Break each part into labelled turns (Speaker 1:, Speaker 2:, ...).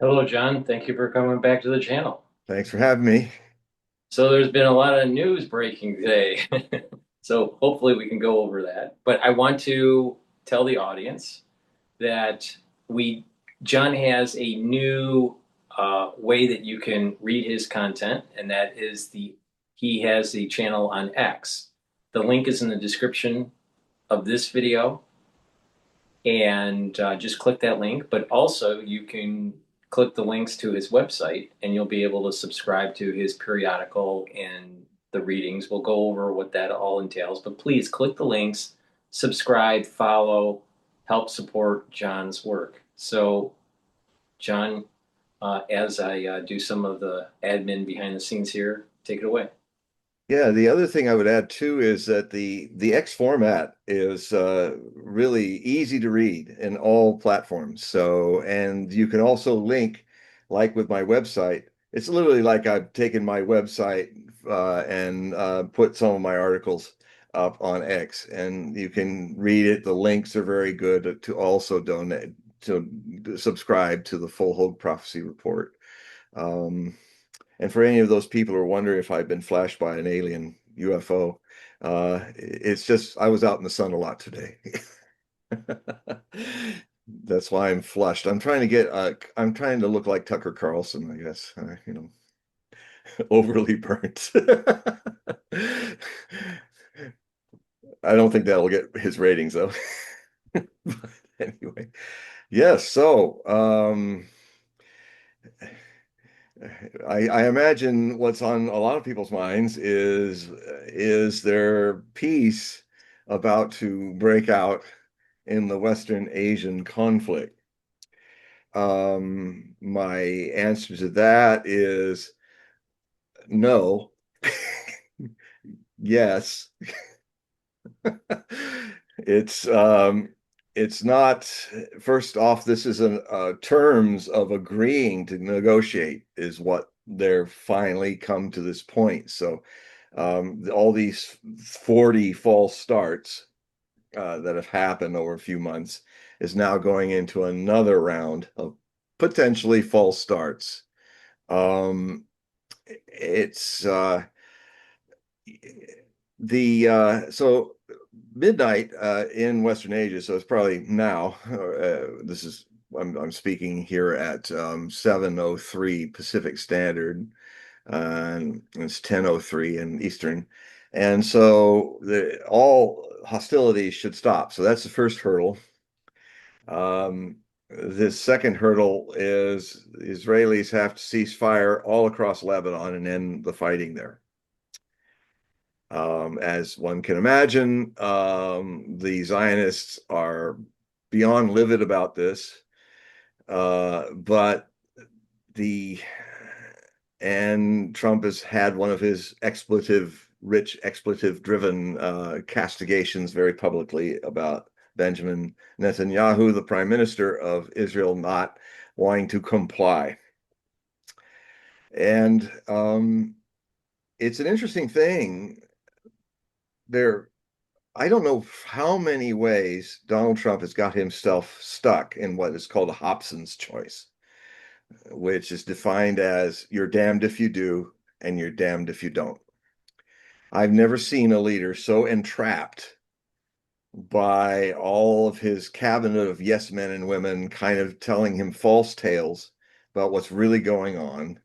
Speaker 1: Hello, John. Thank you for coming back to the channel.
Speaker 2: Thanks for having me.
Speaker 1: So there's been a lot of news breaking today. So hopefully we can go over that. But I want to tell the audience that we John has a new way that you can read his content, and that is he has a channel on X. The link is in the description of this video, and just click that link. But also, you can click the links to his website, and you'll be able to subscribe to his periodical and the readings. We'll go over what that all entails. But please click the links, subscribe, follow, help support John's work. So, John, as I do some of the admin behind the scenes here, take it away.
Speaker 2: Yeah, the other thing I would add too is that the X format is really easy to read in all platforms. So, and you can also link, like with my website, it's literally like I've taken my website and put some of my articles up on X, and you can read it. The links are very good to also donate to subscribe to the full Hogue Prophecy Report. Um, And for any of those people who are wondering if I've been flashed by an alien UFO, it's just I was out in the sun a lot today. That's why I'm flushed. I'm trying to look like Tucker Carlson, I guess. Overly burnt. I don't think that'll get his ratings though. But anyway, yes. I imagine what's on a lot of people's minds is there peace about to break out in the Western Asian conflict? My answer to that is no. Yes. It's it's not, first off, this isn't terms of agreeing to negotiate is what they're finally come to this point. So all these 40 false starts that have happened over a few months is now going into another round of potentially false starts. Um, it's the so midnight in Western Asia, so it's probably now. This is I'm speaking here at 7:03 Pacific Standard, and it's 10:03 in Eastern, and so all hostilities should stop. So that's the first hurdle. This second hurdle is the Israelis have to cease fire all across Lebanon and end the fighting there. As one can imagine, the Zionists are beyond livid about this, but the and Trump has had one of his rich expletive-driven castigations very publicly about Benjamin Netanyahu, the Prime Minister of Israel, not wanting to comply. And it's an interesting thing. There I don't know how many ways Donald Trump has got himself stuck in what is called a Hobson's choice, which is defined as you're damned if you do and you're damned if you don't. I've never seen a leader so entrapped by all of his cabinet of yes men and women kind of telling him false tales about what's really going on,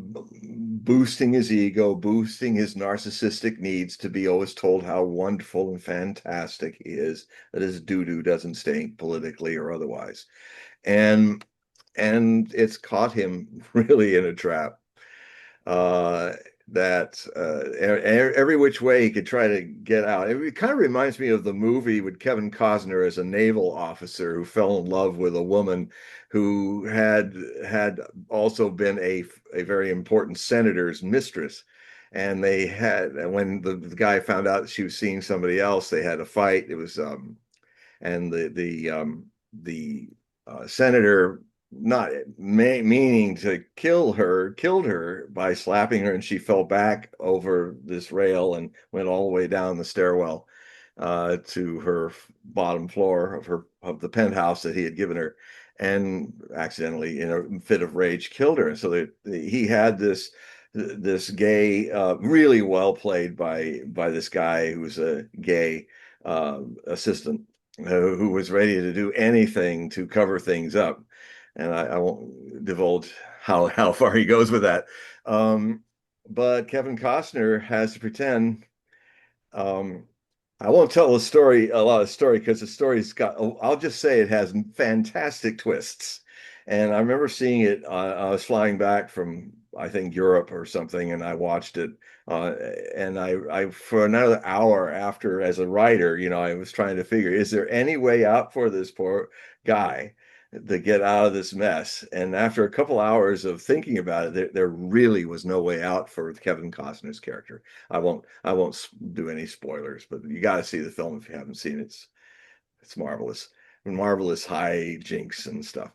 Speaker 2: boosting his ego, boosting his narcissistic needs to be always told how wonderful and fantastic he is, that his doo-doo doesn't stink politically or otherwise. And and it's caught him really in a trap. uh, that every which way he could try to get out. It kind of reminds me of the movie with Kevin Costner as a naval officer who fell in love with a woman who had also been a very important senator's mistress. And they had, when the guy found out that she was seeing somebody else, they had a fight. It was and the senator, not meaning to kill her, killed her by slapping her, and she fell back over this rail and went all the way down the stairwell to her bottom floor of the penthouse that he had given her. and accidentally, in a fit of rage, killed her. So that he had this gay, really well played by this guy who was a gay assistant who was ready to do anything to cover things up. And I won't divulge how far he goes with that. Um, but Kevin Costner has to pretend. Um, I won't tell a lot of story, because the story's got, I'll just say it has fantastic twists. And I remember seeing it, I was flying back from, I think, Europe or something, and I watched it. Uh, and for another hour after, as a writer, I was trying to figure, is there any way out for this poor guy to get out of this mess? And after a couple hours of thinking about it, there really was no way out for Kevin Costner's character. I won't do any spoilers, but you got to see the film if you haven't seen it. It's marvelous, marvelous high jinks and stuff.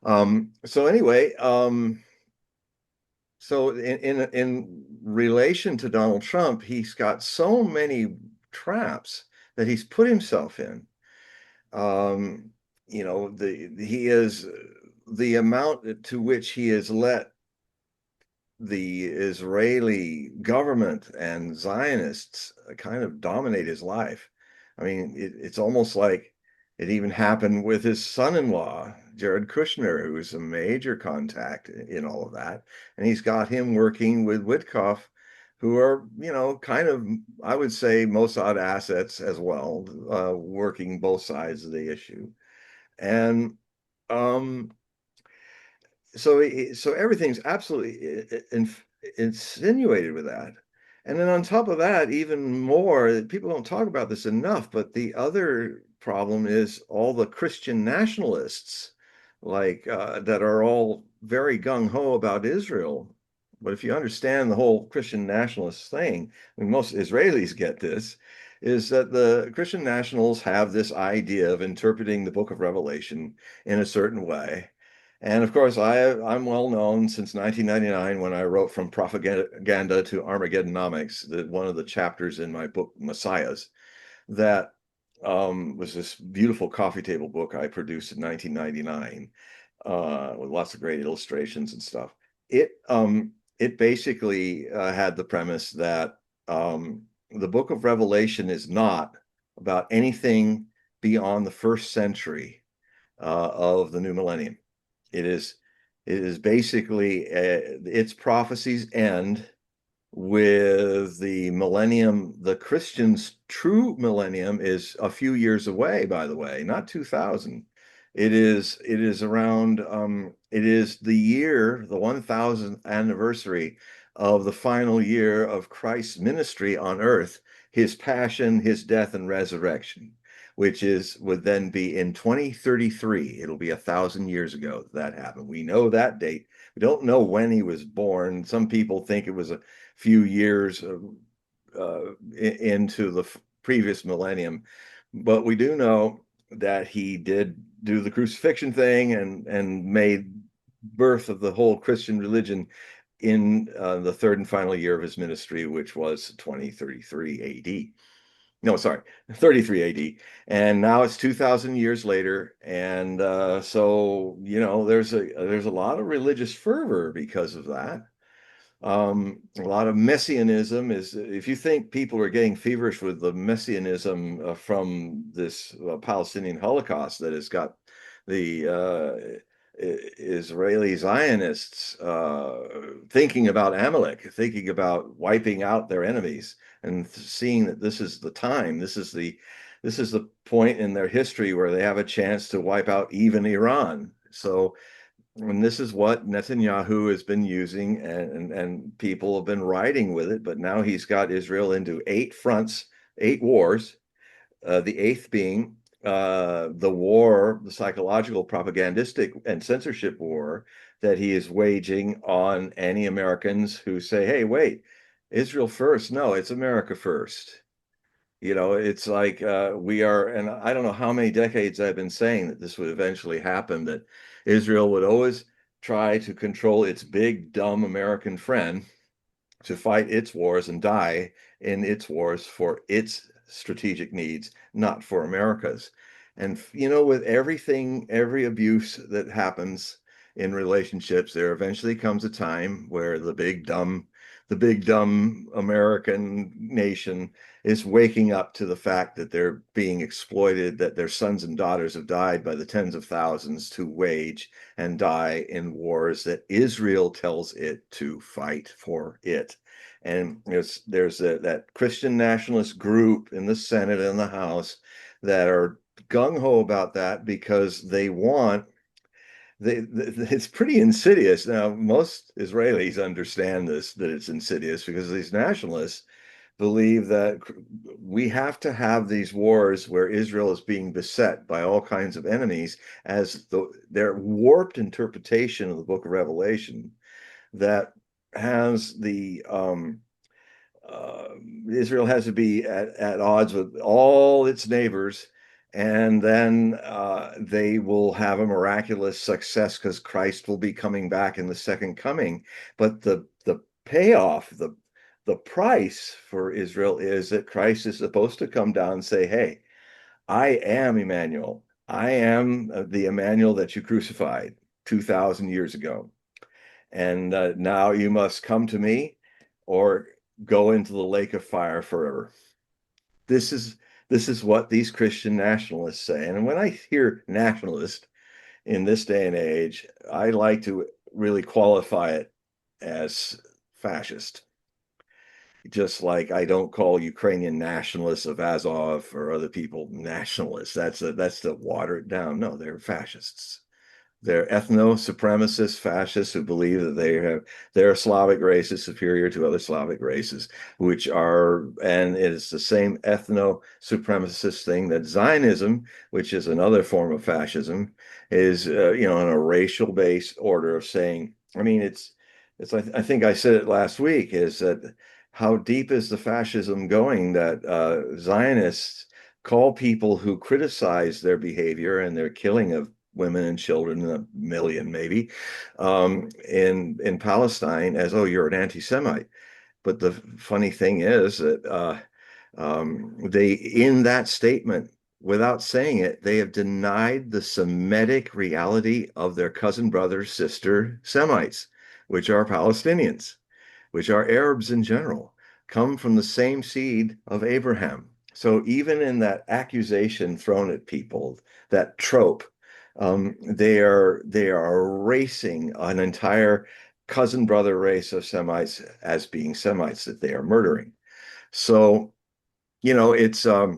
Speaker 2: So anyway, so in relation to Donald Trump, he's got so many traps that he's put himself in. Um, he is the amount to which he has let the Israeli government and Zionists kind of dominate his life. I mean, it's almost like it even happened with his son-in-law, Jared Kushner, who is a major contact in all of that. And he's got him working with Witkoff, who are, kind of, I would say, Mossad assets as well, working both sides of the issue. And um, so everything's absolutely insinuated with that. And then on top of that, even more, people don't talk about this enough, but the other problem is all the Christian nationalists, like that are all very gung-ho about Israel. But if you understand the whole Christian nationalist thing, I mean, most Israelis get this, is that the Christian nationals have this idea of interpreting the book of Revelation in a certain way. And of course, I'm well known since 1999, when I wrote From Propaganda to Armageddonomics, that one of the chapters in my book, Messiahs, that was this beautiful coffee table book I produced in 1999, with lots of great illustrations and stuff. It basically had the premise that the book of Revelation is not about anything beyond the first century of the new millennium. It is it is basically its prophecies end with the millennium. The Christians' true millennium is a few years away, by the way, not 2000. It is around it is the year, the 1000th anniversary of the final year of Christ's ministry on earth, his passion, his death, and resurrection, which would then be in 2033. It'll be 1,000 years ago that happened. We know that date. We don't know when he was born. Some people think it was a few years into the previous millennium, but we do know that he did do the crucifixion thing and made birth of the whole Christian religion in the third and final year of his ministry, which was 2033 AD. No, sorry, 33 AD. And now it's 2000 years later. And so, there's a lot of religious fervor because of that. A lot of messianism is, if you think people are getting feverish with the messianism from this Palestinian Holocaust that has got the Israeli Zionists thinking about Amalek, thinking about wiping out their enemies, and seeing that this is the time, this is the point in their history where they have a chance to wipe out even Iran. So, and this is what Netanyahu has been using, and people have been riding with it. But now he's got Israel into 8 fronts, 8 wars, the eighth being the psychological, propagandistic, and censorship war that he is waging on any Americans who say, hey, wait, Israel first. No, it's America first. It's like we are, and I don't know how many decades I've been saying that this would eventually happen, that Israel would always try to control its big, dumb American friend, to fight its wars and die in its wars for its strategic needs, not for America's. And you know, with everything, every abuse that happens in relationships, there eventually comes a time where the big dumb American nation is waking up to the fact that they're being exploited, that their sons and daughters have died by the tens of thousands to wage and die in wars that Israel tells it to fight for it. And that Christian nationalist group in the Senate and the House that are gung ho about that because it's pretty insidious. Now, most Israelis understand this, that it's insidious, because these nationalists believe that we have to have these wars where Israel is being beset by all kinds of enemies, as their warped interpretation of the book of Revelation that has uh, Israel has to be at odds with all its neighbors, and then they will have a miraculous success because Christ will be coming back in the second coming. But the payoff, the price for Israel is that Christ is supposed to come down and say, "Hey, I am Emmanuel. I am the Emmanuel that you crucified 2,000 years ago." And now you must come to me or go into the lake of fire forever. This is this is what these Christian nationalists say. And when I hear nationalist in this day and age, I like to really qualify it as fascist. Just like I don't call Ukrainian nationalists of Azov or other people nationalists. That's the watered down. No, they're fascists. They're ethno-supremacist fascists who believe that their Slavic race is superior to other Slavic races, and it's the same ethno-supremacist thing that Zionism, which is another form of fascism, is in a racial-based order of saying. I mean, I think I said it last week, is that how deep is the fascism going that Zionists call people who criticize their behavior and their killing of women and children, a million maybe, in Palestine, as, oh, you're an anti-Semite. But the funny thing is that they, in that statement, without saying it, they have denied the Semitic reality of their cousin, brother, sister Semites, which are Palestinians, which are Arabs in general, come from the same seed of Abraham. So even in that accusation thrown at people, that trope, they are erasing an entire cousin brother race of Semites as being Semites that they are murdering. So, you know, it's a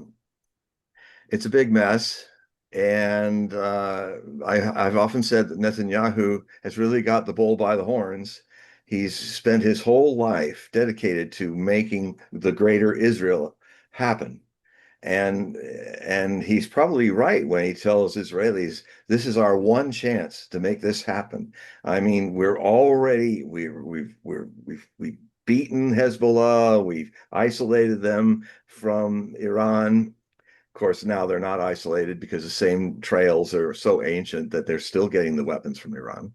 Speaker 2: big mess. And I've often said that Netanyahu has really got the bull by the horns. He's spent his whole life dedicated to making the greater Israel happen. And he's probably right when he tells Israelis, this is our one chance to make this happen. I mean, we're already we've beaten Hezbollah, we've isolated them from Iran. Of course, now they're not isolated because the same trails are so ancient that they're still getting the weapons from Iran,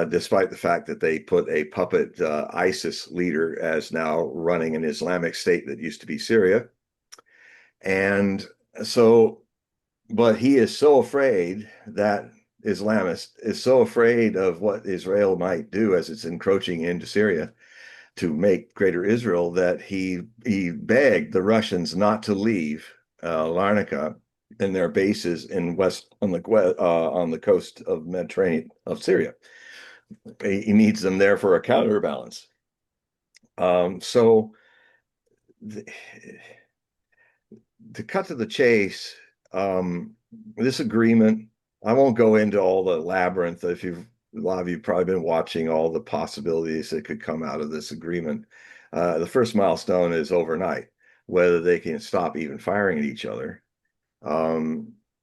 Speaker 2: despite the fact that they put a puppet ISIS leader as now running an Islamic state that used to be Syria. And so, but he is so afraid, that Islamist is so afraid of what Israel might do as it's encroaching into Syria to make greater Israel, that he begged the Russians not to leave Larnaca and their bases in west on the coast of Mediterranean of Syria. He needs them there for a counterbalance. So the, to cut to the chase, this agreement, I won't go into all the labyrinth. A lot of you probably been watching all the possibilities that could come out of this agreement. The first milestone is overnight, whether they can stop even firing at each other,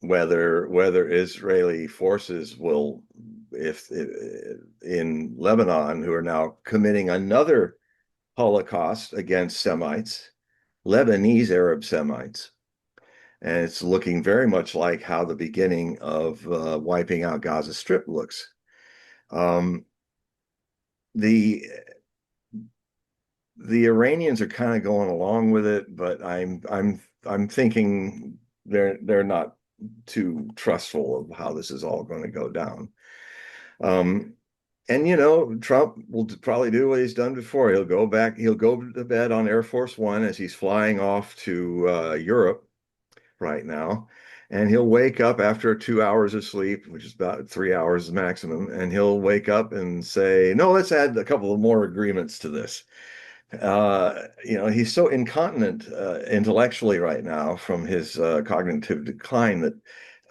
Speaker 2: whether Israeli forces will, if in Lebanon, who are now committing another Holocaust against Semites, Lebanese Arab Semites. And it's looking very much like how the beginning of wiping out Gaza Strip looks. Um, the the Iranians are kind of going along with it, but I'm thinking they're not too trustful of how this is all going to go down. Um, and you know, Trump will probably do what he's done before. He'll go back, he'll go to bed on Air Force One as he's flying off to Europe right now. And he'll wake up after 2 hours of sleep, which is about 3 hours maximum, and he'll wake up and say, "No, let's add a couple of more agreements to this." You know, he's so incontinent intellectually right now from his cognitive decline that,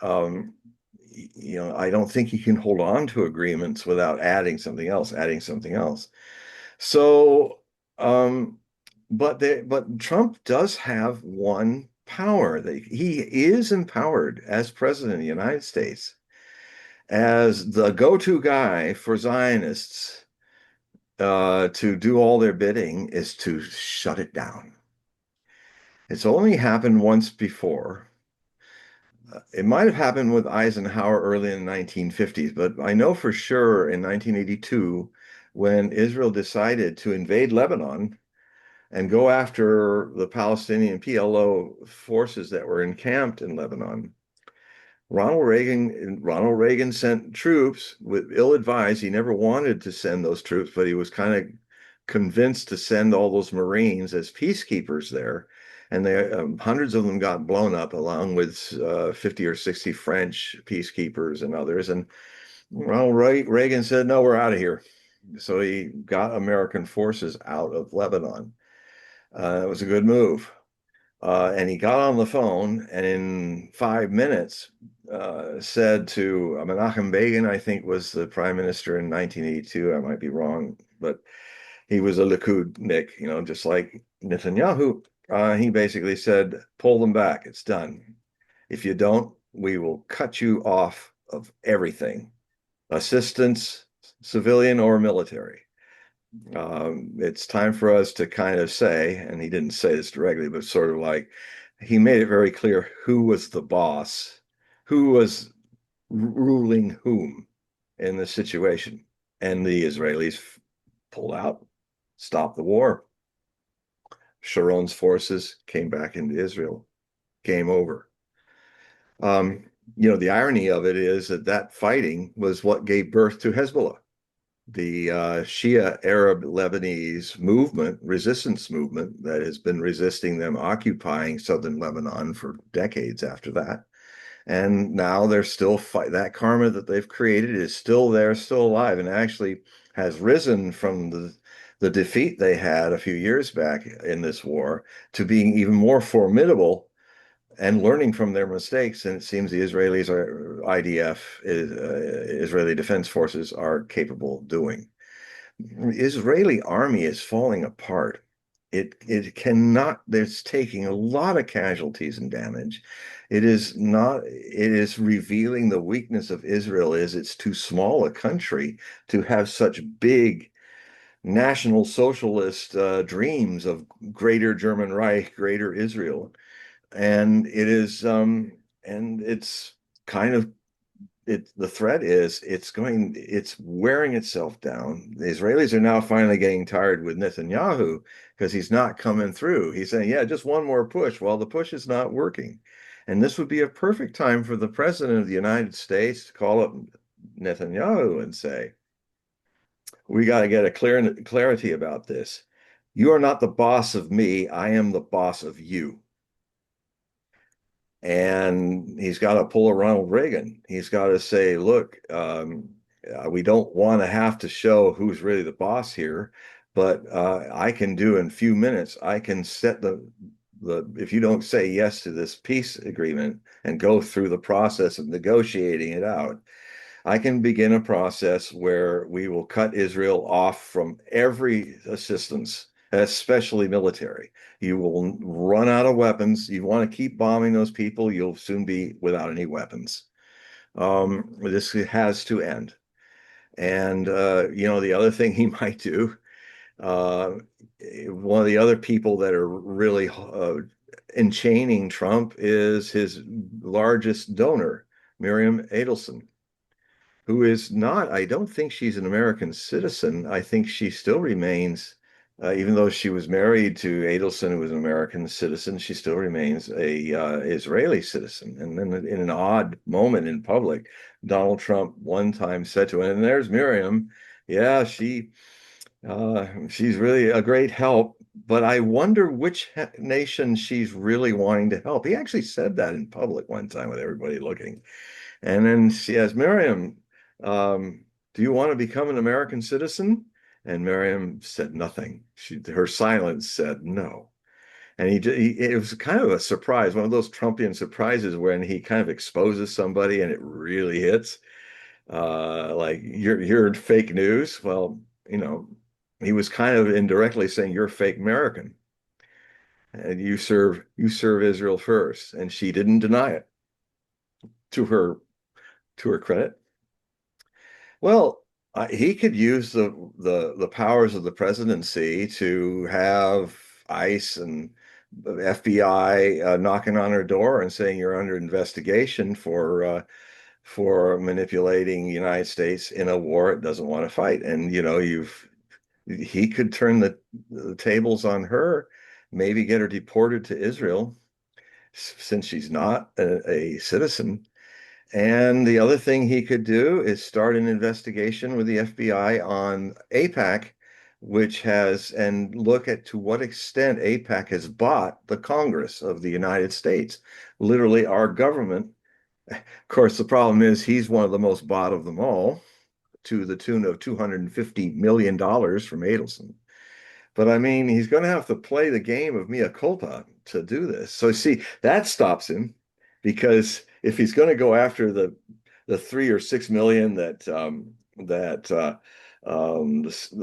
Speaker 2: um, you know, I don't think he can hold on to agreements without adding something else, adding something else. So, um, but Trump does have one power that he is empowered as president of the United States as the go-to guy for Zionists to do all their bidding is to shut it down. It's only happened once before. It might have happened with Eisenhower early in the 1950s, but I know for sure in 1982, when Israel decided to invade Lebanon and go after the Palestinian PLO forces that were encamped in Lebanon, Ronald Reagan sent troops with ill-advised. He never wanted to send those troops, but he was kind of convinced to send all those Marines as peacekeepers there. And hundreds of them got blown up, along with 50 or 60 French peacekeepers and others. And Ronald Reagan said, "No, we're out of here." So he got American forces out of Lebanon. It was a good move. And he got on the phone and in 5 minutes said to Menachem Begin, I think was the prime minister in 1982. I might be wrong, but he was a Likud-nik, you know, just like Netanyahu. He basically said, pull them back. It's done. If you don't, we will cut you off of everything, assistance, civilian or military. It's time for us to kind of say, and he didn't say this directly, but sort of like he made it very clear who was the boss, who was ruling whom in the situation. And the Israelis pulled out, stopped the war. Sharon's forces came back into Israel. Game over. You know, the irony of it is that that fighting was what gave birth to Hezbollah, the Shia Arab Lebanese movement, resistance movement that has been resisting them occupying southern Lebanon for decades after that. And now they're still fight. That karma that they've created is still there, still alive, and actually has risen from the defeat they had a few years back in this war to being even more formidable and learning from their mistakes. And it seems the Israelis are IDF, Israeli Defense Forces, are capable of doing. Israeli army is falling apart. It cannot, it's taking a lot of casualties and damage. It is not, it is revealing the weakness of Israel is it's too small a country to have such big National Socialist dreams of greater German Reich, greater Israel. And it is, and it's kind of the threat is it's wearing itself down. The Israelis are now finally getting tired with Netanyahu because he's not coming through. He's saying, yeah, just one more push. Well, the push is not working. And this would be a perfect time for the president of the United States to call up Netanyahu and say, we got to get a clarity about this. You are not the boss of me. I am the boss of you. And he's got to pull a Ronald Reagan. He's got to say, look, we don't want to have to show who's really the boss here, but I can do in a few minutes, I can set if you don't say yes to this peace agreement and go through the process of negotiating it out, I can begin a process where we will cut Israel off from every assistance, especially military. You will run out of weapons. You want to keep bombing those people, you'll soon be without any weapons. This has to end. And, you know, the other thing he might do, uh, one of the other people that are really enchaining Trump is his largest donor, Miriam Adelson, who is not, I don't think she's an American citizen. I think she still remains Even though she was married to Adelson, who was an American citizen, she still remains a Israeli citizen. And then, in an odd moment in public, Donald Trump one time said to her, "And there's Miriam. Yeah, she's really a great help, but I wonder which nation she's really wanting to help." He actually said that in public one time with everybody looking. And then she asked Miriam, "Do you want to become an American citizen?" And Miriam said nothing. Her silence said no. And it was kind of a surprise, one of those Trumpian surprises when he kind of exposes somebody and it really hits. Like you're fake news. Well, you know, he was kind of indirectly saying you're fake American and you serve Israel first. And she didn't deny it to her to her credit. Well, he could use the powers of the presidency to have ICE and the FBI knocking on her door and saying you're under investigation for manipulating the United States in a war it doesn't want to fight. And he could turn the tables on her, maybe get her deported to Israel since she's not a citizen. And the other thing he could do is start an investigation with the FBI on AIPAC, and look at to what extent AIPAC has bought the Congress of the United States, literally our government. Of course, the problem is he's one of the most bought of them all, to the tune of $250 million from Adelson. But I mean, he's going to have to play the game of mea culpa to do this. So see, that stops him because if he's going to go after the 3 or 6 million that the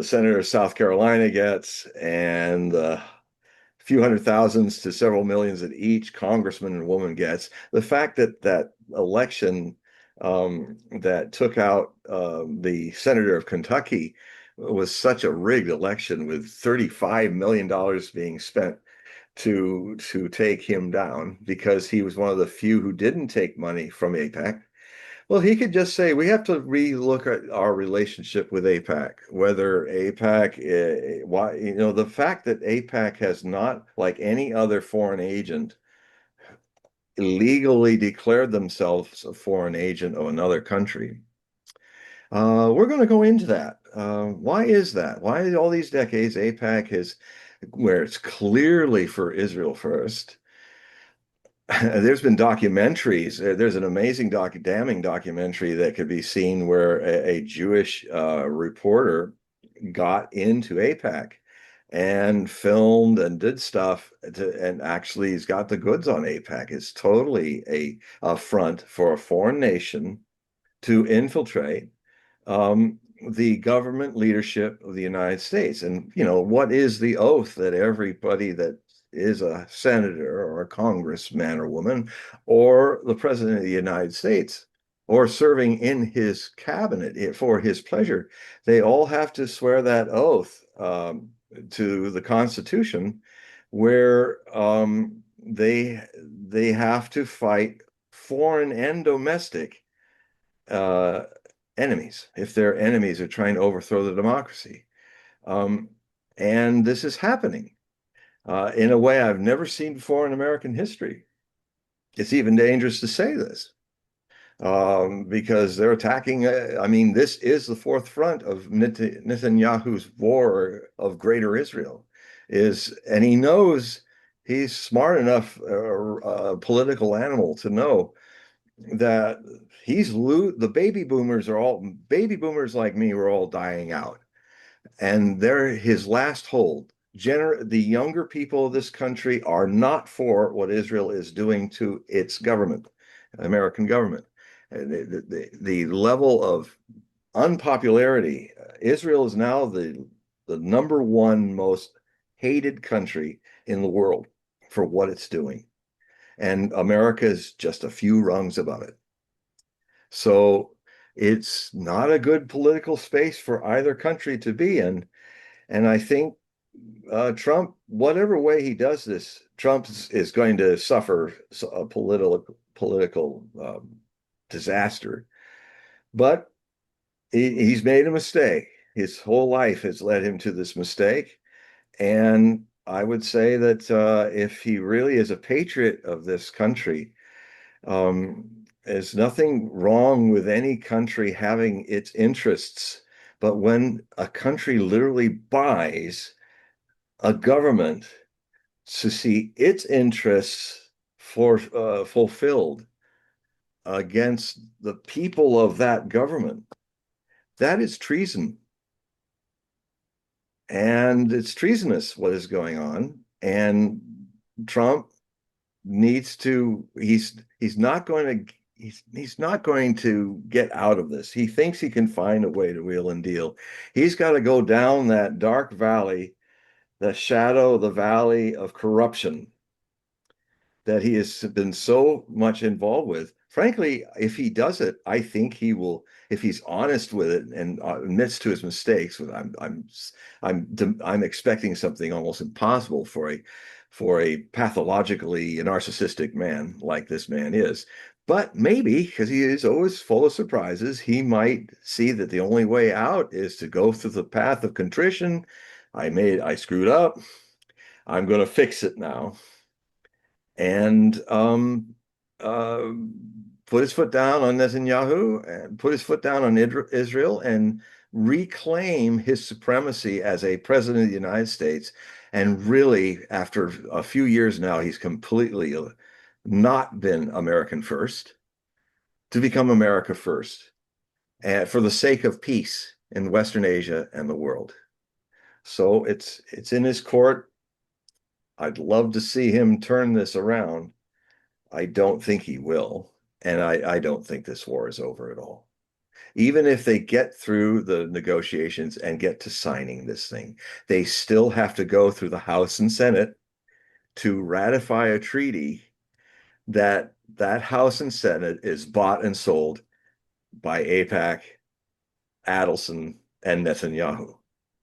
Speaker 2: senator of South Carolina gets, and a few hundred thousands to several millions that each congressman and woman gets, the fact that that election that took out the senator of Kentucky was such a rigged election with $35 million being spent to take him down because he was one of the few who didn't take money from AIPAC. Well, he could just say we have to relook at our relationship with AIPAC, whether AIPAC, why, the fact that AIPAC has not, like any other foreign agent, legally declared themselves a foreign agent of another country. We're going to go into that. Why is that? Why all these decades AIPAC has, where it's clearly for Israel first. There's been documentaries. There's an amazing damning documentary that could be seen where a Jewish reporter got into AIPAC and filmed and did stuff and actually he's got the goods on AIPAC. It's totally a front for a foreign nation to infiltrate the government leadership of the United States. And, what is the oath that everybody that is a senator or a congressman or woman or the president of the United States or serving in his cabinet for his pleasure, they all have to swear that oath to the Constitution, where they have to fight foreign and domestic uh, enemies if their enemies are trying to overthrow the democracy. Um, and this is happening in a way I've never seen before in American history. It's even dangerous to say this because they're attacking. I mean, this is the fourth front of Netanyahu's war of Greater Israel. And he knows he's smart enough, a political animal, to know that the baby boomers like me were all dying out, and they're his last hold. The younger people of this country are not for what Israel is doing to its government, American government. The level of unpopularity, Israel is now the number one most hated country in the world for what it's doing, and America is just a few rungs above it. So it's not a good political space for either country to be in. And I think Trump, whatever way he does this, Trump is going to suffer a political disaster. But he's made a mistake. His whole life has led him to this mistake. And I would say that if he really is a patriot of this country, there's nothing wrong with any country having its interests. But when a country literally buys a government to see its interests fulfilled against the people of that government, that is treason. And it's treasonous what is going on. And Trump needs to, he's not going to he's not going to get out of this. He thinks he can find a way to wheel and deal. He's got to go down that dark valley, the shadow, the valley of corruption that he has been so much involved with. Frankly, if he does it, I think he will, if he's honest with it and admits to his mistakes. I'm expecting something almost impossible for a pathologically narcissistic man like this man is. But maybe because he is always full of surprises, he might see that the only way out is to go through the path of contrition. I screwed up. I'm going to fix it now and uh, put his foot down on Netanyahu and put his foot down on Israel and reclaim his supremacy as a president of the United States. And really, after a few years now, he's completely not been American first to become America first, and for the sake of peace in Western Asia and the world. So it's in his court. I'd love to see him turn this around. I don't think he will. And I don't think this war is over at all. Even if they get through the negotiations and get to signing this thing, they still have to go through the House and Senate to ratify a treaty that House and Senate is bought and sold by AIPAC, Adelson, and Netanyahu.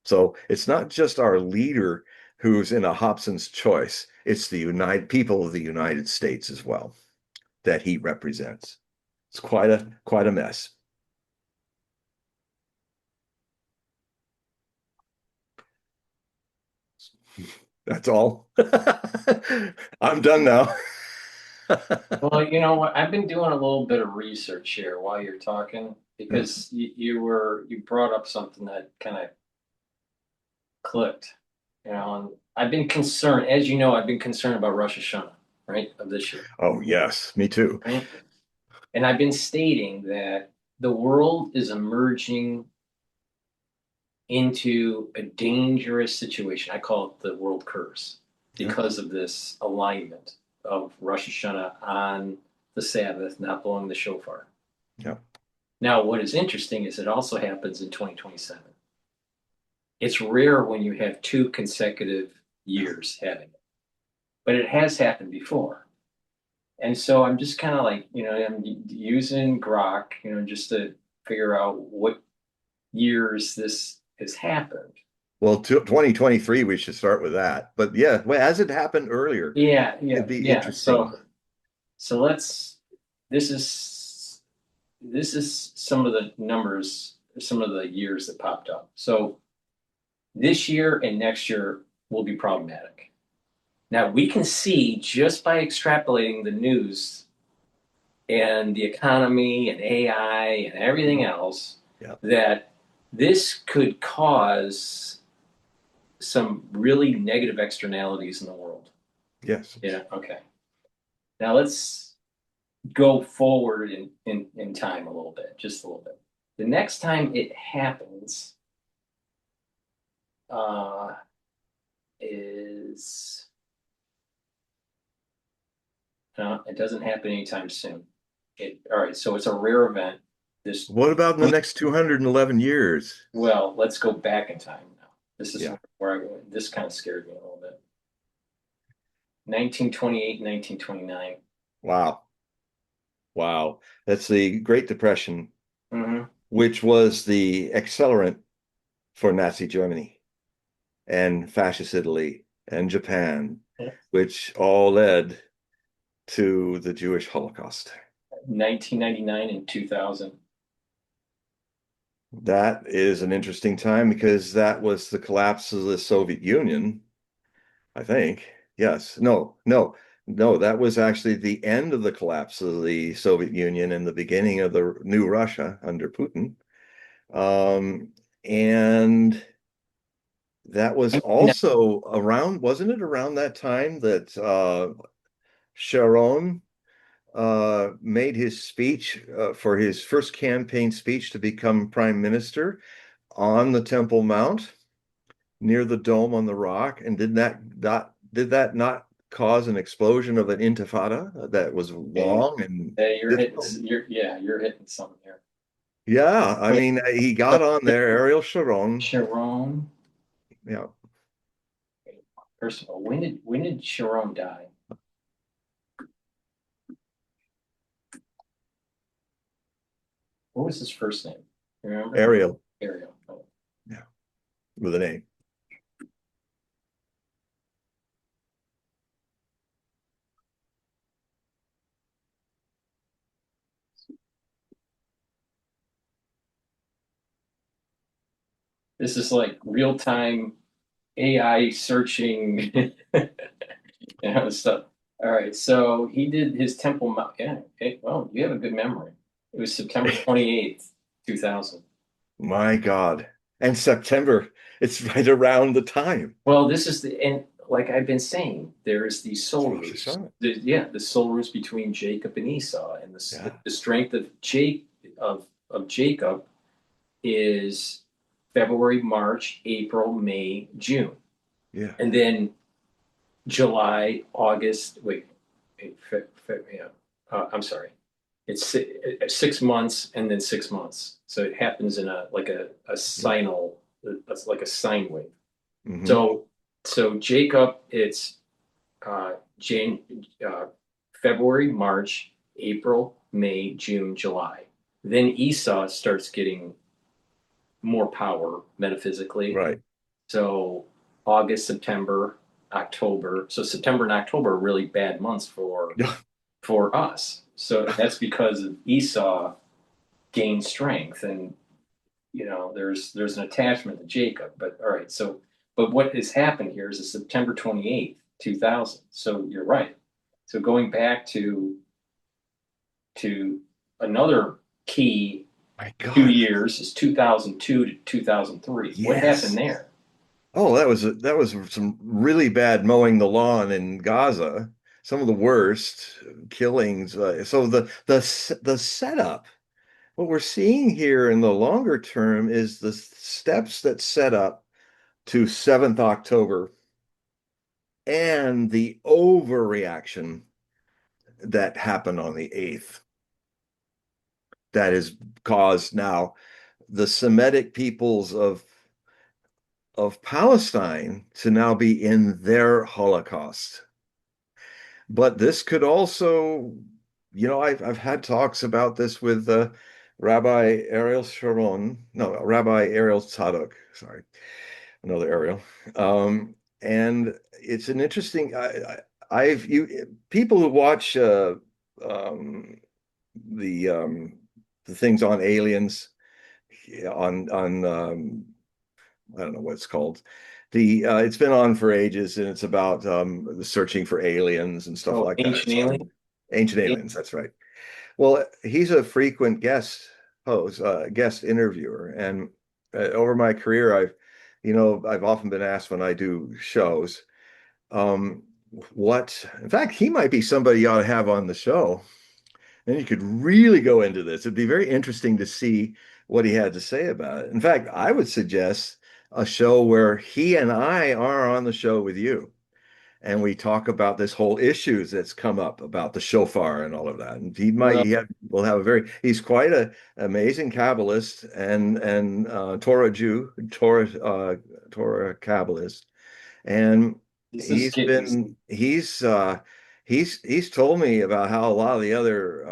Speaker 2: So it's not just our leader who's in a Hobson's choice. It's the United people of the United States as well that he represents. It's quite a mess. That's all. I'm done now.
Speaker 1: Well, you know what? I've been doing a little bit of research here while you're talking because you brought up something that kind of clicked, and I've been concerned, as you know, I've been concerned about Rosh Hashanah, right, of this year,
Speaker 2: Oh, yes, me too.
Speaker 1: right? And I've been stating that the world is emerging into a dangerous situation. I call it the world curse
Speaker 2: Yeah,
Speaker 1: because of this alignment of Rosh Hashanah on the Sabbath, not blowing the shofar.
Speaker 2: yeah.
Speaker 1: Now, what is interesting is it also happens in 2027. It's rare when you have two consecutive years having it, but it has happened before. And so I'm just kind of like, I'm using Grok, just to figure out what years this has happened.
Speaker 2: Well, 2023, we should start with that. But yeah, well, as it happened earlier,
Speaker 1: Yeah, yeah,
Speaker 2: it'd be
Speaker 1: yeah.
Speaker 2: interesting.
Speaker 1: So let's. This is this is some of the numbers, some of the years that popped up. So this year and next year will be problematic. Now we can see just by extrapolating the news and the economy and AI and everything else
Speaker 2: Yeah.
Speaker 1: that this could cause some really negative externalities in the world.
Speaker 2: Yes.
Speaker 1: Yeah. Okay. Now let's go forward in time a little bit, just a little bit. The next time it happens uh, is it doesn't happen anytime soon. All right, so it's a rare event. This
Speaker 2: What about in the next 211 years?
Speaker 1: Well, let's go back in time now. This is
Speaker 2: Yeah.
Speaker 1: where this kind of scared me a little bit. 1928, 1929.
Speaker 2: Wow. Wow. That's the Great Depression,
Speaker 1: Mm-hmm.
Speaker 2: which was the accelerant for Nazi Germany and fascist Italy and Japan,
Speaker 1: Yeah.
Speaker 2: which all led to the Jewish Holocaust.
Speaker 1: 1999 and 2000.
Speaker 2: That is an interesting time because that was the collapse of the Soviet Union. I think. Yes. No, no, no. That was actually the end of the collapse of the Soviet Union and the beginning of the new Russia under Putin. And that was
Speaker 1: I mean,
Speaker 2: also around, wasn't it around that time that Sharon made his speech for his first campaign speech to become prime minister on the Temple Mount near the Dome on the Rock? And did that not cause an explosion of an intifada that was
Speaker 1: okay,
Speaker 2: long and
Speaker 1: yeah,
Speaker 2: difficult?
Speaker 1: you're hitting something here.
Speaker 2: Yeah, I
Speaker 1: Wait,
Speaker 2: mean, he
Speaker 1: so
Speaker 2: got on there, Ariel Sharon.
Speaker 1: Sharon.
Speaker 2: Yeah,
Speaker 1: First of all, when did Sharon die? What was his first name? Remember?
Speaker 2: Ariel.
Speaker 1: Ariel. Oh.
Speaker 2: Yeah, with an A.
Speaker 1: This is like real time AI searching, stuff. All right, so he did his Temple Mount. Yeah, well, you have a good memory. It was September 28th, 2000.
Speaker 2: My God. And September, it's right around the time.
Speaker 1: Well, this is and like I've been saying, there is the
Speaker 2: It's
Speaker 1: soul
Speaker 2: Rosh
Speaker 1: roots.
Speaker 2: Hashanah.
Speaker 1: Yeah, the soul roots between Jacob and Esau, and
Speaker 2: Yeah,
Speaker 1: the strength of Jacob is February, March, April, May, June,
Speaker 2: yeah.
Speaker 1: and then July, August. Wait, yeah. I'm sorry. It's 6 months and then 6 months. So it happens in a
Speaker 2: Yeah.
Speaker 1: sinal, that's like a sine wave.
Speaker 2: Hmm.
Speaker 1: So Jacob, it's Jan, uh, February, March, April, May, June, July. Then Esau starts getting more power metaphysically.
Speaker 2: Right.
Speaker 1: So August, September, October. So September and October are really bad months
Speaker 2: Yeah.
Speaker 1: for us. So that's because of Esau gained strength, and there's an attachment to Jacob. But all right, but what has happened here is September 28th, 2000. So you're right. So going back to another key
Speaker 2: My
Speaker 1: two
Speaker 2: God.
Speaker 1: years is 2002 to 2003. What happened
Speaker 2: Yes.
Speaker 1: there?
Speaker 2: Oh, that was some really bad mowing the lawn in Gaza. Some of the worst killings. So the setup. What we're seeing here in the longer term is the steps that set up to 7th October and the overreaction that happened on the 8th that has caused now the Semitic peoples of Palestine to now be in their Holocaust. But this could also, I've had talks about this with Rabbi Ariel Sharon, no, Rabbi Ariel Tzadok, sorry, another Ariel. And it's an interesting, people who watch um, the um, the things on aliens on I don't know what it's called. It's been on for ages, and it's about the searching for aliens and stuff
Speaker 1: Oh,
Speaker 2: like that.
Speaker 1: ancient
Speaker 2: It's
Speaker 1: alien.
Speaker 2: on Ancient Aliens. That's right. Well, he's a frequent guest interviewer, and over my career, I've often been asked when I do shows, um, in fact, he might be somebody you ought to have on the show. Then you could really go into this. It'd be very interesting to see what he had to say about it. In fact, I would suggest a show where he and I are on the show with you, and we talk about this whole issues that's come up about the shofar and all of that. And
Speaker 1: Well,
Speaker 2: will have a he's quite a amazing Kabbalist and Torah Jew, Torah Kabbalist, and
Speaker 1: this is getting.
Speaker 2: he's told me about how a lot of the other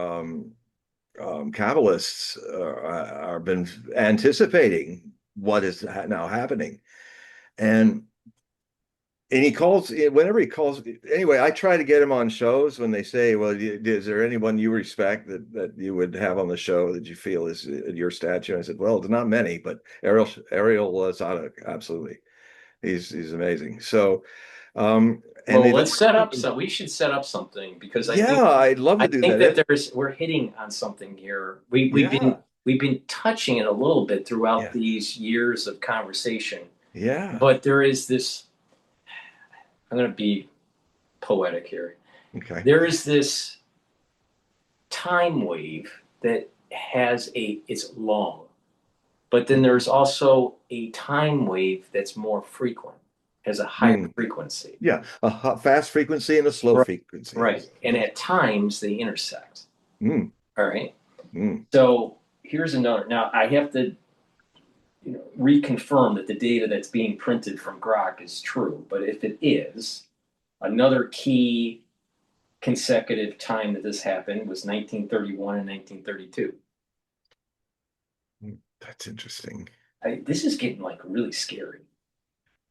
Speaker 2: Kabbalists are been anticipating what is now happening, and he calls whenever he calls. Anyway, I try to get him on shows when they say, "Well, is there anyone you respect that you would have on the show that you feel is your stature?" I said, "Well, there's not many, but Ariel Zadok, absolutely, he's amazing." So And
Speaker 1: Well,
Speaker 2: they've
Speaker 1: let's set up
Speaker 2: actually,
Speaker 1: some. We should set up something because
Speaker 2: yeah, I'd love
Speaker 1: I
Speaker 2: to do
Speaker 1: think
Speaker 2: that.
Speaker 1: that we're hitting on something here.
Speaker 2: Yeah,
Speaker 1: We've been touching it a little bit throughout
Speaker 2: yeah,
Speaker 1: these years of conversation,
Speaker 2: yeah.
Speaker 1: but there is this. I'm going to be poetic here.
Speaker 2: Okay.
Speaker 1: There is this time wave that it's long, but then there's also a time wave that's more frequent, has a higher
Speaker 2: Mm,
Speaker 1: frequency.
Speaker 2: yeah, fast frequency and a slow
Speaker 1: Right.
Speaker 2: frequency.
Speaker 1: Right.
Speaker 2: Yes,
Speaker 1: And
Speaker 2: yes.
Speaker 1: at times they intersect.
Speaker 2: Mm,
Speaker 1: All right.
Speaker 2: mm.
Speaker 1: So here's another. Now I have to, reconfirm that the data that's being printed from Grok is true. But if it is, another key consecutive time that this happened was 1931 and 1932.
Speaker 2: That's interesting.
Speaker 1: This is getting like really scary.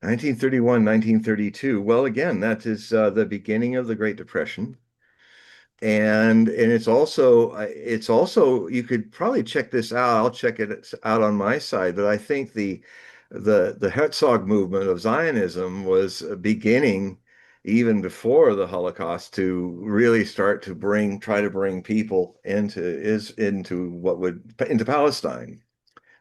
Speaker 2: 1931, 1932. Well, again, that is the beginning of the Great Depression. And it's also you could probably check this out. I'll check it out on my side, but I think the Herzog movement of Zionism was beginning even before the Holocaust to really start to try to bring people into what would into Palestine.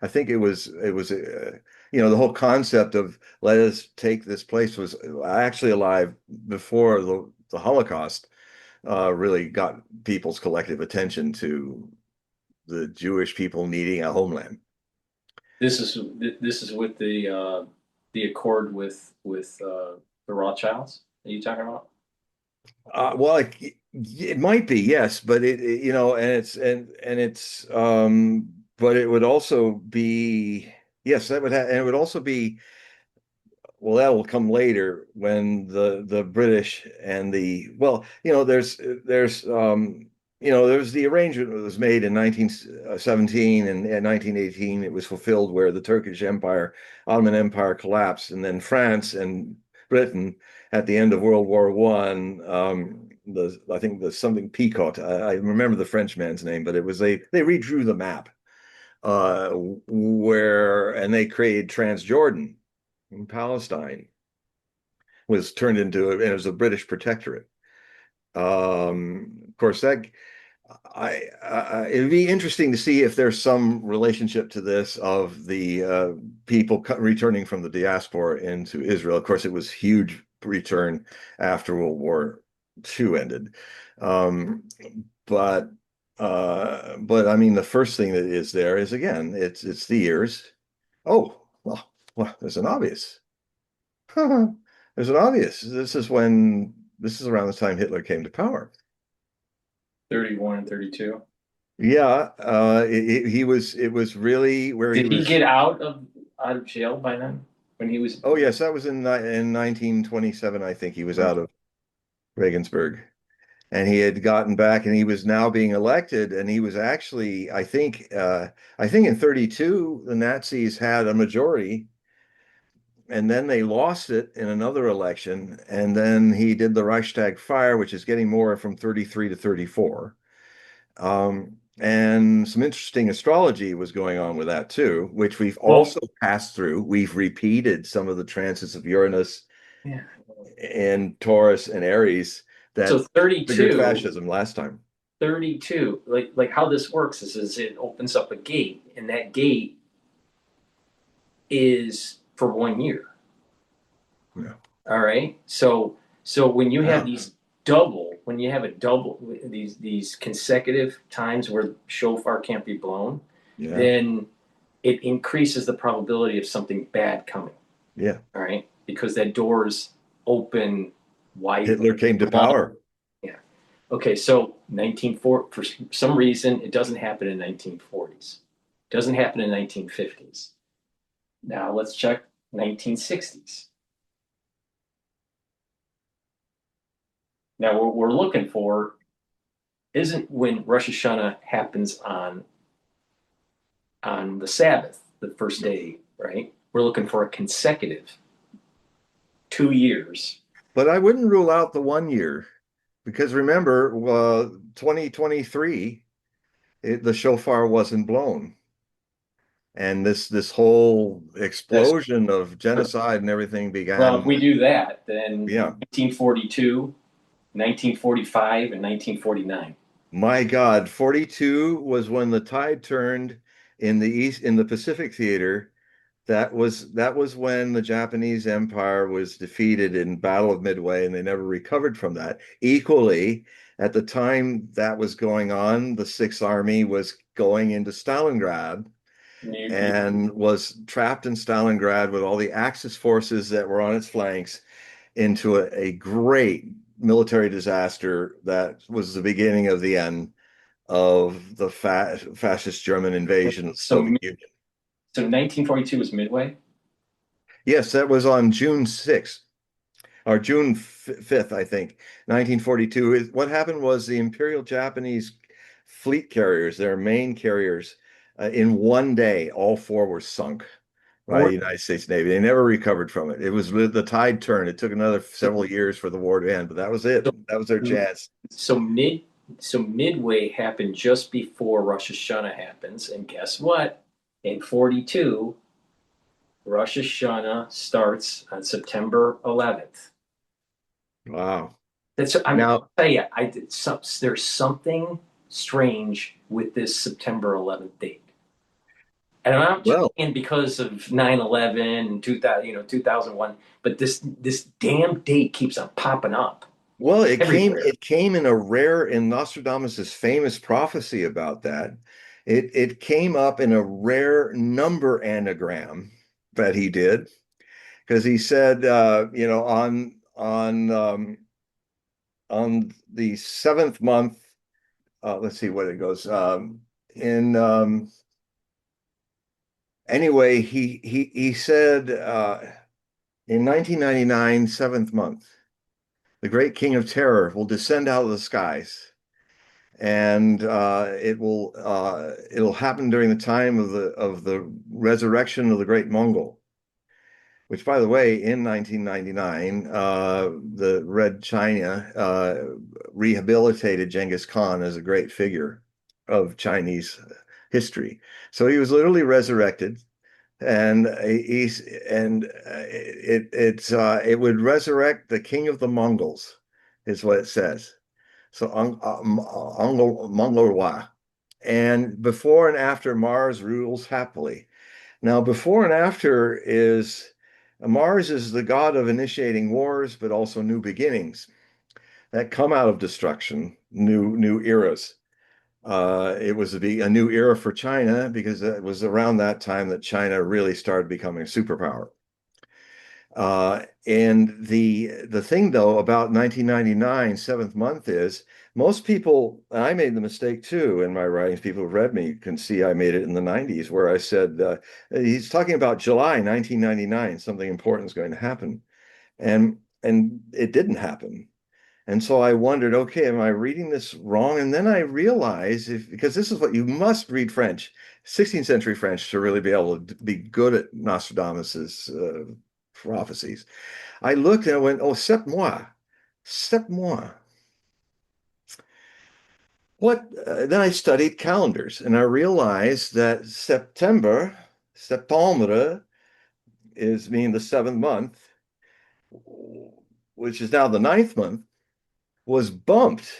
Speaker 2: I think the whole concept of let us take this place was actually alive before the Holocaust really got people's collective attention to the Jewish people needing a homeland.
Speaker 1: This is with the accord with the Rothschilds. Are you talking about?
Speaker 2: Well, it might be, yes, but but it would also be, yes, and it would also be. Well, that will come later when the British and there's the arrangement that was made in 1917 and 1918. It was fulfilled where the Turkish Empire, Ottoman Empire collapsed, and then France and Britain at the end of World War One. I think the something Picot. I remember the French man's name, but it was they redrew the map where and they created Transjordan in Palestine was turned into and it was a British protectorate. Of course, that it'd be interesting to see if there's some relationship to this of the people returning from the diaspora into Israel. Of course, it was huge return after World War II ended, um, but but I mean, the first thing that is there is again, it's the years. Oh, well, there's an obvious. There's an obvious. This is around the time Hitler came to power.
Speaker 1: 31 and 32.
Speaker 2: Yeah, it was really where he
Speaker 1: Did he
Speaker 2: was.
Speaker 1: get out of jail by then? When he was
Speaker 2: Oh yes, that was in 1927. I think he was out of Regensburg, and he had gotten back, and he was now being elected, and he was actually, I think in 32 the Nazis had a majority, and then they lost it in another election, and then he did the Reichstag fire, which is getting more from 33 to 34. And some interesting astrology was going on with that too, which we've
Speaker 1: well,
Speaker 2: also passed through. We've repeated some of the transits of Uranus
Speaker 1: yeah.
Speaker 2: and Taurus and Aries
Speaker 1: So
Speaker 2: that triggered
Speaker 1: 32,
Speaker 2: fascism last time.
Speaker 1: 32, like how this works is it opens up a gate, and that gate is for 1 year.
Speaker 2: Yeah.
Speaker 1: All right. So
Speaker 2: Wow.
Speaker 1: when you have a double, these consecutive times where shofar can't be blown,
Speaker 2: Yeah.
Speaker 1: then it increases the probability of something bad coming.
Speaker 2: Yeah.
Speaker 1: All right, because that door's open widely.
Speaker 2: Hitler came to
Speaker 1: Long.
Speaker 2: power.
Speaker 1: Yeah. Okay. So 1940, for some reason, it doesn't happen in 1940s. It doesn't happen in 1950s. Now let's check 1960s. Now what we're looking for isn't when Rosh Hashanah happens on the Sabbath, the first
Speaker 2: No.
Speaker 1: day, right? We're looking for a consecutive 2 years.
Speaker 2: But I wouldn't rule out the 1 year because remember, 2023, the shofar wasn't blown. and this whole
Speaker 1: That's
Speaker 2: explosion of genocide and everything
Speaker 1: well, if
Speaker 2: began.
Speaker 1: we do that, then
Speaker 2: Yeah,
Speaker 1: 1942, 1945, and 1949.
Speaker 2: my God, 42 was when the tide turned in the Pacific Theater. That was when the Japanese Empire was defeated in Battle of Midway, and they never recovered from that. Equally, at the time that was going on, the Sixth Army was going into Stalingrad
Speaker 1: You,
Speaker 2: and was trapped in Stalingrad with all the Axis forces that were on its flanks into a great military disaster that was the beginning of the end of the fascist German invasion of the
Speaker 1: so
Speaker 2: Soviet Union.
Speaker 1: so 1942 was Midway.
Speaker 2: Yes, that was on June 6th or June 5th, I think, 1942. What happened was the Imperial Japanese fleet carriers, their main carriers, in one day, all four were sunk by
Speaker 1: Or
Speaker 2: the United States Navy. They never recovered from it. It was the tide turned. It took another several years for the war to end, but that was it.
Speaker 1: so,
Speaker 2: That was their chance.
Speaker 1: so mid so Midway happened just before Rosh Hashanah happens, and guess what? In 42, Rosh Hashanah starts on September 11th.
Speaker 2: Wow.
Speaker 1: That's I'm gonna
Speaker 2: Now,
Speaker 1: tell you, there's something strange with this September 11th date. And I'm not just
Speaker 2: well,
Speaker 1: saying because of 9/11 and 2000, 2001, but this damn date keeps on popping up
Speaker 2: well, it came
Speaker 1: everywhere.
Speaker 2: it came in a rare in Nostradamus's famous prophecy about that. It came up in a rare number anagram that he did because he said, on the seventh month. Let's see what it goes. In Anyway, he said in 1999, seventh month, the great king of terror will descend out of the skies, and it'll happen during the time of the resurrection of the great Mongol. Which, by the way, in 1999, the Red China rehabilitated Genghis Khan as a great figure of Chinese history. So he was literally resurrected, and it would resurrect the king of the Mongols, is what it says. So Mongolwa, and before and after Mars rules happily. Now, before and after is Mars is the god of initiating wars, but also new beginnings that come out of destruction, new eras. It was a new era for China because it was around that time that China really started becoming a superpower. And the thing though about 1999 seventh month is most people, and I made the mistake too in my writings. People who've read me can see I made it in the 90s where I said he's talking about July 1999, something important is going to happen, and it didn't happen. And so I wondered, okay, am I reading this wrong? And then I realized because this is what you must read French, 16th century French to really be able to be good at Nostradamus's prophecies. I looked and I went, oh, sept mois, sept mois. What? Then I studied calendars and I realized that September is mean the seventh month, which is now the ninth month, was bumped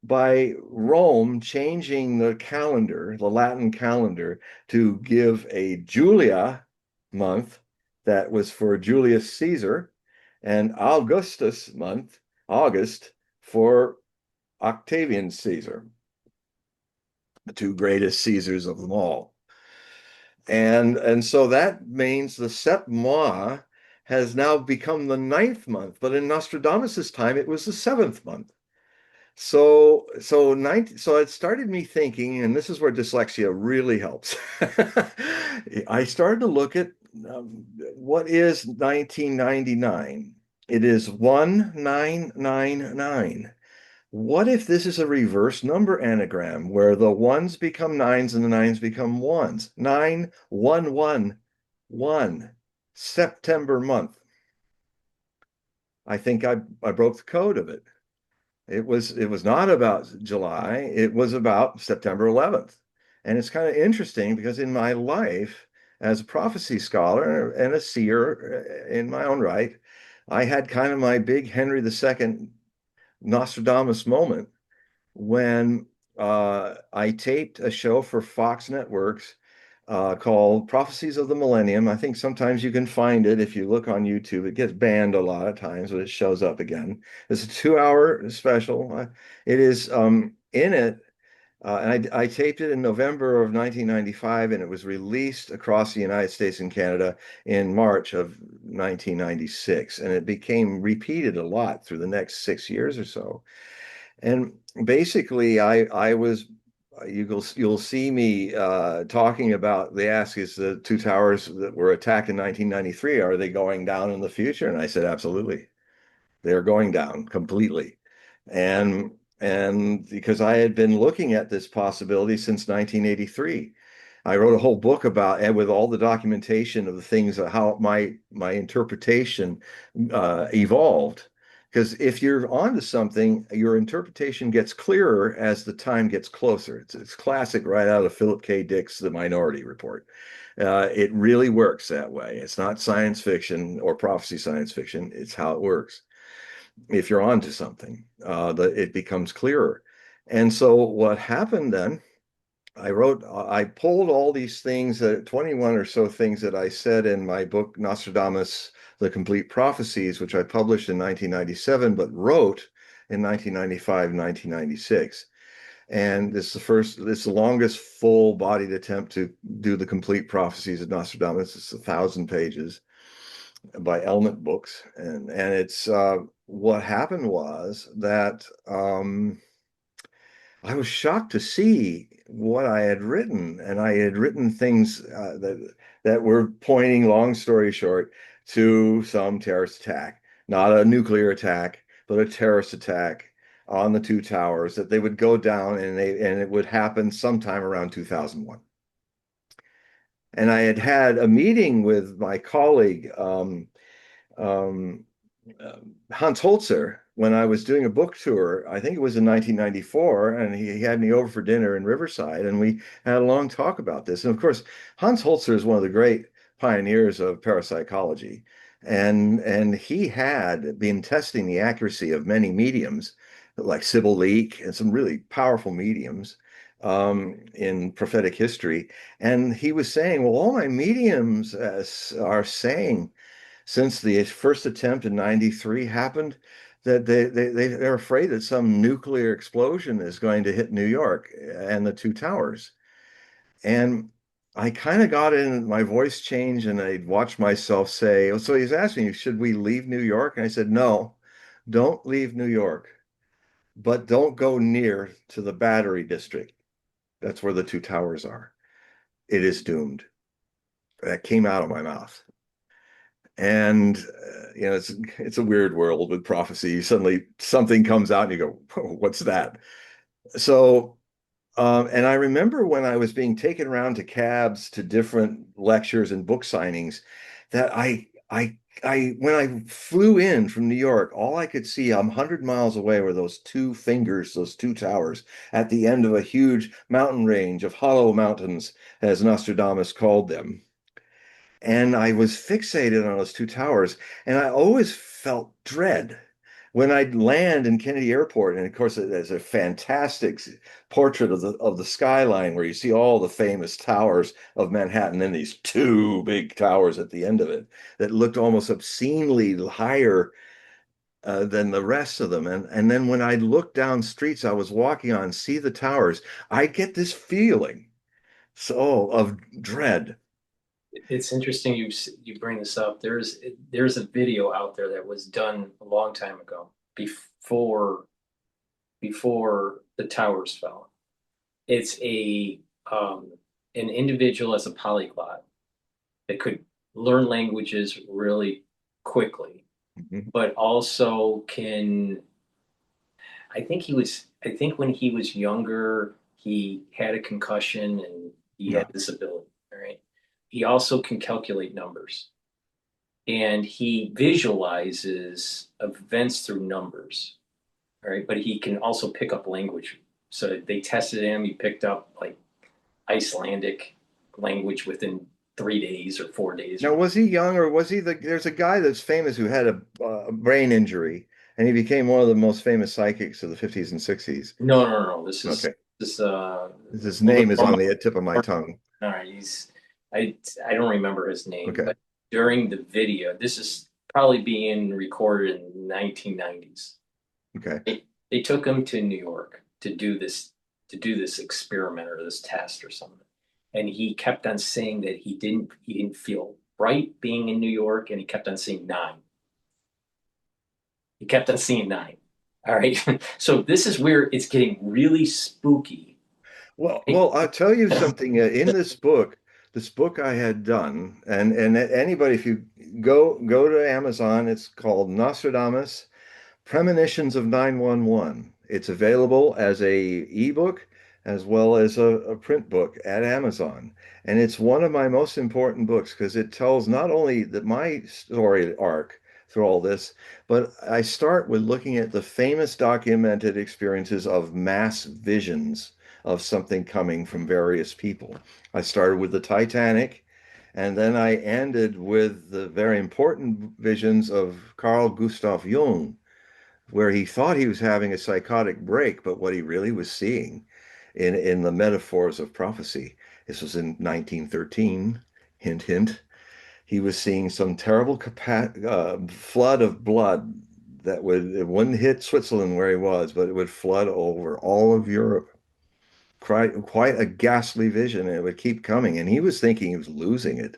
Speaker 2: by Rome changing the calendar, the Latin calendar, to give a Julia month that was for Julius Caesar and Augustus month, August, for Octavian Caesar, the two greatest Caesars of them all. And so that means the sept mois has now become the ninth month, but in Nostradamus's time, it was the seventh month. So it started me thinking, and this is where dyslexia really helps. I started to look at what is 1999. It is 1999. What if this is a reverse number anagram where the ones become nines and the nines become ones? 9111, September month. I think I broke the code of it. It was not about July, it was about September 11th. And it's kind of interesting because in my life, as a prophecy scholar and a seer in my own right, I had kind of my big Henry II Nostradamus moment when I taped a show for Fox Networks called Prophecies of the Millennium. I think sometimes you can find it if you look on YouTube. It gets banned a lot of times, but it shows up again. It's a 2 hour special. It is in it. And I taped it in November of 1995, and it was released across the United States and Canada in March of 1996. And it became repeated a lot through the next 6 years or so. And basically, I was you'll see me talking about. They ask, is the two towers that were attacked in 1993, are they going down in the future? And I said, absolutely, they're going down completely. And because I had been looking at this possibility since 1983. I wrote a whole book about, and with all the documentation of the things, how my interpretation evolved. Because if you're onto something, your interpretation gets clearer as the time gets closer. It's classic right out of Philip K. Dick's The Minority Report. It really works that way. It's not science fiction or prophecy science fiction. It's how it works. If you're onto something, it becomes clearer. And so what happened then, I pulled all these things, 21 or so things that I said in my book, Nostradamus, The Complete Prophecies, which I published in 1997, but wrote in 1995, 1996. And this is the longest full-bodied attempt to do the complete prophecies of Nostradamus. It's 1,000 pages by Element Books. And it's what happened was that I was shocked to see what I had written, and I had written things that were pointing, long story short, to some terrorist attack, not a nuclear attack, but a terrorist attack on the two towers, that they would go down and it would happen sometime around 2001. And I had had a meeting with my colleague um, uh, Hans Holzer when I was doing a book tour. I think it was in 1994, and he had me over for dinner in Riverside, and we had a long talk about this. And of course, Hans Holzer is one of the great pioneers of parapsychology, and he had been testing the accuracy of many mediums, like Sybil Leek and some really powerful mediums in prophetic history. And he was saying, well, all my mediums are saying since the first attempt in 93 happened, that they're afraid that some nuclear explosion is going to hit New York and the two towers. And I kind of got in, my voice changed, and I watched myself say, so he's asking you, should we leave New York? And I said, no, don't leave New York, but don't go near to the Battery District. That's where the two towers are. It is doomed. That came out of my mouth. And it's a weird world with prophecy. Suddenly something comes out and you go, what's that? So and I remember when I was being taken around to cabs to different lectures and book signings, that I when I flew in from New York, all I could see, I'm 100 miles away, were those two fingers, those two towers at the end of a huge mountain range of hollow mountains, as Nostradamus called them. And I was fixated on those two towers, and I always felt dread when I'd land in Kennedy Airport. And of course, there's a fantastic portrait of the skyline where you see all the famous towers of Manhattan, and these two big towers at the end of it that looked almost obscenely higher than the rest of them. And then when I looked down streets I was walking on, see the towers, I get this feeling of dread.
Speaker 1: It's interesting you bring this up. There's a video out there that was done a long time ago, before the towers fell. It's an individual as a polyglot that could learn languages really quickly,
Speaker 2: Mhm.
Speaker 1: but also can. I think when he was younger, he had a concussion and he
Speaker 2: Yeah.
Speaker 1: had this ability. All right. He also can calculate numbers, and he visualizes events through numbers. All right. But he can also pick up language. So they tested him. He picked up like Icelandic language within 3 days or 4 days or
Speaker 2: Now,
Speaker 1: whatever.
Speaker 2: was he young or was he there's a guy that's famous who had a brain injury and he became one of the most famous psychics of the 50s and 60s.
Speaker 1: No, no, no, no. This is
Speaker 2: Okay.
Speaker 1: this
Speaker 2: His
Speaker 1: a little bit
Speaker 2: name is
Speaker 1: more.
Speaker 2: on the tip of my tongue.
Speaker 1: All right, I don't remember his name,
Speaker 2: Okay.
Speaker 1: but during the video, this is probably being recorded in the 1990s.
Speaker 2: Okay.
Speaker 1: They took him to New York to do this experiment or this test or something. And he kept on saying that he didn't feel right being in New York, and he kept on seeing nine. He kept on seeing nine. All right. So this is where it's getting really spooky. Right?
Speaker 2: Well, I'll tell you something. In this book I had done, and anybody, if you go to Amazon, it's called Nostradamus Premonitions of 911. It's available as a ebook as well as a print book at Amazon. And it's one of my most important books because it tells not only that my story arc through all this, but I start with looking at the famous documented experiences of mass visions of something coming from various people. I started with the Titanic, and then I ended with the very important visions of Carl Gustav Jung, where he thought he was having a psychotic break, but what he really was seeing in the metaphors of prophecy. This was in 1913, hint, hint. He was seeing some terrible flood of blood that it wouldn't hit Switzerland where he was, but it would flood over all of Europe. Quite a ghastly vision, and it would keep coming. And he was thinking he was losing it.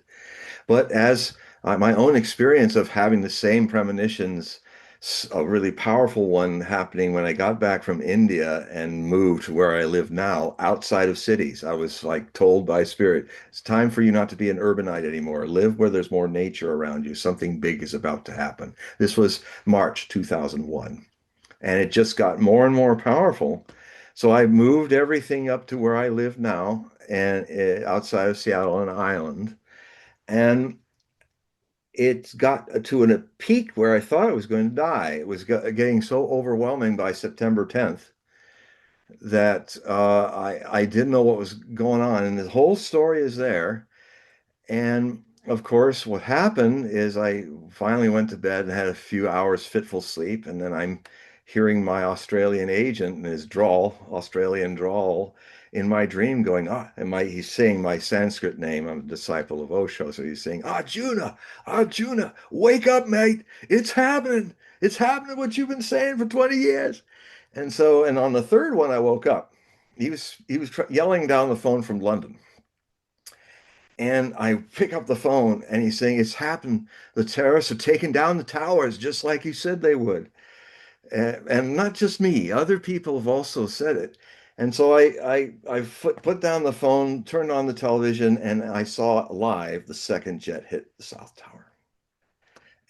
Speaker 2: But as my own experience of having the same premonitions, a really powerful one happening when I got back from India and moved to where I live now, outside of cities. I was like told by spirit, it's time for you not to be an urbanite anymore. Live where there's more nature around you. Something big is about to happen. This was March 2001, and it just got more and more powerful. So I moved everything up to where I live now, and outside of Seattle, an island. And it got to a peak where I thought I was going to die. It was getting so overwhelming by September 10th that I didn't know what was going on. And the whole story is there. And of course, what happened is I finally went to bed and had a few hours fitful sleep. And then I'm hearing my Australian agent and his Australian drawl in my dream going, he's saying my Sanskrit name. I'm a disciple of Osho. So he's saying, Arjuna, Arjuna, wake up, mate. It's happening. It's happening what you've been saying for 20 years. And on the third one, I woke up. He was yelling down the phone from London. And I pick up the phone and he's saying, it's happened. The terrorists are taking down the towers just like you said they would. And not just me, other people have also said it. And so I put down the phone, turned on the television, and I saw live the second jet hit the South Tower.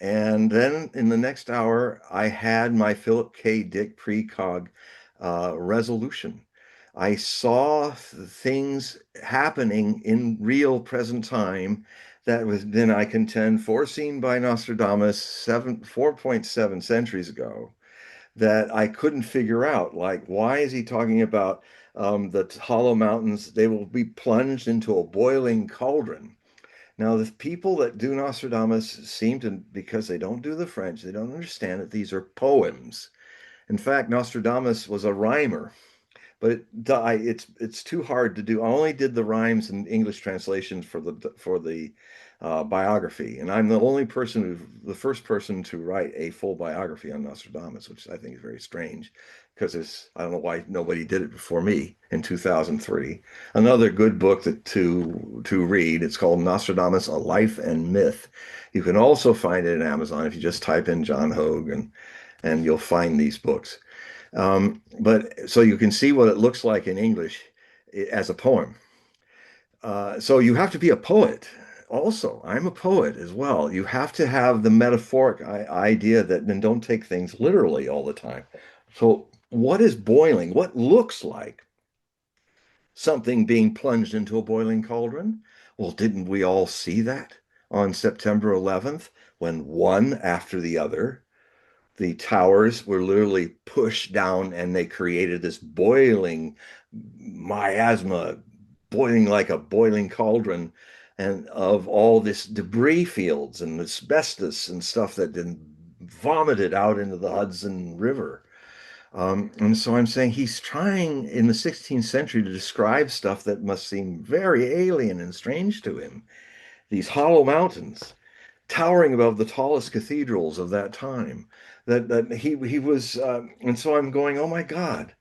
Speaker 2: And then in the next hour, I had my Philip K. Dick precog resolution. I saw things happening in real present time that was then, I contend, foreseen by Nostradamus 4.7 centuries ago that I couldn't figure out. Like, why is he talking about the hollow mountains? They will be plunged into a boiling cauldron. Now, the people that do Nostradamus seem to, because they don't do the French, they don't understand that these are poems. In fact, Nostradamus was a rhymer, but it's too hard to do. I only did the rhymes and English translations for the biography, and I'm the first person to write a full biography on Nostradamus, which I think is very strange because I don't know why nobody did it before me in 2003. Another good book to read. It's called Nostradamus: A Life and Myth. You can also find it in Amazon if you just type in John Hogue, and you'll find these books. But so you can see what it looks like in English as a poem. So you have to be a poet. Also, I'm a poet as well. You have to have the metaphoric idea that then don't take things literally all the time. So what is boiling? What looks like something being plunged into a boiling cauldron? Well, didn't we all see that on September 11th when one after the other the towers were literally pushed down and they created this boiling miasma, boiling like a boiling cauldron and of all this debris fields and asbestos and stuff that been vomited out into the Hudson River. And so I'm saying he's trying in the 16th century to describe stuff that must seem very alien and strange to him. These hollow mountains towering above the tallest cathedrals of that time. That he was, and so I'm going, oh my God,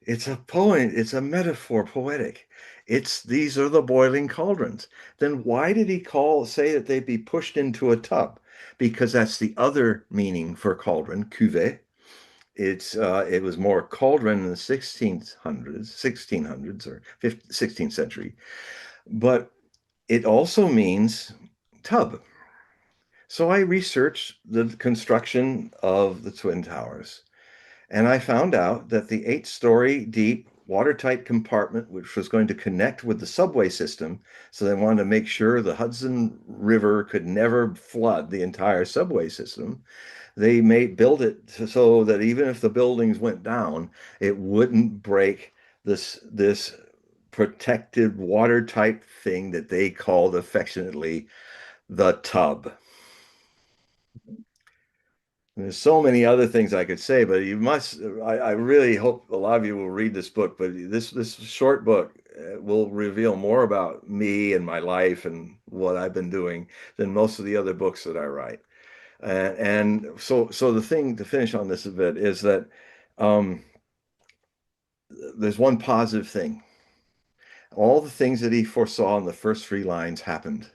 Speaker 2: it's a poem, it's a metaphor, poetic. It's these are the boiling cauldrons. Then why did he say that they'd be pushed into a tub? Because that's the other meaning for cauldron, cuvée. It was more cauldron in the 1600s or 16th century, but it also means tub. So I researched the construction of the Twin Towers, and I found out that the 8-story deep watertight compartment, which was going to connect with the subway system, so they wanted to make sure the Hudson River could never flood the entire subway system. They build it so that even if the buildings went down, it wouldn't break this protected watertight thing that they called affectionately the tub. There's so many other things I could say, but you must. I really hope a lot of you will read this book. But this short book will reveal more about me and my life and what I've been doing than most of the other books that I write. And so the thing to finish on this a bit is that um, there's one positive thing. All the things that he foresaw in the first 3 lines happened,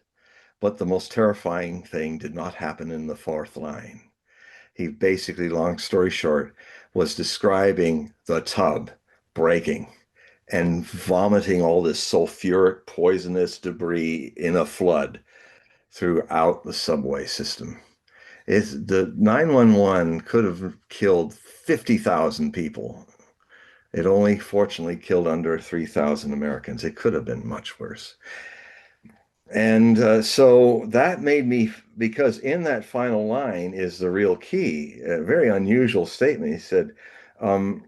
Speaker 2: but the most terrifying thing did not happen in the fourth line. He basically, long story short, was describing the tub breaking and vomiting all this sulfuric, poisonous debris in a flood throughout the subway system. The 911 could have killed 50,000 people. It only fortunately killed under 3,000 Americans. It could have been much worse. And so that made me, because in that final line is the real key, a very unusual statement. He said, um,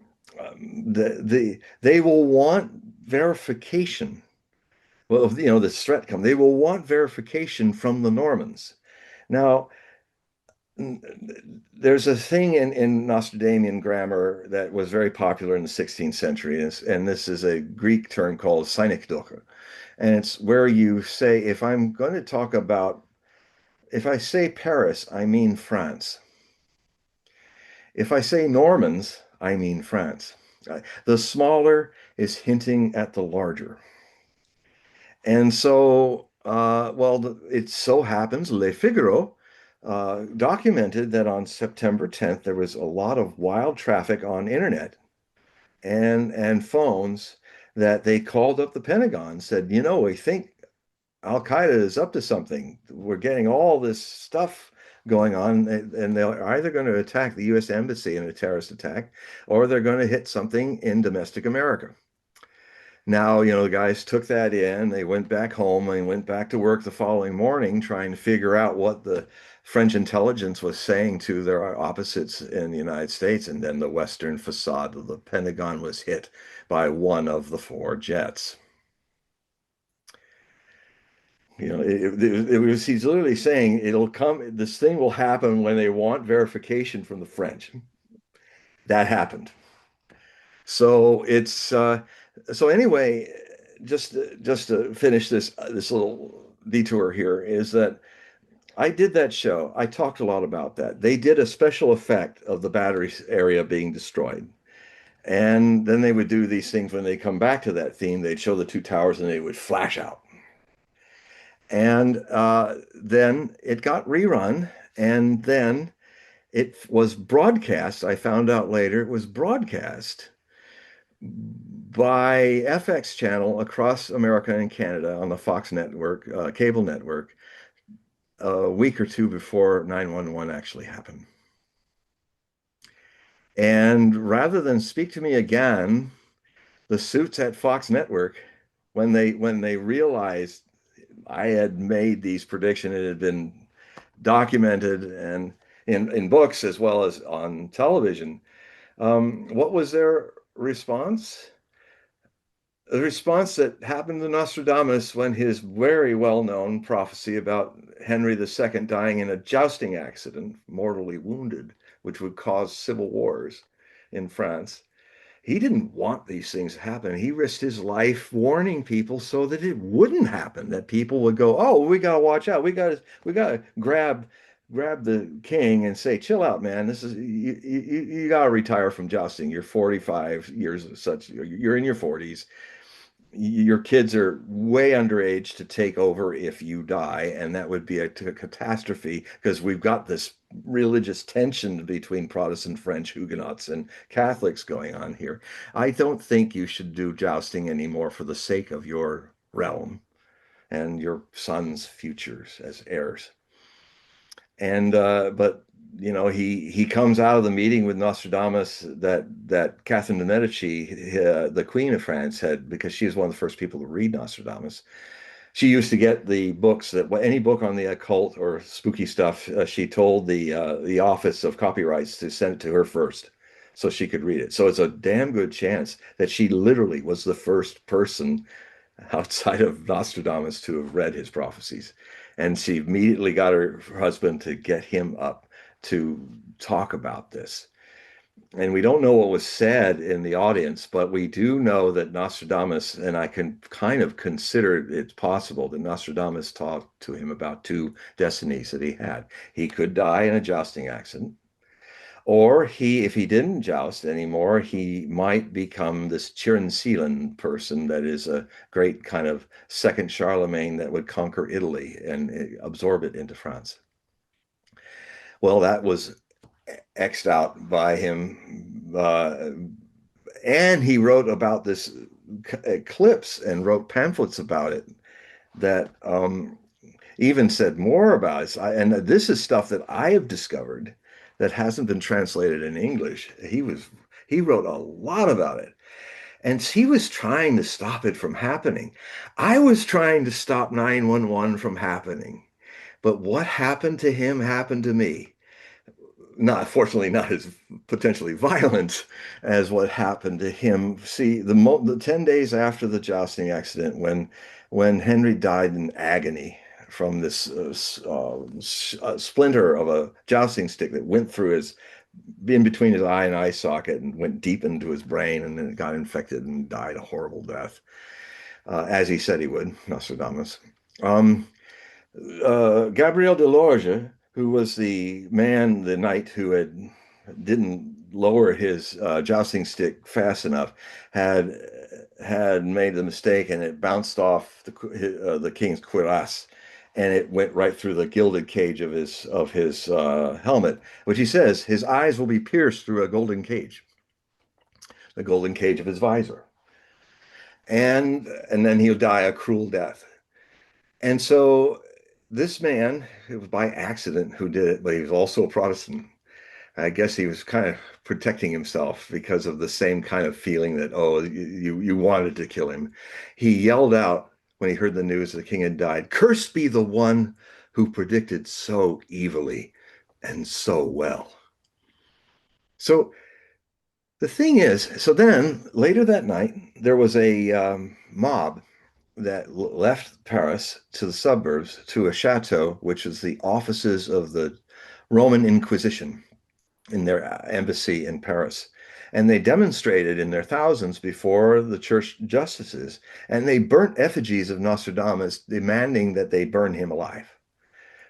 Speaker 2: they will want verification. Well, this threat come. They will want verification from the Normans. Now, there's a thing in Nostradamian grammar that was very popular in the 16th century, and this is a Greek term called synecdoche. And it's where you say, if I say Paris, I mean France. If I say Normans, I mean France. The smaller is hinting at the larger. And so, well, it so happens, Le Figaro documented that on September 10th, there was a lot of wild traffic on internet and phones that they called up the Pentagon, said, we think Al Qaeda is up to something. We're getting all this stuff going on, and they're either going to attack the U.S. Embassy in a terrorist attack, or they're going to hit something in domestic America. Now, the guys took that in, they went back home and went back to work the following morning trying to figure out what the French intelligence was saying to their opposites in the United States. And then the western facade of the Pentagon was hit by one of the 4 jets. He's literally saying this thing will happen when they want verification from the French. That happened. So so anyway, just to finish this little detour here is that I did that show. I talked a lot about that. They did a special effect of the battery area being destroyed. And then they would do these things when they come back to that theme. They'd show the 2 towers and they would flash out. And then it got rerun, and then it was broadcast. I found out later it was broadcast by FX channel across America and Canada on the Fox network, cable network, a week or two before 911 actually happened. And rather than speak to me again, the suits at Fox Network, when they realized I had made these predictions, it had been documented and in books as well as on television. What was their response? the response that happened to Nostradamus when his very well-known prophecy about Henry II dying in a jousting accident, mortally wounded, which would cause civil wars in France. He didn't want these things to happen. He risked his life warning people so that it wouldn't happen, that people would go, "Oh, we got to watch out. We got to grab the king and say, chill out, man. This is you got to retire from jousting. You're 45 years of such. You're in your 40s. Your kids are way underage to take over if you die, and that would be a catastrophe because we've got this religious tension between Protestant French Huguenots and Catholics going on here. I don't think you should do jousting anymore for the sake of your realm and your sons' futures as heirs. And but you know, he comes out of the meeting with Nostradamus that Catherine de Medici, the Queen of France, had, because she was one of the first people to read Nostradamus. She used to get the books, that any book on the occult or spooky stuff, she told the Office of Copyrights to send it to her first so she could read it. So it's a damn good chance that she literally was the first person outside of Nostradamus to have read his prophecies. And she immediately got her husband to get him up to talk about this. And we don't know what was said in the audience, but we do know that Nostradamus, and I can kind of consider it possible that Nostradamus talked to him about two destinies that he had. He could die in a jousting accident, or if he didn't joust anymore, he might become this Chiron person that is a great kind of second Charlemagne that would conquer Italy and absorb it into France. Well, that was X'd out by him. And he wrote about this eclipse and wrote pamphlets about it that even said more about it. And this is stuff that I have discovered that hasn't been translated in English. He wrote a lot about it. And he was trying to stop it from happening. I was trying to stop 911 from happening. But what happened to him happened to me. Not, fortunately, not as potentially violent as what happened to him. See, the 10 days after the jousting accident, when Henry died in agony from this splinter of a jousting stick that went through his, in between his eye and eye socket, and went deep into his brain, and then it got infected and died a horrible death, as he said he would, Nostradamus. Um, Gabriel de Lorge, who was the knight who didn't lower his jousting stick fast enough, had made the mistake, and it bounced off the king's cuirass, and it went right through the gilded cage of his helmet, which he says his eyes will be pierced through a golden cage, the golden cage of his visor, and then he'll die a cruel death. And so this man, it was by accident who did it, but he was also a Protestant. I guess he was kind of protecting himself because of the same kind of feeling that, oh, you wanted to kill him. He yelled out when he heard the news the king had died, "Cursed be the one who predicted so evilly and so well." So the thing is, so then later that night, there was a mob that left Paris to the suburbs to a chateau, which is the offices of the Roman Inquisition in their embassy in Paris. And they demonstrated in their thousands before the church justices, and they burnt effigies of Nostradamus, demanding that they burn him alive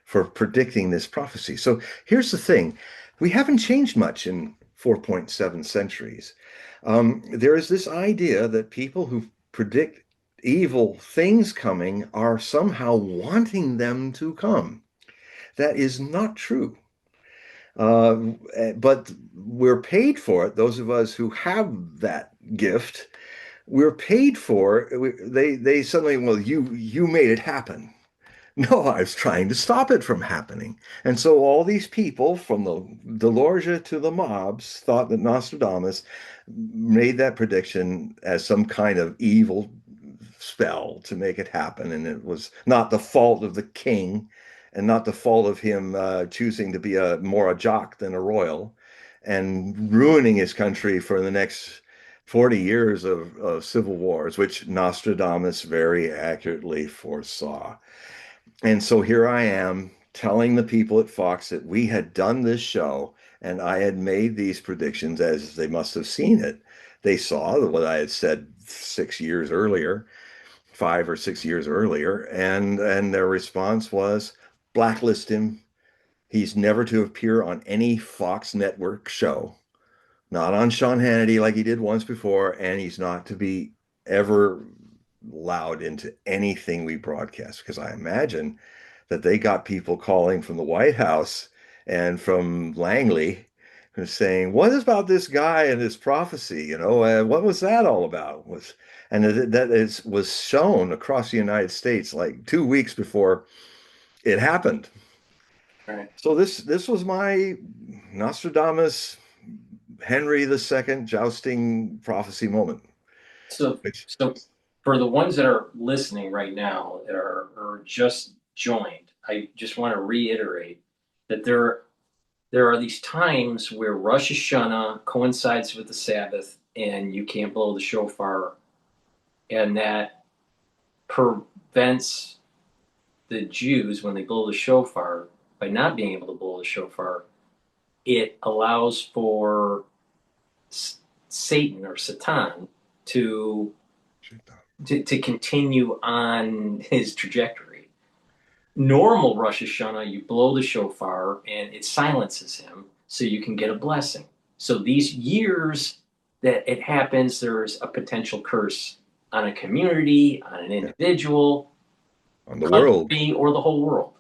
Speaker 2: for predicting this prophecy. So here's the thing. We haven't changed much in 4.7 centuries. There is this idea that people who predict evil things coming are somehow wanting them to come. That is not true. Uh, but we're paid for it. Those of us who have that gift, we're paid for. They suddenly, well, you made it happen. No, I was trying to stop it from happening. And so all these people, from the Lorgia to the mobs, thought that Nostradamus made that prediction as some kind of evil spell to make it happen. And it was not the fault of the king, and not the fault of him choosing to be more a jock than a royal, and ruining his country for the next 40 years of civil wars, which Nostradamus very accurately foresaw. And so here I am telling the people at Fox that we had done this show and I had made these predictions as they must have seen it. They saw what I had said 6 years earlier, 5 or 6 years earlier, and their response was blacklist him. He's never to appear on any Fox network show, not on Sean Hannity like he did once before, and he's not to be ever allowed into anything we broadcast because I imagine that they got people calling from the White House and from Langley saying, "What is about this guy and his prophecy? What was that all about?" Was shown across the United States like 2 weeks before it happened.
Speaker 1: Right.
Speaker 2: So this was my Nostradamus Henry II jousting prophecy moment.
Speaker 1: So,
Speaker 2: Which
Speaker 1: so for the ones that are listening right now that are just joined, I just want to reiterate that there are these times where Rosh Hashanah coincides with the Sabbath and you can't blow the shofar, and that prevents the Jews when they blow the shofar by not being able to blow the shofar. It allows for Satan or Satan to to continue on his trajectory. Normal Rosh Hashanah, you blow the shofar and it silences him so you can get a blessing. So these years that it happens, there's a potential curse on a community, on an
Speaker 2: yeah,
Speaker 1: individual,
Speaker 2: on the world.
Speaker 1: country, or the whole world.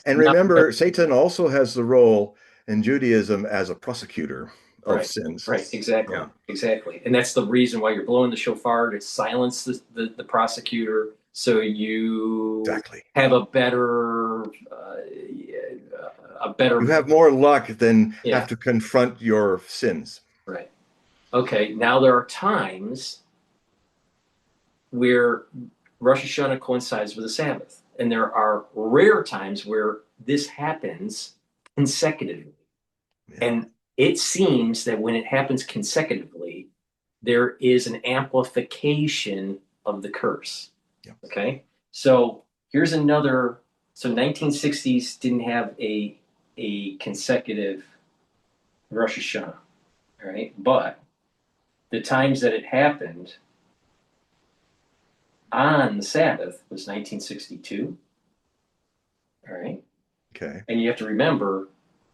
Speaker 2: And
Speaker 1: Now,
Speaker 2: remember, Satan also has the role in Judaism as a prosecutor of
Speaker 1: right,
Speaker 2: sins.
Speaker 1: right, exactly,
Speaker 2: Yeah,
Speaker 1: exactly. And that's the reason why you're blowing the shofar to silence the prosecutor so you
Speaker 2: exactly.
Speaker 1: have a
Speaker 2: You
Speaker 1: better,
Speaker 2: have more luck than have
Speaker 1: yeah,
Speaker 2: to confront your sins.
Speaker 1: right. Okay, now there are times where Rosh Hashanah coincides with the Sabbath, and there are rare times where this happens consecutively.
Speaker 2: Yeah,
Speaker 1: And it seems that when it happens consecutively, there is an amplification of the curse.
Speaker 2: yeah.
Speaker 1: Okay. So here's another. So 1960s didn't have a consecutive Rosh Hashanah. All right. But the times that it happened on the Sabbath was 1962. All right.
Speaker 2: Okay.
Speaker 1: And you have to remember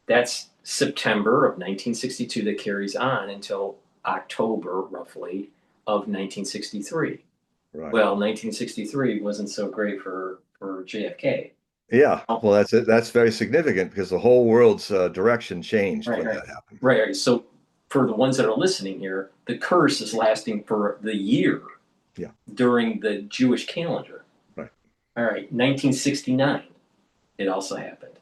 Speaker 1: that's September of 1962 that carries on until October, roughly, of 1963.
Speaker 2: Right.
Speaker 1: Well, 1963 wasn't so great for JFK.
Speaker 2: Yeah.
Speaker 1: Oh,
Speaker 2: Well, that's very significant because the whole world's direction changed
Speaker 1: right,
Speaker 2: when
Speaker 1: right,
Speaker 2: that happened.
Speaker 1: right, right. So for the ones that are listening here, the curse is lasting for the year
Speaker 2: Yeah.
Speaker 1: during the Jewish calendar.
Speaker 2: Right.
Speaker 1: All right, 1969, it also happened.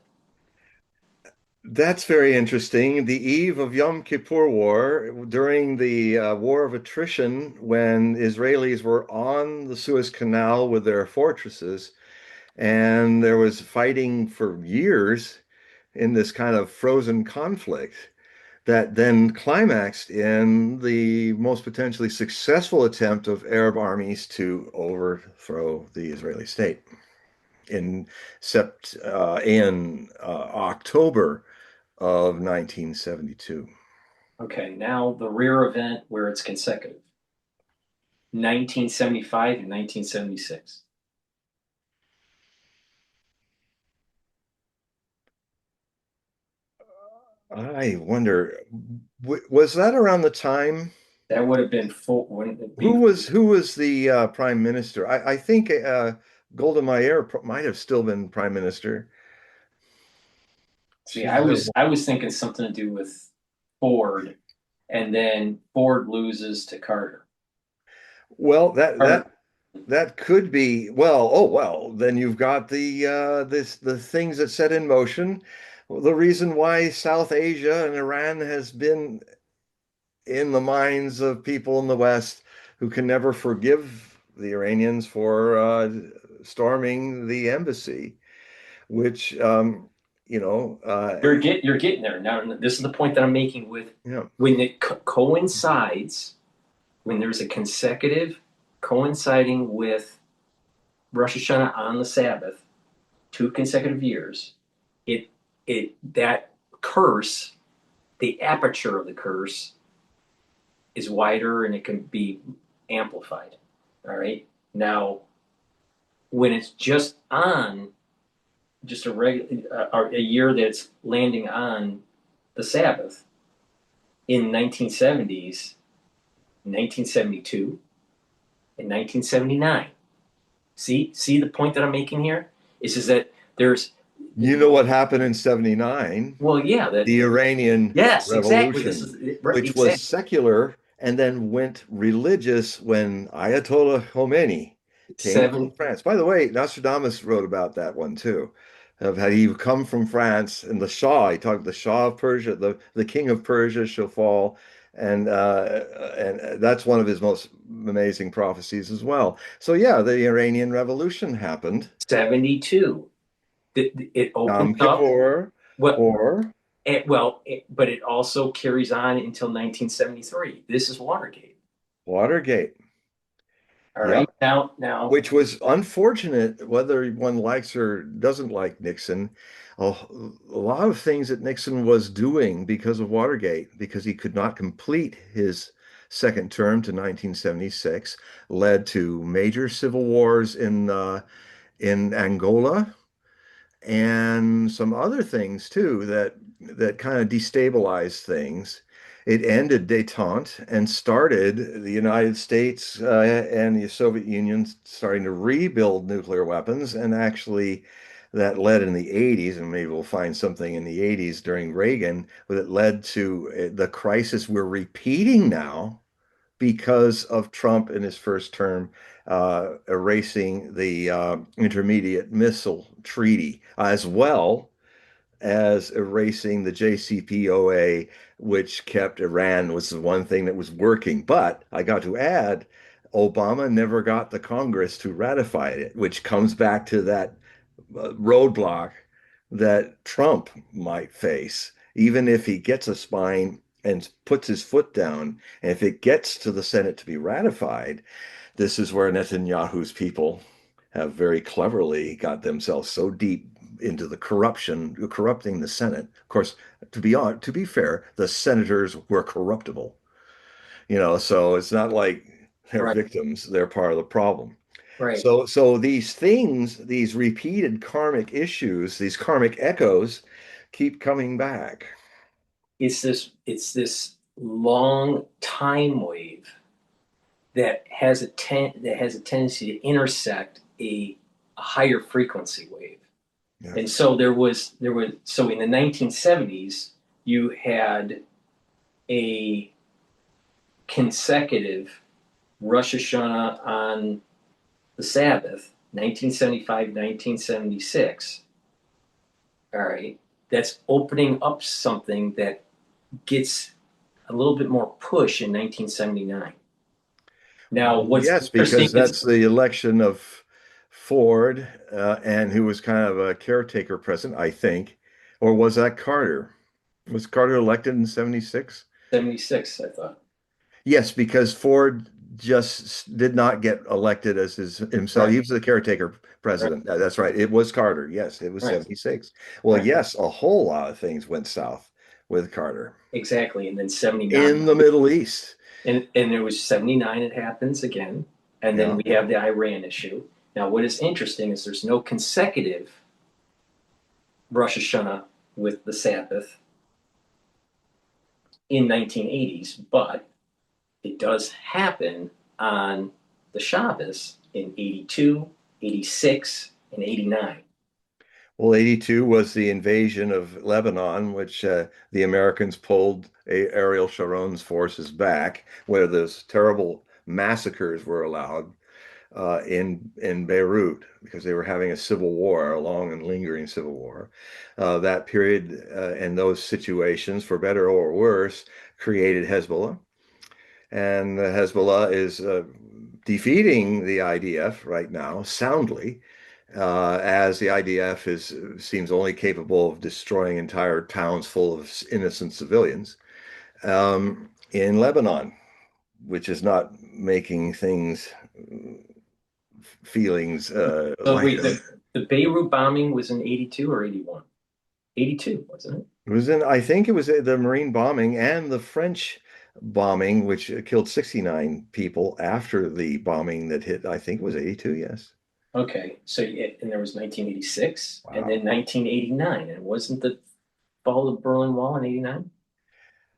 Speaker 2: That's very interesting. The eve of Yom Kippur War, during the War of Attrition, when Israelis were on the Suez Canal with their fortresses, and there was fighting for years in this kind of frozen conflict that then climaxed in the most potentially successful attempt of Arab armies to overthrow the Israeli state in October of 1972.
Speaker 1: Okay, now the rare event where it's consecutive. 1975 and 1976.
Speaker 2: I wonder, was that around the time?
Speaker 1: That would have been full, wouldn't it be?
Speaker 2: Who was the prime minister? I think Golda Meir might have still been prime minister.
Speaker 1: See,
Speaker 2: She's been
Speaker 1: I was thinking something to do with Ford, and then Ford loses to Carter.
Speaker 2: well. That
Speaker 1: Carter,
Speaker 2: that that could be well. Oh well, then you've got the things that set in motion. The reason why South Asia and Iran has been in the minds of people in the West who can never forgive the Iranians for storming the embassy, which you know,
Speaker 1: you're getting there now. This is the point that I'm making with
Speaker 2: you know,
Speaker 1: when it coincides. when there's a consecutive coinciding with Rosh Hashanah on the Sabbath, 2 consecutive years, it that curse, the aperture of the curse is wider and it can be amplified. All right. Now, when it's just on just a regular a year that's landing on the Sabbath in 1970s, 1972, and 1979. See the point that I'm making here is that there's
Speaker 2: You know what happened in 79?
Speaker 1: well, yeah,
Speaker 2: The Iranian
Speaker 1: yes, exactly. This
Speaker 2: Revolution,
Speaker 1: is right,
Speaker 2: which was
Speaker 1: exactly
Speaker 2: secular and then went religious when Ayatollah Khomeini came from
Speaker 1: seven
Speaker 2: France. By the way, Nostradamus wrote about that one too, of how he come from France and the Shah. He talked the Shah of Persia, the king of Persia shall fall, and that's one of his most amazing prophecies as well. So yeah, the Iranian Revolution happened.
Speaker 1: 72. It opens
Speaker 2: Yom
Speaker 1: up
Speaker 2: Kippur,
Speaker 1: what
Speaker 2: or
Speaker 1: but it also carries on until 1973. This is Watergate.
Speaker 2: Watergate.
Speaker 1: All right.
Speaker 2: Yep.
Speaker 1: Now,
Speaker 2: Which was unfortunate, whether one likes or doesn't like Nixon. A lot of things that Nixon was doing because of Watergate, because he could not complete his second term to 1976, led to major civil wars in Angola and some other things too that kind of destabilized things. It ended détente and started the United States and the Soviet Union starting to rebuild nuclear weapons, and actually that led in the 80s, and maybe we'll find something in the 80s during Reagan, but it led to the crisis we're repeating now because of Trump in his first term, erasing the Intermediate Missile Treaty, as well as erasing the JCPOA, which kept Iran was the one thing that was working. But I got to add, Obama never got the Congress to ratify it, which comes back to that roadblock that Trump might face, even if he gets a spine and puts his foot down. And if it gets to the Senate to be ratified, this is where Netanyahu's people have very cleverly got themselves so deep into the corruption, corrupting the Senate. Of course, to be fair, the senators were corruptible, so it's not like they're
Speaker 1: right,
Speaker 2: victims, they're part of the problem.
Speaker 1: right.
Speaker 2: So these things, these repeated karmic issues, these karmic echoes keep coming back.
Speaker 1: It's this long time wave that has a tendency to intersect a higher frequency wave. And
Speaker 2: Yes.
Speaker 1: so so in the 1970s you had a consecutive Rosh Hashanah on the Sabbath, 1975, 1976. All right. That's opening up something that gets a little bit more push in 1979. Now, what's
Speaker 2: Yes,
Speaker 1: interesting
Speaker 2: because
Speaker 1: is
Speaker 2: that's the election of Ford, and who was kind of a caretaker president, I think. Or was that Carter? Was Carter elected in 76?
Speaker 1: 76, I thought.
Speaker 2: Yes, because Ford just did not get elected as his himself.
Speaker 1: Right,
Speaker 2: He was the caretaker
Speaker 1: right,
Speaker 2: president. That's right. It was Carter. Yes, it was
Speaker 1: right,
Speaker 2: 76. Well,
Speaker 1: right.
Speaker 2: yes, a whole lot of things went south with Carter
Speaker 1: Exactly. And then 79.
Speaker 2: in the Middle East.
Speaker 1: And there was 79, it happens again. And then
Speaker 2: Yeah.
Speaker 1: we have the Iran issue. Now, what is interesting is there's no consecutive Rosh Hashanah with the Sabbath in 1980s, but it does happen on the Shabbos in 82, 86, and 89.
Speaker 2: Well, 82 was the invasion of Lebanon, which the Americans pulled Ariel Sharon's forces back, where those terrible massacres were allowed in Beirut because they were having a civil war, a long and lingering civil war. That period and those situations, for better or worse, created Hezbollah. And Hezbollah is defeating the IDF right now soundly, as the IDF seems only capable of destroying entire towns full of innocent civilians in Lebanon. which is not making things feelings
Speaker 1: So
Speaker 2: like
Speaker 1: wait, the Beirut bombing was in 82 or 81? 82, wasn't it?
Speaker 2: it was in, I think it was the Marine bombing and the French bombing, which killed 69 people after the bombing that hit, I think it was 82, yes.
Speaker 1: Okay, so and there was 1986 and
Speaker 2: Wow.
Speaker 1: then 1989, and wasn't the fall of the Berlin Wall in 89?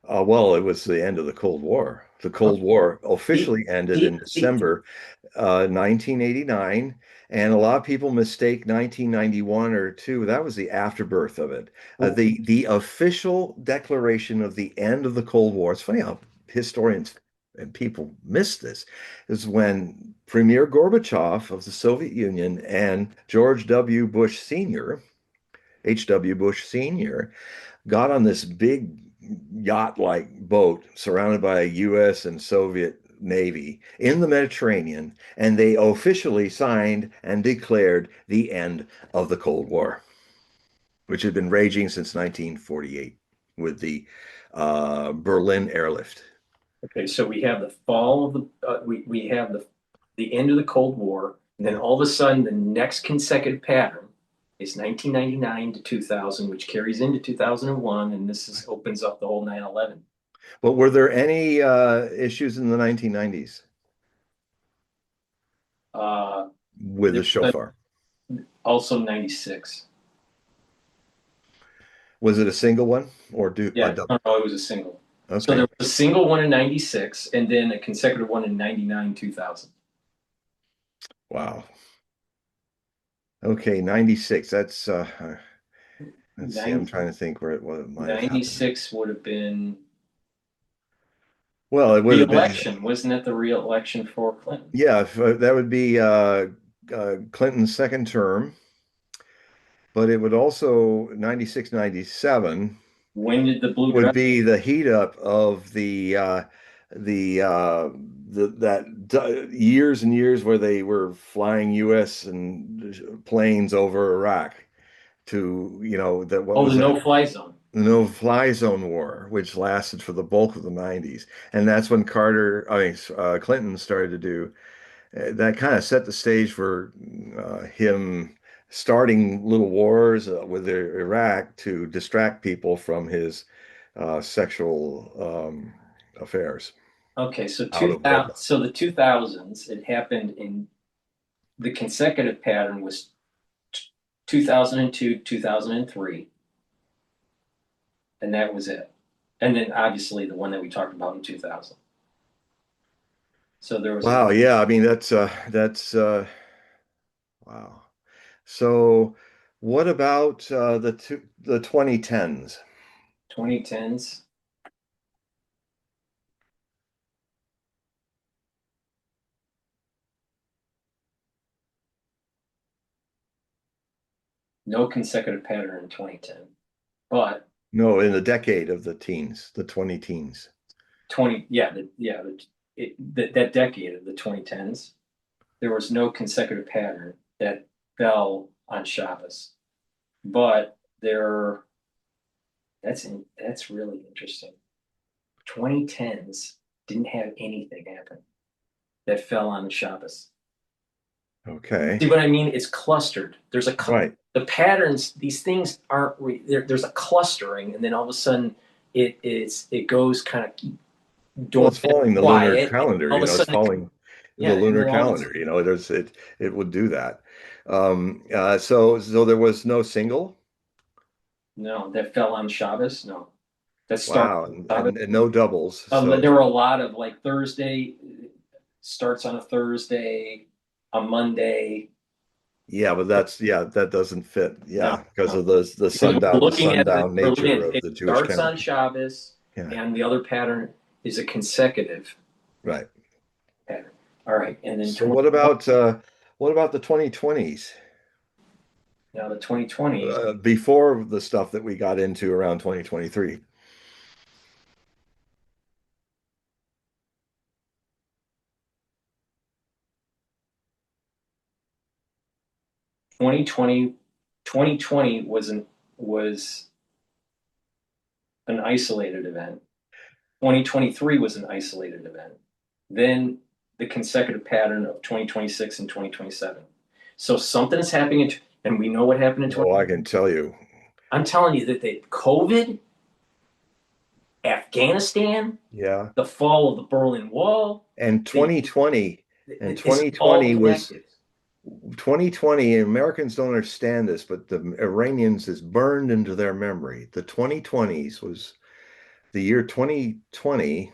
Speaker 2: Well, it was the end of the Cold War. The Cold War
Speaker 1: See,
Speaker 2: officially ended in
Speaker 1: see,
Speaker 2: December 1989, and a lot of people mistake 1991 or two. That was the afterbirth of it. The official declaration of the end of the Cold War. It's funny how historians and people miss this. Is when Premier Gorbachev of the Soviet Union and George W. Bush Sr., H.W. Bush Sr., got on this big yacht-like boat surrounded by a U.S. and Soviet Navy in the Mediterranean, and they officially signed and declared the end of the Cold War, which had been raging since 1948 with the Berlin airlift.
Speaker 1: okay, so we have the fall of we have the end of the Cold War, and then all of a sudden the next consecutive pattern is 1999 to 2000, which carries into 2001, and this is opens up the whole 9/11.
Speaker 2: But were there any issues in the 1990s with
Speaker 1: There
Speaker 2: the
Speaker 1: was
Speaker 2: shofar?
Speaker 1: also 96.
Speaker 2: Was it a single one or a
Speaker 1: Yeah,
Speaker 2: double?
Speaker 1: no, it was a single. So there
Speaker 2: Okay.
Speaker 1: was a single one in 96, and then a consecutive one in 99, 2000.
Speaker 2: Wow. Okay, 96. Let's see. I'm
Speaker 1: 90,
Speaker 2: trying to think where what might have happened.
Speaker 1: 96 would have been
Speaker 2: Well, it would have been,
Speaker 1: re-election. Wasn't that the re-election for Clinton?
Speaker 2: yeah, that would be Clinton's second term, but it would also 96, 97
Speaker 1: When did the blue
Speaker 2: would
Speaker 1: dress?
Speaker 2: be the heat up of the years and years where they were flying U.S. and planes over Iraq to, that what
Speaker 1: Oh,
Speaker 2: was
Speaker 1: the
Speaker 2: that?
Speaker 1: no-fly zone.
Speaker 2: The no-fly zone war, which lasted for the bulk of the 90s. And that's when Clinton started to do that kind of set the stage for him starting little wars with Iraq to distract people from his sexual affairs
Speaker 1: Okay, so
Speaker 2: out of wedlock.
Speaker 1: the 2000s, it happened in the consecutive pattern was 2002, 2003, and that was it. And then obviously the one that we talked about in 2000. So there was a
Speaker 2: Wow, yeah, I mean that's wow. So what about the 2010s?
Speaker 1: 2010s. No consecutive pattern in 2010, but
Speaker 2: No, in the decade of the teens, the 20 teens.
Speaker 1: 20, yeah, that decade of the 2010s, there was no consecutive pattern that fell on Shabbos. But that's really interesting. 2010s didn't have anything happen that fell on the Shabbos.
Speaker 2: Okay.
Speaker 1: See what I mean? It's clustered.
Speaker 2: Right.
Speaker 1: The patterns. These things aren't. There's a clustering, and then all of a sudden, it goes kind of
Speaker 2: Well, it's
Speaker 1: dormant,
Speaker 2: following the lunar
Speaker 1: quiet, and
Speaker 2: calendar,
Speaker 1: all of a
Speaker 2: it's
Speaker 1: sudden,
Speaker 2: following the
Speaker 1: yeah, and
Speaker 2: lunar
Speaker 1: then all of a
Speaker 2: calendar, it would do that. So there was no single.
Speaker 1: no, that fell on Shabbos. No, that started
Speaker 2: Wow,
Speaker 1: on Shabbos.
Speaker 2: and no doubles. So
Speaker 1: There were a lot of like Thursday starts on a Thursday, a Monday.
Speaker 2: yeah, but that doesn't fit.
Speaker 1: No,
Speaker 2: Yeah, because
Speaker 1: no.
Speaker 2: of the
Speaker 1: Because
Speaker 2: sundown
Speaker 1: we're looking
Speaker 2: nature
Speaker 1: at
Speaker 2: of
Speaker 1: it
Speaker 2: the Jewish
Speaker 1: starts on
Speaker 2: calendar.
Speaker 1: Shabbos,
Speaker 2: Yeah,
Speaker 1: and the other pattern is a consecutive
Speaker 2: right.
Speaker 1: pattern. All right, and then
Speaker 2: So
Speaker 1: 2020.
Speaker 2: what about the 2020s?
Speaker 1: Now the 2020s,
Speaker 2: Before the stuff that we got into around 2023.
Speaker 1: 2020, 2020 was an isolated event. 2023 was an isolated event. then the consecutive pattern of 2026 and 2027. So something is happening, and we know what happened in
Speaker 2: Well,
Speaker 1: 20.
Speaker 2: I can tell you.
Speaker 1: I'm telling you that the COVID, Afghanistan,
Speaker 2: Yeah.
Speaker 1: the fall of the Berlin Wall,
Speaker 2: And
Speaker 1: the
Speaker 2: 2020 and
Speaker 1: it's all
Speaker 2: 2020 was
Speaker 1: connected.
Speaker 2: 2020, and Americans don't understand this, but the Iranians is burned into their memory. The 2020s was the year 2020,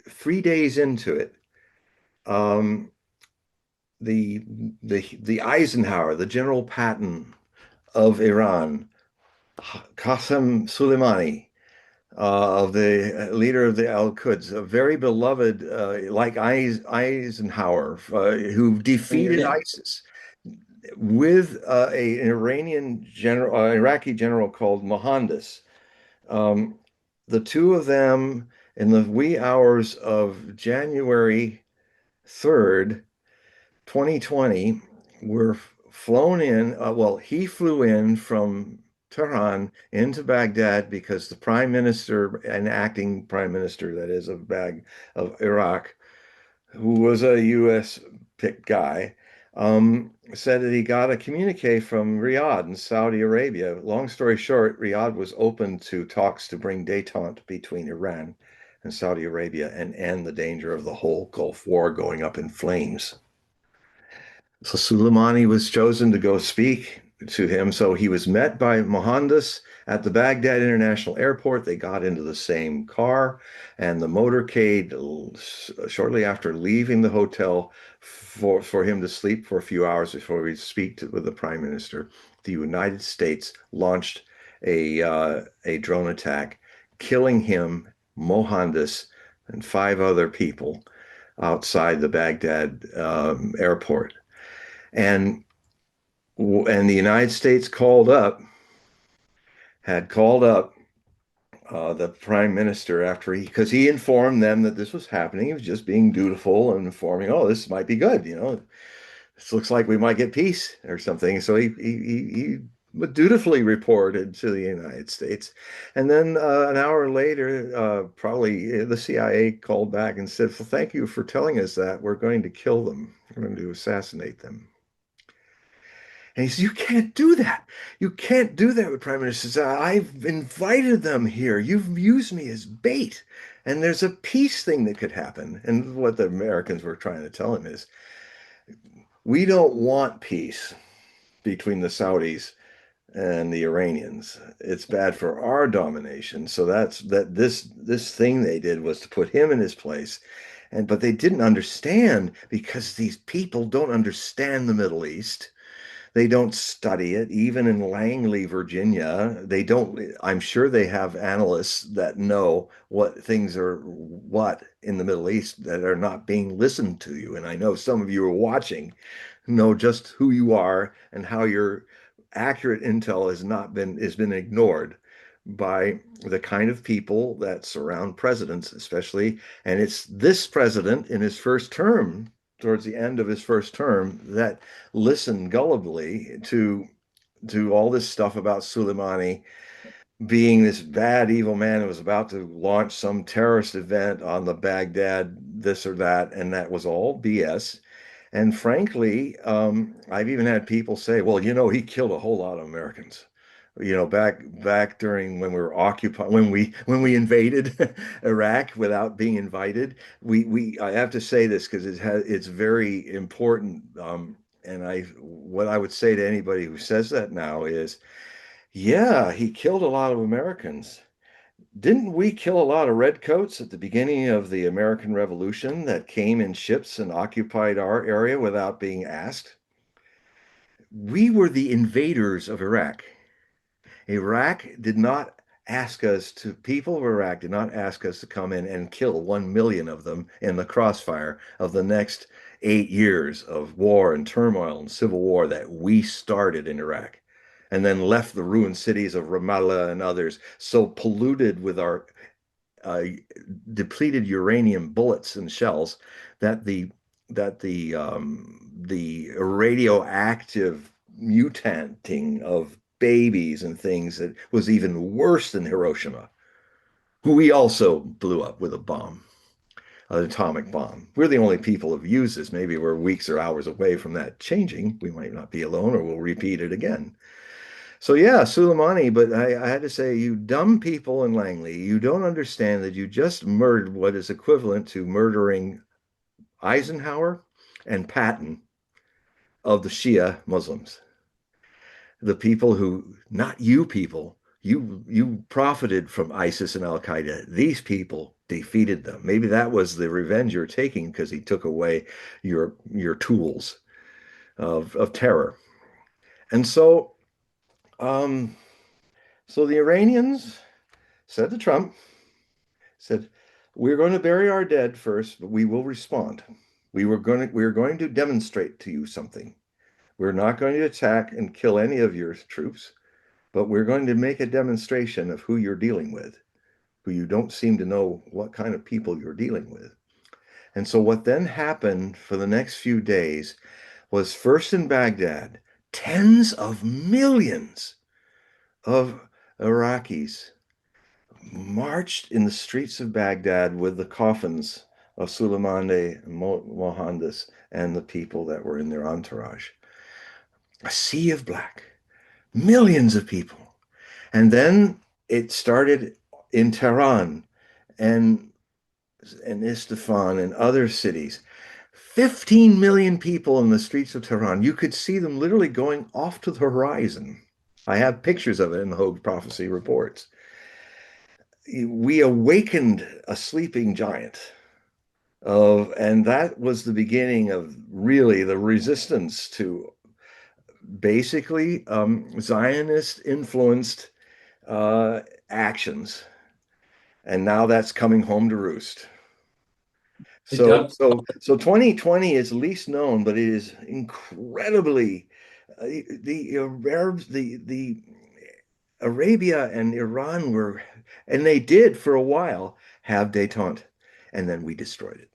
Speaker 2: 3 days into it. Um, the Eisenhower, the General Patton of Iran, Qasem Soleimani, of the leader of the Al-Quds, a very beloved, like Eisenhower, who defeated
Speaker 1: Yeah.
Speaker 2: ISIS with an Iranian general, Iraqi general called Mohandas. Um, the two of them, in the wee hours of January 3rd, 2020, were flown in. Well, he flew in from Tehran into Baghdad because the prime minister, an acting prime minister, that is, of Iraq, who was a U.S. picked guy, said that he got a communique from Riyadh in Saudi Arabia. Long story short, Riyadh was open to talks to bring détente between Iran and Saudi Arabia and end the danger of the whole Gulf War going up in flames. So Soleimani was chosen to go speak to him. So he was met by Mohandas at the Baghdad International Airport. They got into the same car, and the motorcade shortly after leaving the hotel for him to sleep for a few hours before we speak with the Prime Minister. The United States launched a drone attack, killing him, Mohandas, and five other people outside the Baghdad airport. And and the United States had called up the prime minister after because he informed them that this was happening. He was just being dutiful and informing, oh, this might be good, this looks like we might get peace or something. So he dutifully reported to the United States. And then an hour later, probably the CIA called back and said, well, thank you for telling us that. We're going to kill them. We're going to assassinate them. And he says, you can't do that. You can't do that with prime ministers. I've invited them here. You've used me as bait. And there's a peace thing that could happen. And what the Americans were trying to tell him is, we don't want peace between the Saudis and the Iranians. It's bad for our domination. So this thing they did was to put him in his place. And but they didn't understand because these people don't understand the Middle East. They don't study it, even in Langley, Virginia. They don't, I'm sure they have analysts that know what things are what in the Middle East that are not being listened to you. And I know some of you are watching know just who you are and how your accurate intel has been ignored by the kind of people that surround presidents, especially. And it's this president in his first term, towards the end of his first term, that listened gullibly to all this stuff about Soleimani being this bad, evil man who was about to launch some terrorist event on the Baghdad, this or that, and that was all BS. And frankly, I've even had people say, "Well, he killed a whole lot of Americans." Back during when we were occupied, when we invaded Iraq without being invited. We I have to say this because it's very important. And what I would say to anybody who says that now is, yeah, he killed a lot of Americans. Didn't we kill a lot of redcoats at the beginning of the American Revolution that came in ships and occupied our area without being asked? We were the invaders of Iraq. Iraq did not ask us to, people of Iraq did not ask us to come in and kill 1 million of them in the crossfire of the next 8 years of war and turmoil and civil war that we started in Iraq and then left the ruined cities of Ramallah and others so polluted with our uh, depleted uranium bullets and shells that the radioactive mutanting of babies and things that was even worse than Hiroshima, who we also blew up with a bomb. an atomic bomb. We're the only people who've used this. Maybe we're weeks or hours away from that changing. We might not be alone, or we'll repeat it again. So yeah, Soleimani, but I had to say, you dumb people in Langley, you don't understand that you just murdered what is equivalent to murdering Eisenhower and Patton of the Shia Muslims. The people who, not you people, you profited from ISIS and Al Qaeda. These people defeated them. Maybe that was the revenge you're taking because he took away your tools of terror. And um, so the Iranians said to Trump, said, "We're going to bury our dead first, but we will respond. We're going to demonstrate to you something. We're not going to attack and kill any of your troops, but we're going to make a demonstration of who you're dealing with, who you don't seem to know what kind of people you're dealing with." And so what then happened for the next few days was, first in Baghdad, tens of millions of Iraqis marched in the streets of Baghdad with the coffins of Soleimani and Mohandas and the people that were in their entourage. A sea of black, millions of people. And then it started in Tehran and Isfahan and other cities. 15 million people in the streets of Tehran. You could see them literally going off to the horizon. I have pictures of it in the Hogue Prophecy reports. We awakened a sleeping giant and that was the beginning of really the resistance to basically Zionist influenced actions. And now that's coming home to roost. So,
Speaker 1: Doug,
Speaker 2: so, so 2020 is least known, but it is incredibly the Arabs, the Arabia and Iran were, and they did for a while have détente, and then we destroyed it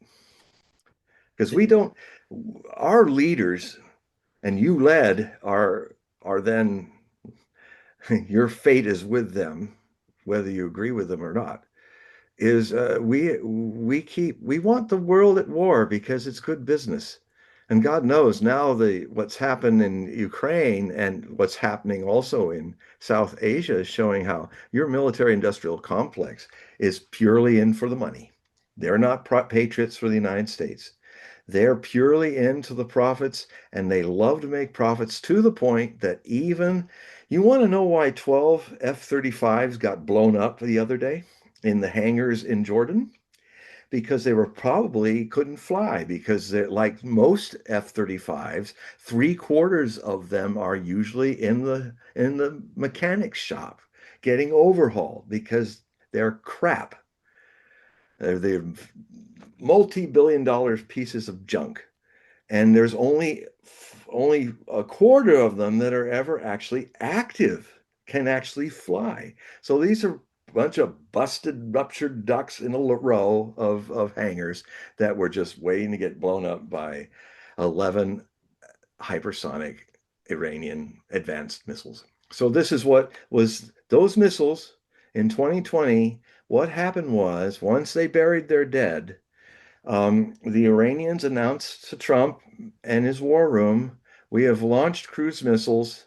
Speaker 2: because we don't. Our leaders and you led are then your fate is with them, whether you agree with them or not. Is we want the world at war because it's good business. And God knows now the what's happened in Ukraine and what's happening also in South Asia is showing how your military industrial complex is purely in for the money. They're not patriots for the United States. They're purely into the profits, and they love to make profits to the point that even you want to know why 12 F-35s got blown up the other day in the hangars in Jordan? Because they were probably couldn't fly because they're like most F-35s, three-quarters of them are usually in the mechanic shop getting overhauled because they're crap. They're multi-billion dollar pieces of junk. And there's only a quarter of them that are ever actually active, can actually fly. So these are a bunch of busted, ruptured ducks in a row of hangars that were just waiting to get blown up by 11 hypersonic Iranian advanced missiles. So this is what was those missiles in 2020. What happened was once they buried their dead, the Iranians announced to Trump and his war room, we have launched cruise missiles,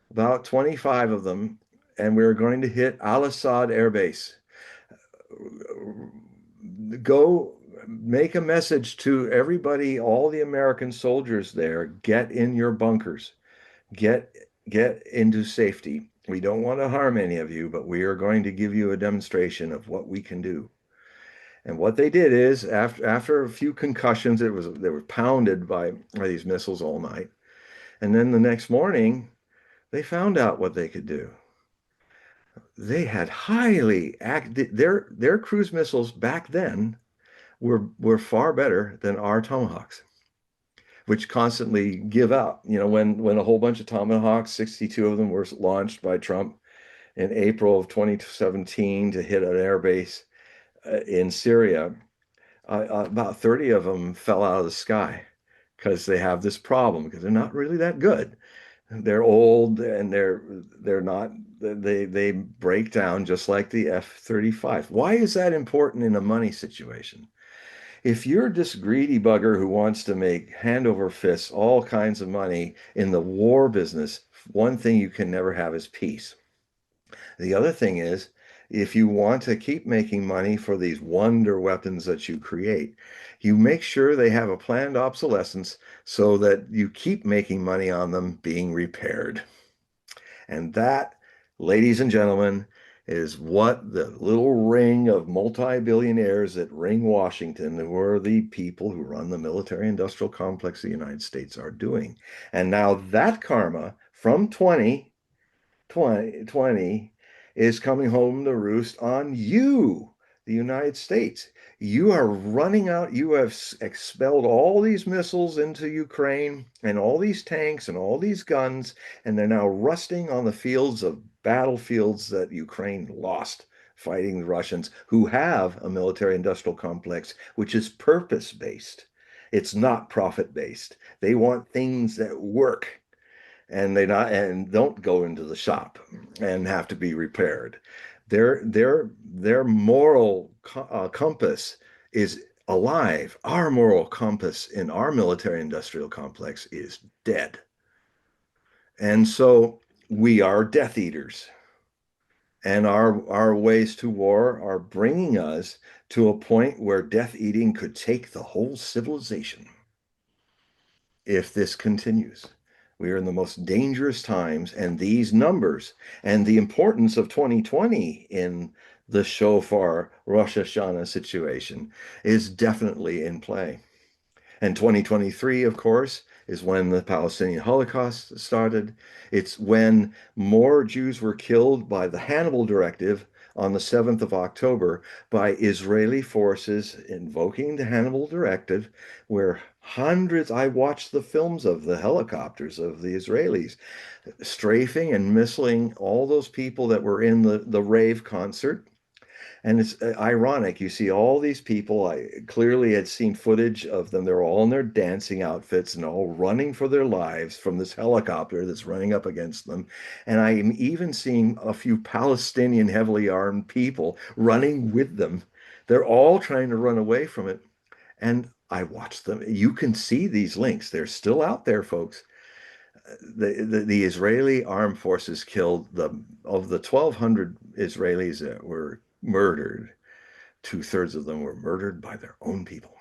Speaker 2: about 25 of them, and we're going to hit Al Assad Air Base. Go make a message to everybody, all the American soldiers there, get in your bunkers, get get into safety. We don't want to harm any of you, but we are going to give you a demonstration of what we can do. And what they did is, after a few concussions, they were pounded by these missiles all night. And then the next morning, they found out what they could do. They had their cruise missiles back then were far better than our Tomahawks, which constantly give out. You know, when a whole bunch of Tomahawks, 62 of them were launched by Trump in April of 2017 to hit an air base in Syria, about 30 of them fell out of the sky because they have this problem because they're not really that good. They're old and they're not they break down just like the F-35. Why is that important in a money situation? If you're this greedy bugger who wants to make hand over fist all kinds of money in the war business, one thing you can never have is peace. The other thing is, if you want to keep making money for these wonder weapons that you create, you make sure they have a planned obsolescence so that you keep making money on them being repaired. And that, ladies and gentlemen, is what the little ring of multi-billionaires that ring Washington, who are the people who run the military industrial complex of the United States, are doing. And now that karma from 2020 is coming home to roost on you, the United States. You are running out. You have expelled all these missiles into Ukraine and all these tanks and all these guns, and they're now rusting on the fields of battlefields that Ukraine lost fighting the Russians, who have a military industrial complex which is purpose based. It's not profit based. They want things that work and they not and don't go into the shop and have to be repaired. Their moral compass is alive. Our moral compass in our military industrial complex is dead. And so we are Death Eaters. And our ways to war are bringing us to a point where death eating could take the whole civilization if this continues. We are in the most dangerous times, and these numbers and the importance of 2020 in the shofar Rosh Hashanah situation is definitely in play. And 2023, of course, is when the Palestinian Holocaust started. It's when more Jews were killed by the Hannibal Directive on the 7th of October by Israeli forces invoking the Hannibal Directive, where hundreds, I watched the films of the helicopters of the Israelis strafing and missiling all those people that were in the rave concert. And it's ironic. You see all these people. I clearly had seen footage of them. They're all in their dancing outfits and all running for their lives from this helicopter that's running up against them. And I am even seeing a few Palestinian heavily armed people running with them. They're all trying to run away from it. And I watched them. You can see these links. They're still out there, folks. The Israeli armed forces killed the of the 1,200 Israelis that were murdered. Two-thirds of them were murdered by their own people.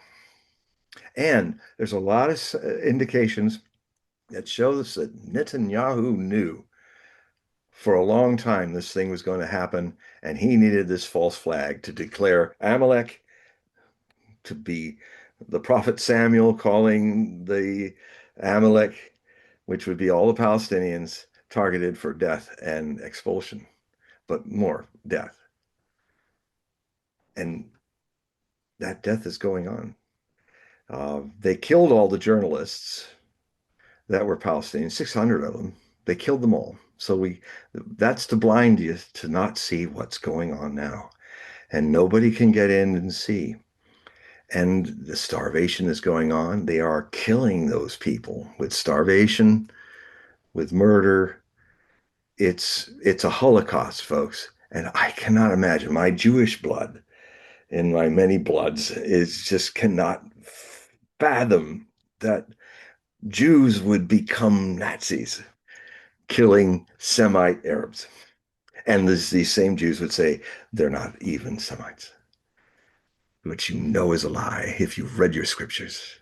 Speaker 2: And there's a lot of indications that shows that Netanyahu knew for a long time this thing was going to happen, and he needed this false flag to declare Amalek to be the prophet Samuel calling the Amalek, which would be all the Palestinians targeted for death and expulsion, but more death. And that death is going on. They killed all the journalists that were Palestinians, 600 of them. They killed them all. So that's to blind you to not see what's going on now. And nobody can get in and see. And the starvation is going on. They are killing those people with starvation, with murder. It's a Holocaust, folks. And I cannot imagine my Jewish blood in my many bloods is just cannot fathom that Jews would become Nazis, killing Semite Arabs. And these same Jews would say they're not even Semites, which you know is a lie if you've read your scriptures.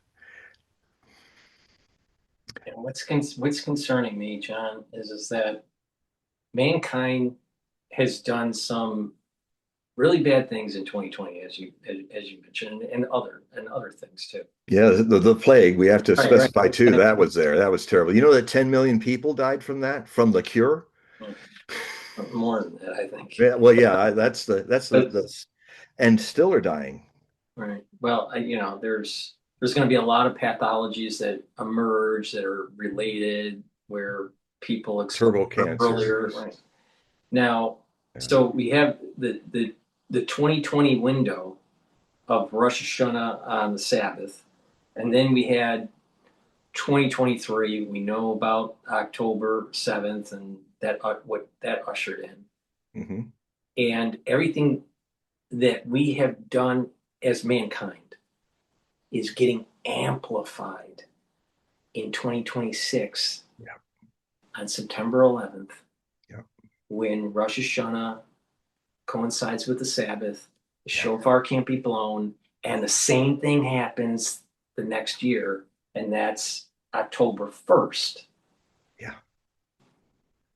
Speaker 1: And what's concerning me, John, is that mankind has done some really bad things in 2020, as you mentioned, and other things too.
Speaker 2: Yeah, the plague, we have to
Speaker 1: Right, right.
Speaker 2: specify too, that was there. That was terrible. You know that 10 million people died from that, from the cure?
Speaker 1: More than that, I think.
Speaker 2: Yeah, well, yeah,
Speaker 1: But
Speaker 2: and still are dying.
Speaker 1: right. Well, there's going to be a lot of pathologies that emerge that are related where people exposed
Speaker 2: Turbo cancer.
Speaker 1: earlier. Right. Now,
Speaker 2: Yeah.
Speaker 1: so we have the 2020 window of Rosh Hashanah on the Sabbath, and then we had 2023. We know about October 7th and that what that ushered in,
Speaker 2: Hmm.
Speaker 1: and everything that we have done as mankind. is getting amplified in 2026
Speaker 2: Yeah.
Speaker 1: on September 11th
Speaker 2: Yeah.
Speaker 1: when Rosh Hashanah coincides with the Sabbath. The
Speaker 2: Yeah.
Speaker 1: shofar can't be blown, and the same thing happens the next year, and that's October 1st.
Speaker 2: Yeah.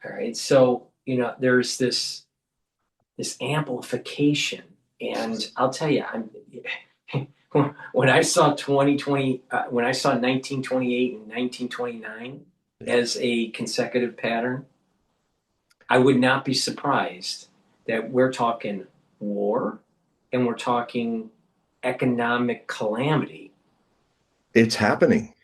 Speaker 1: All right. So, there's this amplification. And I'll tell you, when I saw 2020, when I saw 1928 and 1929
Speaker 2: Yeah.
Speaker 1: as a consecutive pattern, I would not be surprised that we're talking war and we're talking economic calamity.
Speaker 2: It's happening.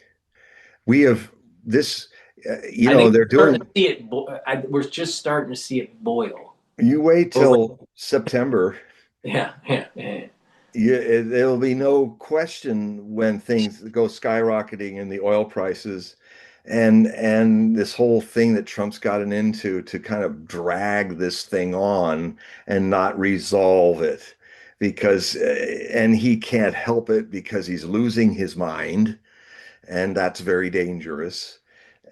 Speaker 2: We have this,
Speaker 1: I think
Speaker 2: they're
Speaker 1: we're starting
Speaker 2: doing,
Speaker 1: to see it. We're just starting to see it boil.
Speaker 2: you wait
Speaker 1: Over.
Speaker 2: till September.
Speaker 1: Yeah, yeah, yeah.
Speaker 2: There'll be no question when things go skyrocketing in the oil prices and this whole thing that Trump's gotten into to kind of drag this thing on and not resolve it because and he can't help it because he's losing his mind, and that's very dangerous.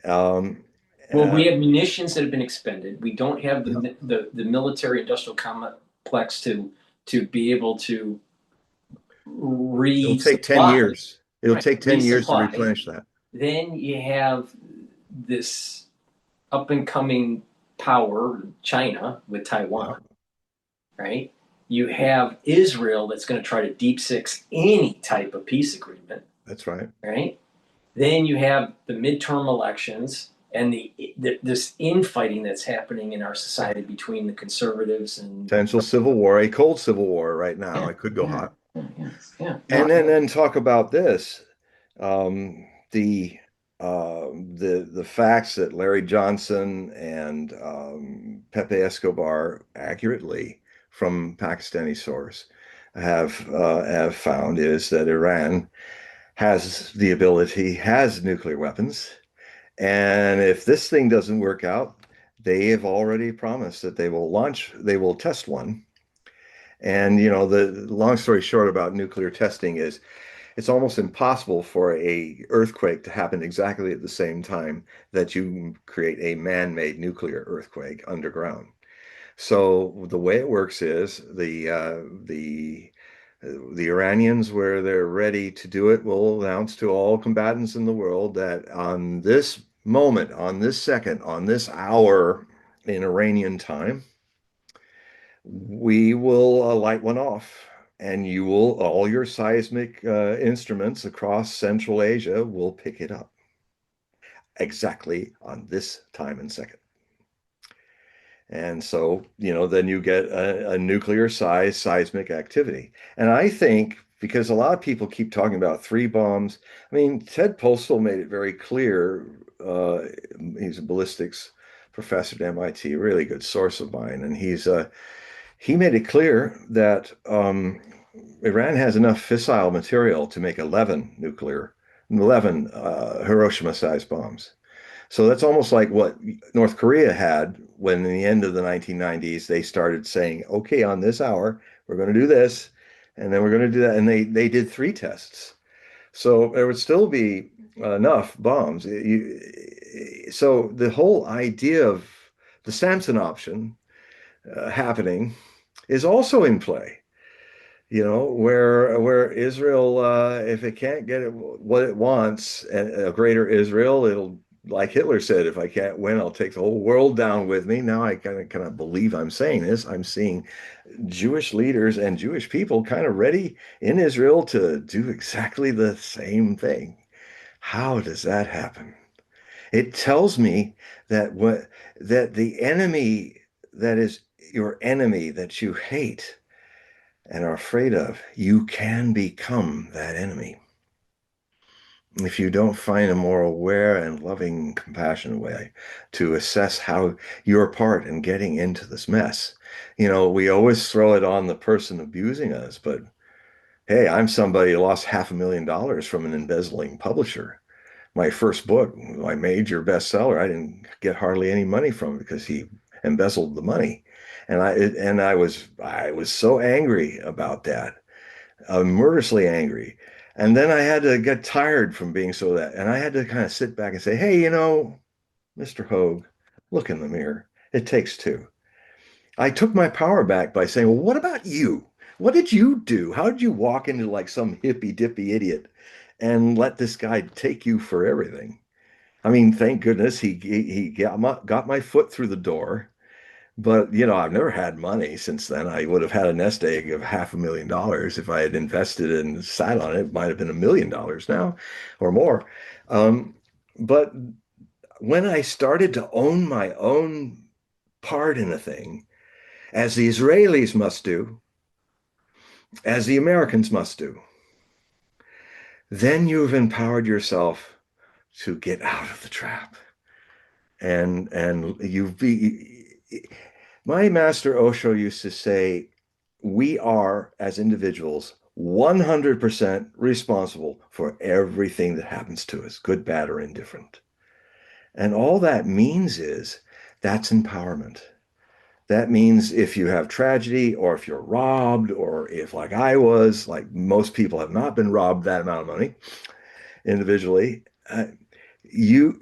Speaker 2: Um,
Speaker 1: Well,
Speaker 2: uh,
Speaker 1: we have munitions that have been expended. We don't have
Speaker 2: yeah.
Speaker 1: the military industrial complex to be able to
Speaker 2: It'll take 10
Speaker 1: resupply.
Speaker 2: years. It'll
Speaker 1: Right,
Speaker 2: take 10 years to
Speaker 1: resupply.
Speaker 2: replenish that.
Speaker 1: Then you have this up and coming power, China with
Speaker 2: Yeah,
Speaker 1: Taiwan, right? You have Israel that's going to try to deep six any type of peace agreement,
Speaker 2: that's right.
Speaker 1: right? Then you have the midterm elections and this infighting that's happening in our society between the conservatives and
Speaker 2: Potential civil war, a cold civil war right now.
Speaker 1: yeah,
Speaker 2: It could go
Speaker 1: yeah,
Speaker 2: hot.
Speaker 1: yeah, yeah. No,
Speaker 2: And then talk about this. The the facts that Larry Johnson and Pepe Escobar accurately from Pakistani source have found is that Iran has the ability, has nuclear weapons, and if this thing doesn't work out, they have already promised that they will test one. And the long story short about nuclear testing is it's almost impossible for a earthquake to happen exactly at the same time that you create a man-made nuclear earthquake underground. So the way it works is the Iranians, where they're ready to do it, will announce to all combatants in the world that on this moment, on this second, on this hour in Iranian time, we will light one off, and all your seismic instruments across Central Asia will pick it up exactly on this time and second. And so, then you get a nuclear size seismic activity. And I think because a lot of people keep talking about three bombs, I mean, Ted Postal made it very clear. He's a ballistics professor at MIT, a really good source of mine. And he made it clear that Iran has enough fissile material to make 11 Hiroshima-sized bombs. So that's almost like what North Korea had when in the end of the 1990s, they started saying, okay, on this hour, we're going to do this, and then we're going to do that. And they did three tests. So there would still be enough bombs. So the whole idea of the Samson option happening is also in play. Where Israel, if it can't get what it wants, and a greater Israel, it'll, like Hitler said, if I can't win, I'll take the whole world down with me. Now I kind of believe I'm saying this. I'm seeing Jewish leaders and Jewish people kind of ready in Israel to do exactly the same thing. How does that happen? It tells me that the enemy that is your enemy that you hate and are afraid of, you can become that enemy if you don't find a more aware and loving, compassionate way to assess how your part in getting into this mess. We always throw it on the person abusing us, but hey, I'm somebody who lost $500,000 from an embezzling publisher. My first book, my major bestseller, I didn't get hardly any money from it because he embezzled the money. And I was so angry about that, murderously angry. And then I had to get tired from being so that, and I had to kind of sit back and say, hey, Mr. Hogue, look in the mirror. It takes two. I took my power back by saying, well, what about you? What did you do? How did you walk into like some hippy dippy idiot and let this guy take you for everything? I mean, thank goodness he got my foot through the door. But I've never had money since then. I would have had a nest egg of $500,000 if I had invested and sat on it. It might have been $1 million now or more. Um, but when I started to own my own part in a thing, as the Israelis must do, as the Americans must do, then you've empowered yourself to get out of the trap. And you've be my master Osho used to say, we are as individuals 100% responsible for everything that happens to us, good, bad, or indifferent. And all that means is that's empowerment. That means if you have tragedy or if you're robbed or if, like I was, like most people have not been robbed that amount of money individually, you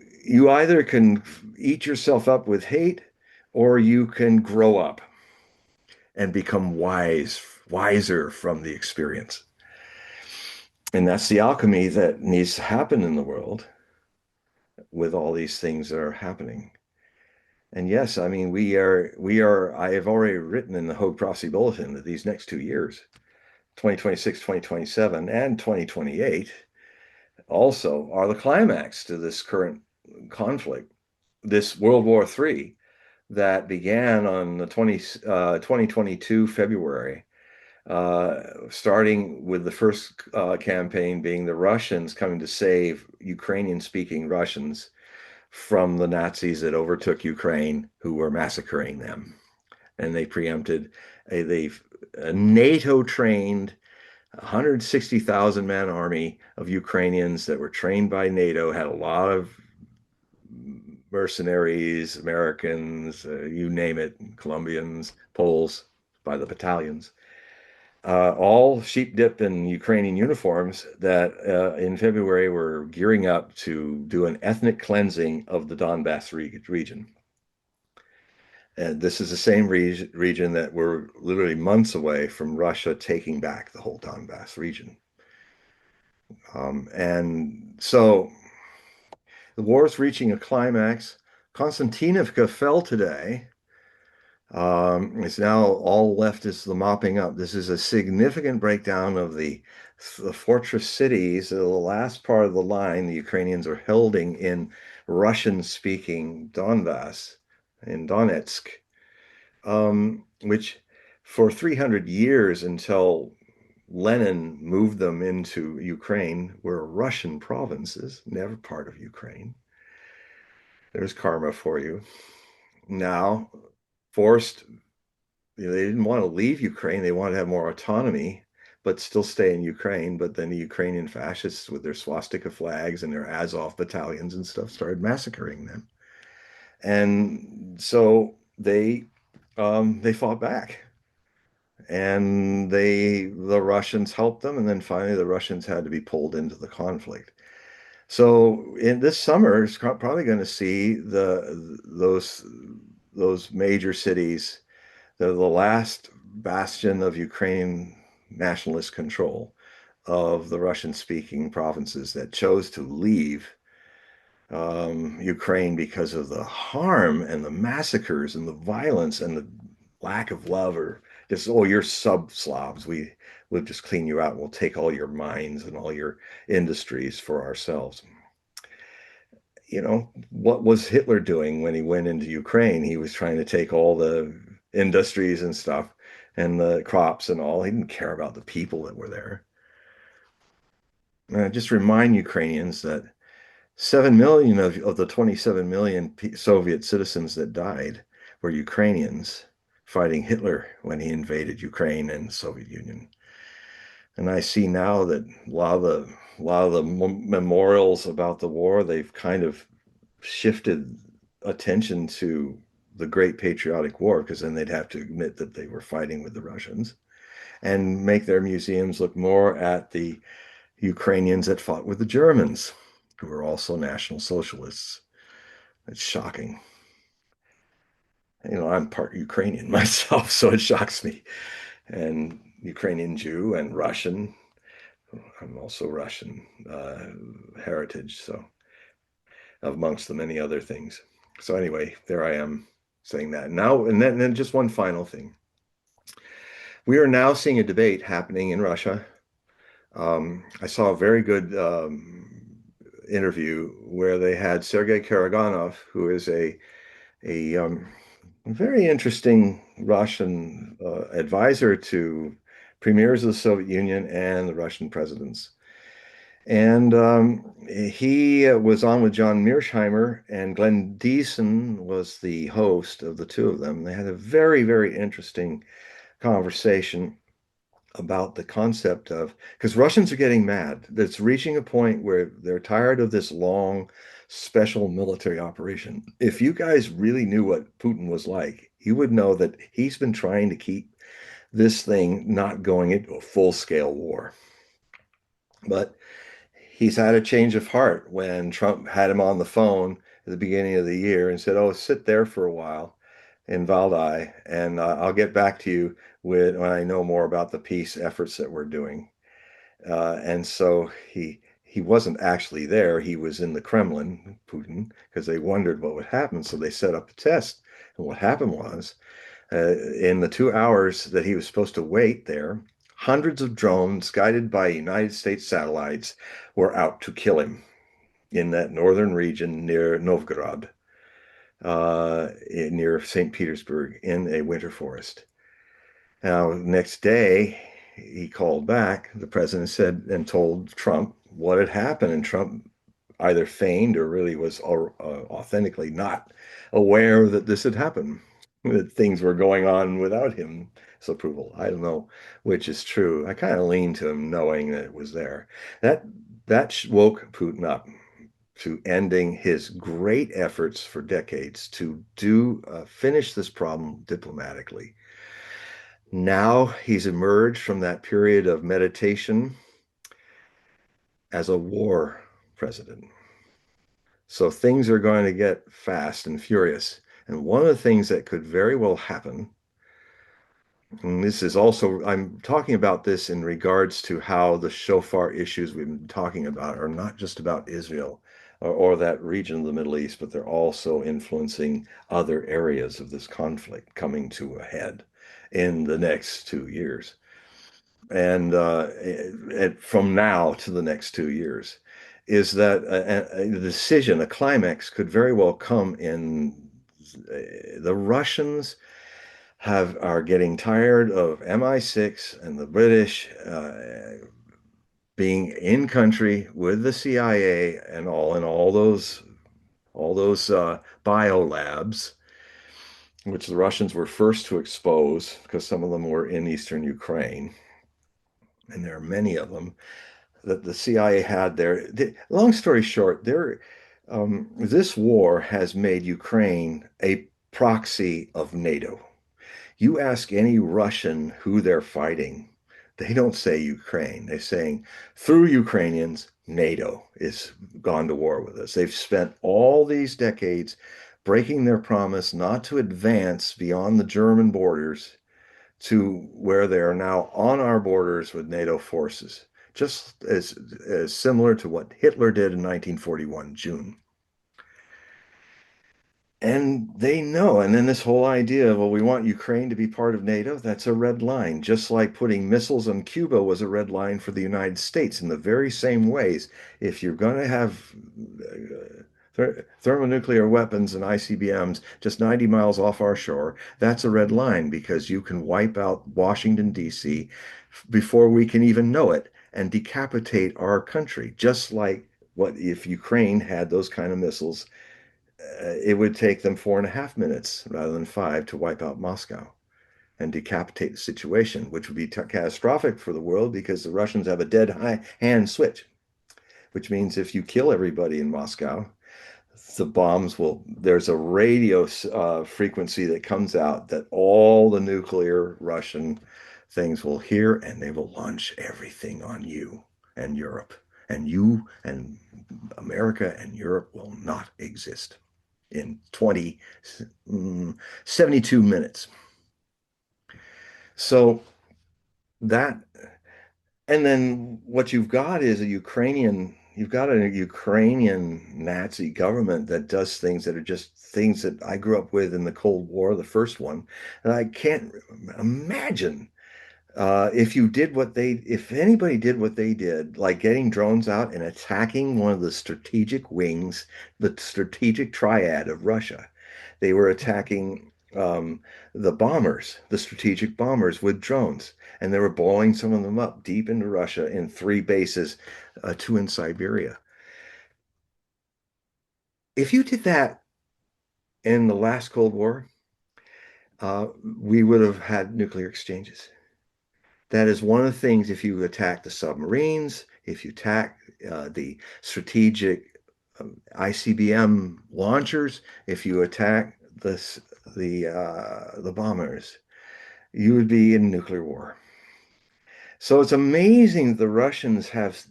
Speaker 2: either can eat yourself up with hate or you can grow up and become wiser from the experience. And that's the alchemy that needs to happen in the world with all these things that are happening. And yes, I mean, I have already written in the Hogue Prophecy Bulletin that these next 2 years, 2026, 2027, and 2028, also are the climax to this current conflict, this World War III that began on the 2022 February, starting with the first campaign being the Russians coming to save Ukrainian-speaking Russians from the Nazis that overtook Ukraine, who were massacring them. And they preempted a NATO-trained 160,000 man army of Ukrainians that were trained by NATO, had a lot of mercenaries, Americans, you name it, Colombians, Poles, by the battalions, all sheep dipped in Ukrainian uniforms that in February were gearing up to do an ethnic cleansing of the Donbass region. And this is the same region that we're literally months away from Russia taking back the whole Donbass region. And so the war is reaching a climax. Konstantinovka fell today. It's now all left is the mopping up. This is a significant breakdown of the fortress cities. The last part of the line the Ukrainians are holding in Russian-speaking Donbass, in Donetsk, which for 300 years until Lenin moved them into Ukraine were Russian provinces, never part of Ukraine. There's karma for you. Now, forced they didn't want to leave Ukraine. They wanted to have more autonomy, but still stay in Ukraine. But then the Ukrainian fascists, with their swastika flags and their Azov battalions and stuff, started massacring them. And so they fought back, and the Russians helped them. And then finally, the Russians had to be pulled into the conflict. So in this summer, it's probably going to see those major cities. They're the last bastion of Ukrainian nationalist control of the Russian-speaking provinces that chose to leave Ukraine because of the harm and the massacres and the violence and the lack of love, or just, oh, you're sub-Slavs. We'll just clean you out. We'll take all your mines and all your industries for ourselves. What was Hitler doing when he went into Ukraine? He was trying to take all the industries and stuff and the crops and all. He didn't care about the people that were there. And I just remind Ukrainians that 7 million of the 27 million Soviet citizens that died were Ukrainians fighting Hitler when he invaded Ukraine and the Soviet Union. And I see now that a lot of the memorials about the war, they've kind of shifted attention to the Great Patriotic War, because then they'd have to admit that they were fighting with the Russians, and make their museums look more at the Ukrainians that fought with the Germans, who were also National Socialists. It's shocking. I'm part Ukrainian myself, so it shocks me. And Ukrainian Jew and Russian. I'm also Russian heritage, so amongst the many other things. So anyway, there I am saying that. Now, and then just one final thing. We are now seeing a debate happening in Russia. I saw a very good interview where they had Sergei Karaganov, who is a very interesting Russian advisor to premiers of the Soviet Union and the Russian presidents. And he was on with John Mearsheimer, and Glenn Deason was the host of the two of them. They had a very, very interesting conversation about the concept of, because Russians are getting mad. It's reaching a point where they're tired of this long special military operation. If you guys really knew what Putin was like, you would know that he's been trying to keep this thing not going into a full-scale war. But he's had a change of heart when Trump had him on the phone at the beginning of the year and said, "Oh, sit there for a while in Valdai, and I'll get back to you when I know more about the peace efforts that we're doing." And so he wasn't actually there. He was in the Kremlin, Putin, because they wondered what would happen. So they set up a test. And what happened was, in the 2 hours that he was supposed to wait there, hundreds of drones guided by United States satellites were out to kill him in that northern region near Novgorod, near St. Petersburg, in a winter forest. Now, next day, he called back, the president said, and told Trump what had happened. And Trump either feigned or really was authentically not aware that this had happened, that things were going on without his approval. I don't know which is true. I kind of lean to him knowing that it was there. That that woke Putin up to ending his great efforts for decades to do finish this problem diplomatically. Now he's emerged from that period of meditation as a war president. So things are going to get fast and furious. And one of the things that could very well happen, and this is also, I'm talking about this in regards to how the shofar issues we've been talking about are not just about Israel or that region of the Middle East, but they're also influencing other areas of this conflict coming to a head in the next 2 years. And from now to the next 2 years, is that a decision, a climax could very well come in. The Russians are getting tired of MI6 and the British being in country with the CIA and all those bio labs, which the Russians were first to expose because some of them were in eastern Ukraine, and there are many of them that the CIA had there. Long story short, this war has made Ukraine a proxy of NATO. You ask any Russian who they're fighting, they don't say Ukraine. They're saying through Ukrainians, NATO is gone to war with us. They've spent all these decades breaking their promise not to advance beyond the German borders to where they are now on our borders with NATO forces, just as similar to what Hitler did in 1941, June. And they know. And then this whole idea of, well, we want Ukraine to be part of NATO, that's a red line. Just like putting missiles on Cuba was a red line for the United States in the very same ways. If you're going to have thermonuclear weapons and ICBMs just 90 miles off our shore, that's a red line because you can wipe out Washington, D.C. before we can even know it and decapitate our country, just like what if Ukraine had those kind of missiles, it would take them 4.5 minutes rather than 5 to wipe out Moscow and decapitate the situation, which would be catastrophic for the world because the Russians have a dead hand switch, which means if you kill everybody in Moscow, the bombs will, there's a radio frequency that comes out that all the nuclear Russian things will hear and they will launch everything on you. and Europe. And you and America and Europe will not exist in 72 minutes. So that, and then what you've got a Ukrainian Nazi government that does things that are just things that I grew up with in the Cold War, the first one, and I can't imagine if anybody did what they did, like getting drones out and attacking one of the strategic wings, the strategic triad of Russia. They were attacking the strategic bombers with drones, and they were blowing some of them up deep into Russia in three bases, two in Siberia. If you did that in the last Cold War, we would have had nuclear exchanges. That is one of the things. If you attack the submarines, if you attack the strategic ICBM launchers, if you attack the bombers, you would be in nuclear war. So it's amazing that the Russians have.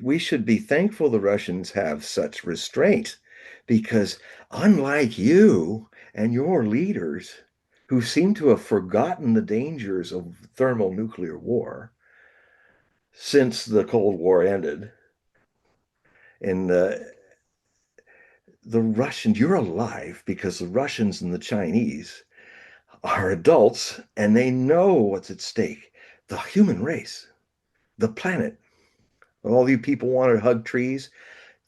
Speaker 2: We should be thankful the Russians have such restraint, because unlike you and your leaders, who seem to have forgotten the dangers of thermonuclear war since the Cold War ended. And the Russians, you're alive because the Russians and the Chinese are adults and they know what's at stake. The human race, the planet. All you people want to hug trees.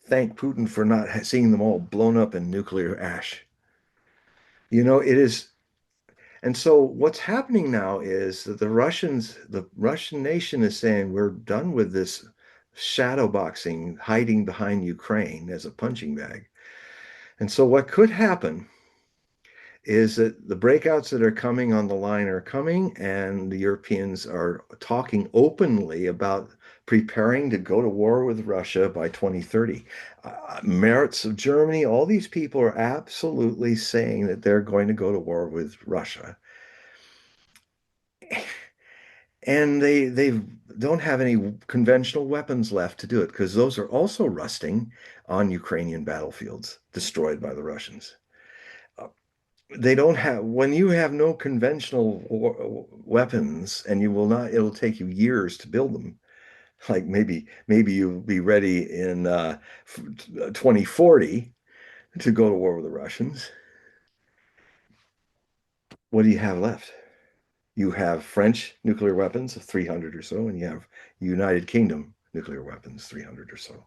Speaker 2: Thank Putin for not seeing them all blown up in nuclear ash. It is. And so what's happening now is that the Russian nation is saying we're done with this shadow boxing, hiding behind Ukraine as a punching bag. And so what could happen is that the breakouts that are coming on the line are coming, and the Europeans are talking openly about preparing to go to war with Russia by 2030. Merits of Germany, all these people are absolutely saying that they're going to go to war with Russia. And they don't have any conventional weapons left to do it because those are also rusting on Ukrainian battlefields, destroyed by the Russians. They don't have When you have no conventional weapons, and you will not, it'll take you years to build them. Like maybe you'll be ready in 2040 to go to war with the Russians. What do you have left? You have French nuclear weapons of 300 or so, and you have United Kingdom nuclear weapons, 300 or so.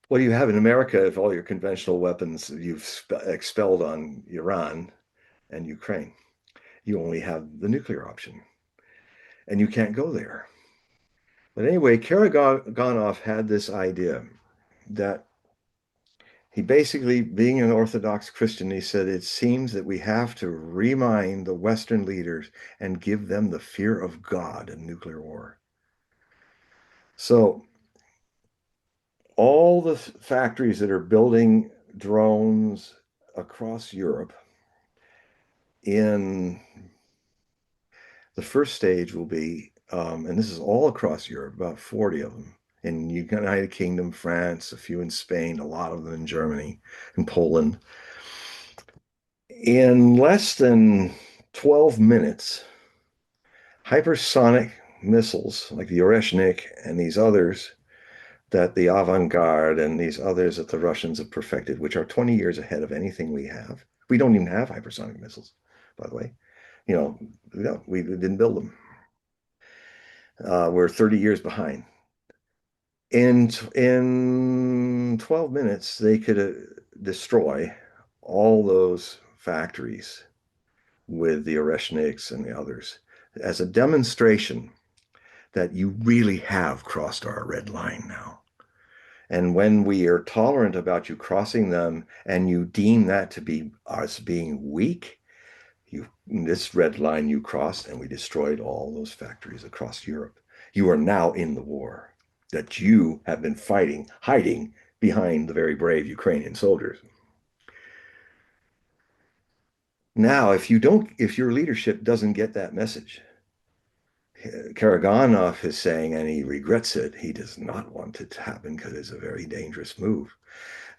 Speaker 2: What do you have in America if all your conventional weapons you've expelled on Iran and Ukraine? You only have the nuclear option, and you can't go there. But anyway, Karaganov had this idea that he basically, being an Orthodox Christian, he said, it seems that we have to remind the Western leaders and give them the fear of God in nuclear war. So all the factories that are building drones across Europe, in the first stage will be, and this is all across Europe, about 40 of them in the United Kingdom, France, a few in Spain, a lot of them in Germany and Poland. In less than 12 minutes, hypersonic missiles like the Oreshnik and these others, that the Avant-Garde and these others that the Russians have perfected, which are 20 years ahead of anything we have. We don't even have hypersonic missiles, by the way. We didn't build them. We're 30 years behind. In 12 minutes, they could destroy all those factories with the Oreshniks and the others as a demonstration that you really have crossed our red line now. And when we are tolerant about you crossing them and you deem that to be us being weak, this red line you crossed, and we destroyed all those factories across Europe. You are now in the war that you have been fighting, hiding behind the very brave Ukrainian soldiers. Now, if your leadership doesn't get that message, Karaganov is saying, and he regrets it, he does not want it to happen because it's a very dangerous move.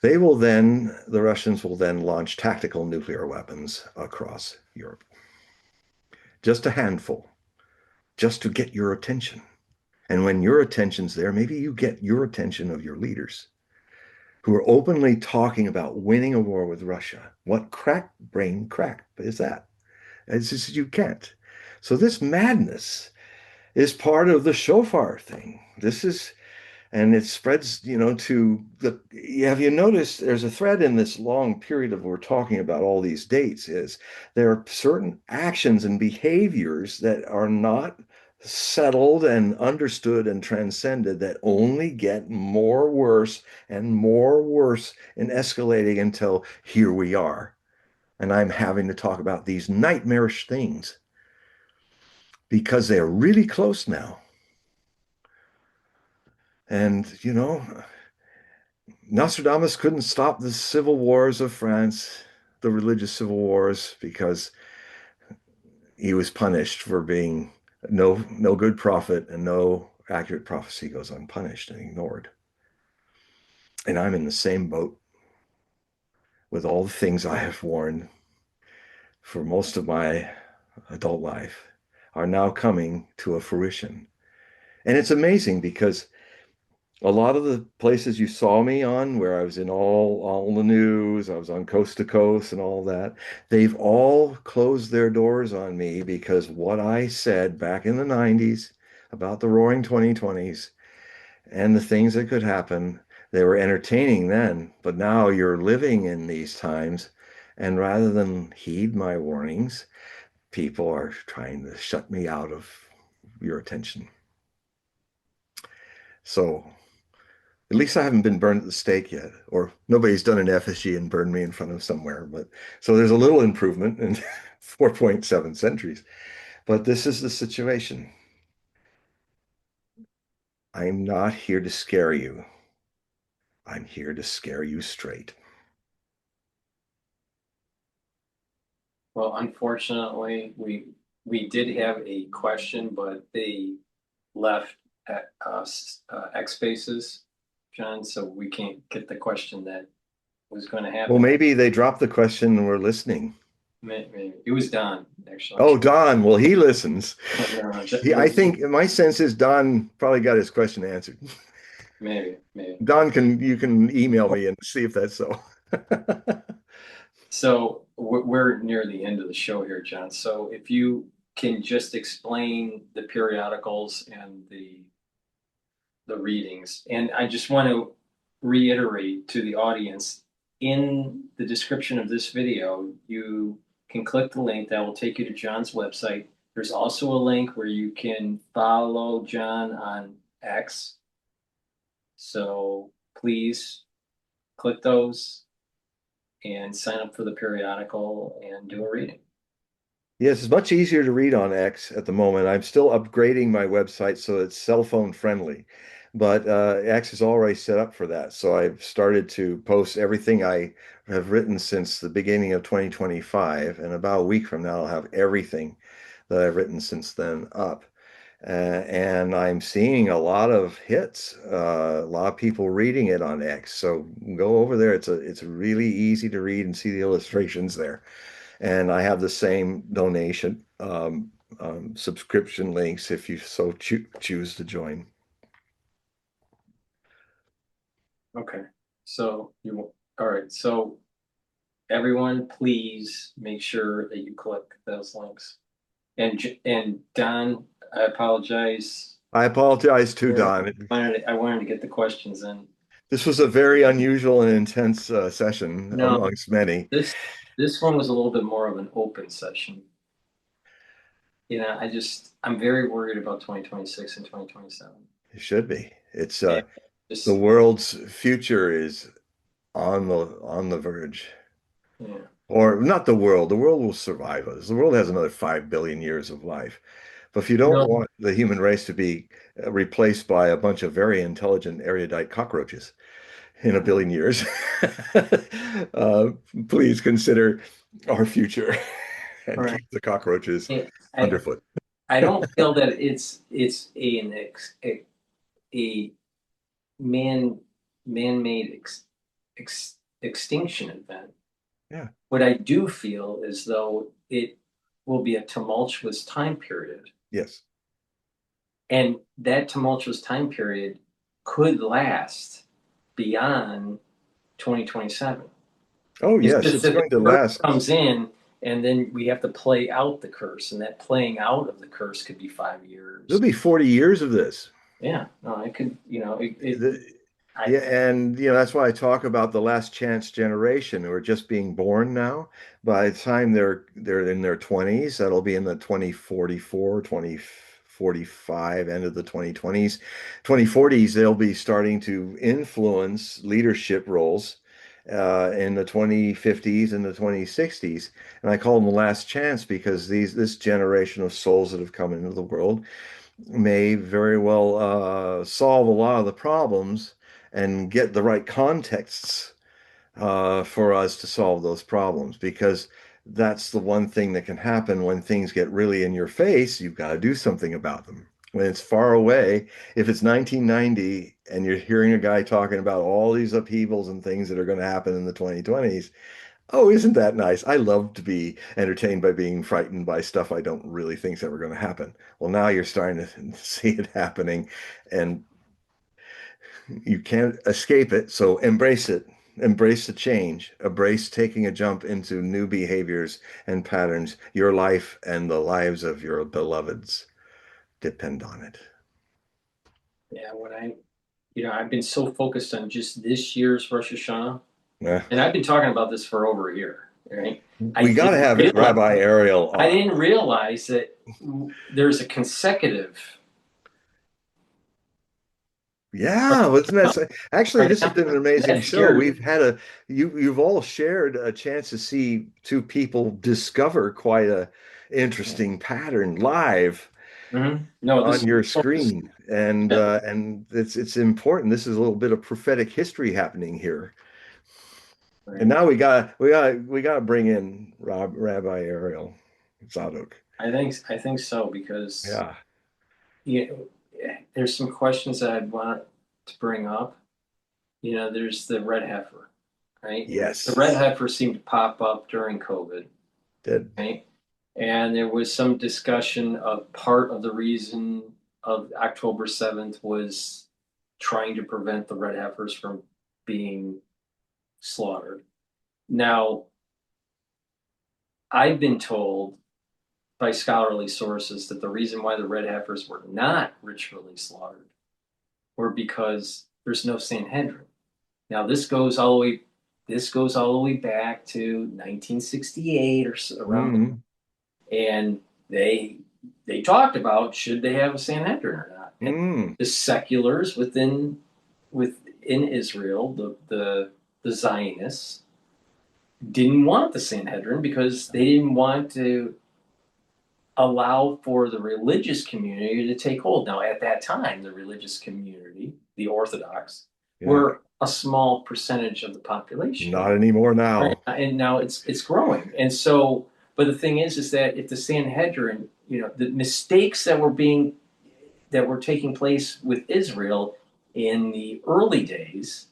Speaker 2: The Russians will then launch tactical nuclear weapons across Europe. Just a handful, just to get your attention. And when your attention's there, maybe you get your attention of your leaders who are openly talking about winning a war with Russia. What crack brain crack is that? It's just you can't. So this madness is part of the shofar thing. This is, and it spreads, to the, have you noticed there's a thread in this long period of we're talking about all these dates is there are certain actions and behaviors that are not settled and understood and transcended that only get more worse and more worse and escalating until here we are. And I'm having to talk about these nightmarish things because they're really close now. And, Nostradamus couldn't stop the civil wars of France, the religious civil wars, because he was punished for being no good prophet, and no accurate prophecy goes unpunished and ignored. And I'm in the same boat with all the things I have warned for most of my adult life are now coming to a fruition. And it's amazing because a lot of the places you saw me on, where I was in all the news, I was on coast to coast and all that, they've all closed their doors on me because what I said back in the 90s about the roaring 2020s and the things that could happen, they were entertaining then, but now you're living in these times, and rather than heed my warnings, people are trying to shut me out of your attention. So at least I haven't been burned at the stake yet, or nobody's done an FSG and burned me in front of somewhere. But so there's a little improvement in 4.7 centuries. But this is the situation. I'm not here to scare you. I'm here to scare you straight.
Speaker 1: Well, unfortunately, we did have a question, but they left at X spaces, John, so we can't get the question that was going to
Speaker 2: Well,
Speaker 1: happen.
Speaker 2: maybe they dropped the question and we're listening.
Speaker 1: Maybe. It was Don, actually.
Speaker 2: Oh, Don. Well, he listens.
Speaker 1: No,
Speaker 2: I think my sense is Don probably got his question answered.
Speaker 1: maybe.
Speaker 2: Don, you can email me and see if that's so.
Speaker 1: So we're near the end of the show here, John. So if you can just explain the periodicals and the readings, and I just want to reiterate to the audience in the description of this video, you can click the link that will take you to John's website. There's also a link where you can follow John on X. So please click those and sign up for the periodical and do a reading.
Speaker 2: Yes, it's much easier to read on X at the moment. I'm still upgrading my website so it's cell phone friendly, but X is already set up for that. So I've started to post everything I have written since the beginning of 2025, and about a week from now, I'll have everything that I've written since then up. And I'm seeing a lot of hits, a lot of people reading it on X. So go over there. It's really easy to read and see the illustrations there. And I have the same donation subscription links if you so choose to join.
Speaker 1: Okay. So all right. So everyone, please make sure that you click those links. And Don, I apologize.
Speaker 2: I apologize too,
Speaker 1: I
Speaker 2: Don.
Speaker 1: wanted to get the questions in.
Speaker 2: This was a very unusual and intense session
Speaker 1: No,
Speaker 2: amongst many.
Speaker 1: this one was a little bit more of an open session. I'm very worried about 2026 and 2027.
Speaker 2: It should be. It's
Speaker 1: And
Speaker 2: the
Speaker 1: just
Speaker 2: world's future is on the verge.
Speaker 1: yeah.
Speaker 2: Or not the world. The world will survive us. The world has another 5 billion years of life. But if you don't
Speaker 1: No,
Speaker 2: want the human race to be replaced by a bunch of very intelligent, erudite cockroaches in a billion years, uh, please consider our future
Speaker 1: all
Speaker 2: and
Speaker 1: right.
Speaker 2: keep the cockroaches
Speaker 1: I
Speaker 2: underfoot.
Speaker 1: I don't feel that it's a man man-made extinction event.
Speaker 2: Yeah.
Speaker 1: What I do feel is though it will be a tumultuous time period,
Speaker 2: Yes.
Speaker 1: and that tumultuous time period could last beyond 2027.
Speaker 2: Oh,
Speaker 1: It's
Speaker 2: yes,
Speaker 1: just
Speaker 2: it's
Speaker 1: that the
Speaker 2: going to
Speaker 1: curse
Speaker 2: last.
Speaker 1: comes in, and then we have to play out the curse, and that playing out of the curse could be 5 years.
Speaker 2: There'll be 40 years of this.
Speaker 1: Yeah, no, it could,
Speaker 2: The,
Speaker 1: I,
Speaker 2: yeah, and that's why I talk about the last chance generation who are just being born now. By the time they're in their 20s, that'll be in the 2044, 2045, end of the 2020s. 2040s, they'll be starting to influence leadership roles in the 2050s and the 2060s. And I call them the last chance because this generation of souls that have come into the world may very well solve a lot of the problems and get the right contexts for us to solve those problems because that's the one thing that can happen when things get really in your face. You've got to do something about them. When it's far away, if it's 1990 and you're hearing a guy talking about all these upheavals and things that are going to happen in the 2020s, oh, isn't that nice? I love to be entertained by being frightened by stuff I don't really think is ever going to happen. Well, now you're starting to see it happening and you can't escape it. So embrace it. Embrace the change. Embrace taking a jump into new behaviors and patterns. Your life and the lives of your beloveds depend on it.
Speaker 1: yeah, I've been so focused on just this year's Rosh Hashanah,
Speaker 2: Uh,
Speaker 1: and I've been talking about this for over a year, right? I
Speaker 2: we got to
Speaker 1: didn't
Speaker 2: have
Speaker 1: realize,
Speaker 2: Rabbi Ariel
Speaker 1: I
Speaker 2: on.
Speaker 1: didn't realize that there's a consecutive.
Speaker 2: Yeah, wasn't that actually
Speaker 1: Right
Speaker 2: this has
Speaker 1: now.
Speaker 2: been an amazing
Speaker 1: That
Speaker 2: show.
Speaker 1: scared me.
Speaker 2: We've had you've all shared a chance to see two people discover quite a interesting pattern live
Speaker 1: No,
Speaker 2: on
Speaker 1: this
Speaker 2: your
Speaker 1: is
Speaker 2: screen. And it's important. This is a little bit of prophetic history happening here. And
Speaker 1: right.
Speaker 2: now we got to bring in Rabbi Ariel Zadok.
Speaker 1: I think so because
Speaker 2: Yeah.
Speaker 1: you know, there's some questions that I'd want to bring up. There's the red heifer, right? And the red
Speaker 2: Yes.
Speaker 1: heifer seemed to pop up during COVID,
Speaker 2: Did.
Speaker 1: right? And there was some discussion of part of the reason of October 7th was trying to prevent the red heifers from being slaughtered. Now, I've been told by scholarly sources that the reason why the red heifers were not ritually slaughtered were because there's no Sanhedrin. Now this goes all the way back to 1968 or so, around,
Speaker 2: Mm,
Speaker 1: and they talked about should they have a Sanhedrin or not. And
Speaker 2: mm,
Speaker 1: the seculars within Israel, the Zionists, didn't want the Sanhedrin because they didn't want to allow for the religious community to take hold. Now, at that time, the religious community, the Orthodox,
Speaker 2: yeah.
Speaker 1: were a small percentage of the population,
Speaker 2: Not anymore
Speaker 1: right?
Speaker 2: now.
Speaker 1: And now it's growing. And so, but the thing is that if the Sanhedrin, the mistakes that were taking place with Israel in the early days,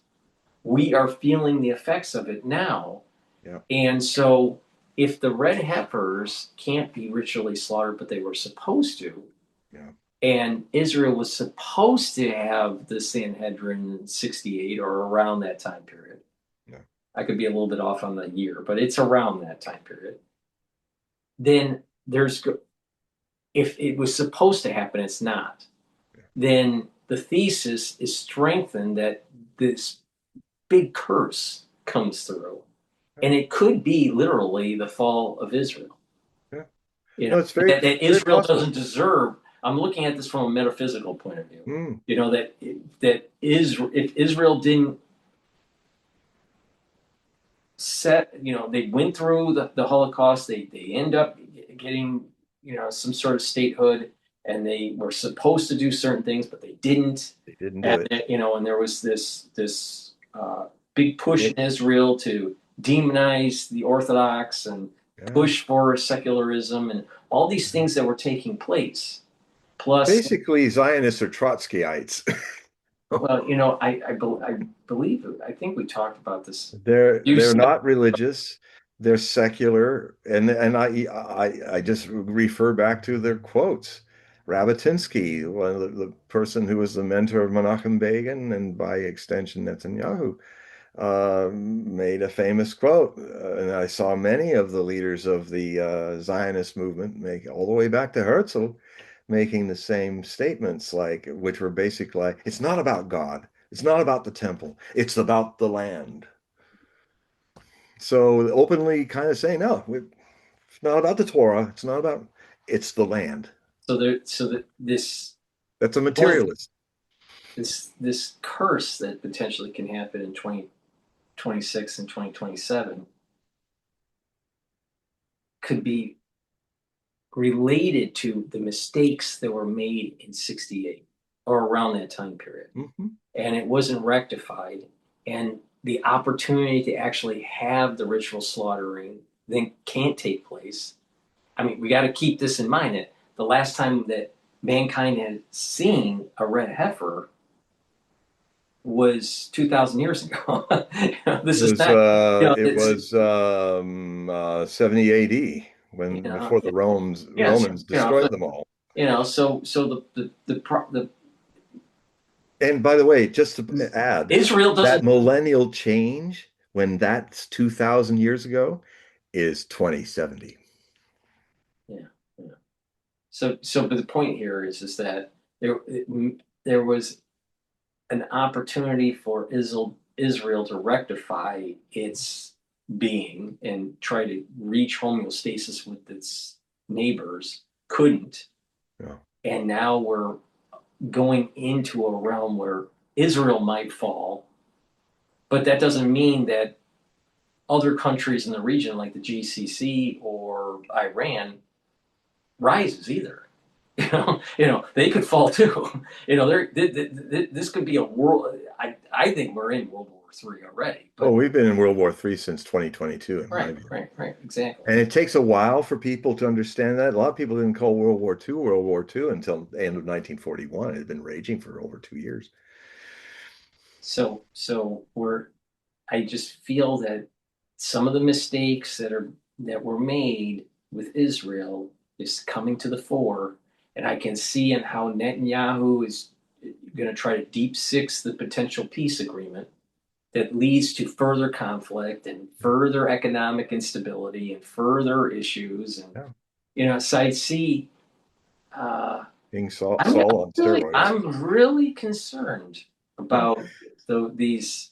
Speaker 1: we are feeling the effects of it now.
Speaker 2: Yeah.
Speaker 1: And so, if the red heifers can't be ritually slaughtered, but they were supposed to,
Speaker 2: Yeah.
Speaker 1: and Israel was supposed to have the Sanhedrin in 68 or around that time period.
Speaker 2: Yeah.
Speaker 1: I could be a little bit off on the year, but it's around that time period. Then if it was supposed to happen, it's not. Then the thesis is strengthened that this big curse comes through.
Speaker 2: Yeah.
Speaker 1: And it could be literally the fall of Israel.
Speaker 2: Yeah.
Speaker 1: You know,
Speaker 2: No, it's very,
Speaker 1: that
Speaker 2: very
Speaker 1: Israel
Speaker 2: possible.
Speaker 1: doesn't deserve. I'm looking at this from a metaphysical point of view.
Speaker 2: Mm,
Speaker 1: If Israel didn't they went through the Holocaust, they end up getting, some sort of statehood, and they were supposed to do certain things, but they didn't.
Speaker 2: they didn't do
Speaker 1: And
Speaker 2: it.
Speaker 1: and there was this big push
Speaker 2: It,
Speaker 1: in Israel to demonize the Orthodox, and
Speaker 2: Yeah.
Speaker 1: push for secularism and all these things that were taking place. Plus,
Speaker 2: Basically, Zionists are Trotskyites.
Speaker 1: well, I believe, I think we talked about this. You
Speaker 2: They're
Speaker 1: said,
Speaker 2: not religious. They're secular, and I just refer back to their quotes. Rabatinsky, one of the person who was the mentor of Menachem Begin and by extension Netanyahu, made a famous quote, and I saw many of the leaders of the Zionist movement make all the way back to Herzl, making the same statements, like which were basically like, it's not about God, it's not about the temple, it's about the land. So openly kind of saying, no, it's not about the Torah, it's not about, it's the land.
Speaker 1: so that
Speaker 2: That's a
Speaker 1: going
Speaker 2: materialist.
Speaker 1: this curse that potentially can happen in 2026 and 2027 could be related to the mistakes that were made in 68 or around that time period.
Speaker 2: Mhm.
Speaker 1: And it wasn't rectified. And the opportunity to actually have the ritual slaughtering then can't take place. I mean, we got to keep this in mind that the last time that mankind had seen a red heifer was 2,000 years ago. This is not,
Speaker 2: It
Speaker 1: it's,
Speaker 2: was 70 AD when before the
Speaker 1: yes,
Speaker 2: Romans destroyed them all.
Speaker 1: so the
Speaker 2: And by the way, just to add,
Speaker 1: Israel
Speaker 2: that
Speaker 1: doesn't.
Speaker 2: millennial change when that's 2000 years ago is 2070.
Speaker 1: Yeah, yeah. But the point here is that there was an opportunity for Israel to rectify its being and try to reach homeostasis with its neighbors, couldn't.
Speaker 2: Yeah.
Speaker 1: And now we're going into a realm where Israel might fall, but that doesn't mean that other countries in the region, like the GCC or Iran, rises either. They could fall too. This could be a world. I think we're in World War III already.
Speaker 2: Oh,
Speaker 1: But
Speaker 2: we've been in World War III since 2022, in my
Speaker 1: right,
Speaker 2: view.
Speaker 1: right, right, exactly.
Speaker 2: And it takes a while for people to understand that. A lot of people didn't call World War II until the end of 1941. It had been raging for over 2 years.
Speaker 1: So I just feel that some of the mistakes that were made with Israel is coming to the fore, and I can see in how Netanyahu is going to try to deep six the potential peace agreement that leads to further conflict and further economic instability and further issues. And
Speaker 2: Yeah.
Speaker 1: so I see. Uh,
Speaker 2: Being Saul on steroids.
Speaker 1: I'm really concerned
Speaker 2: Yeah.
Speaker 1: about these.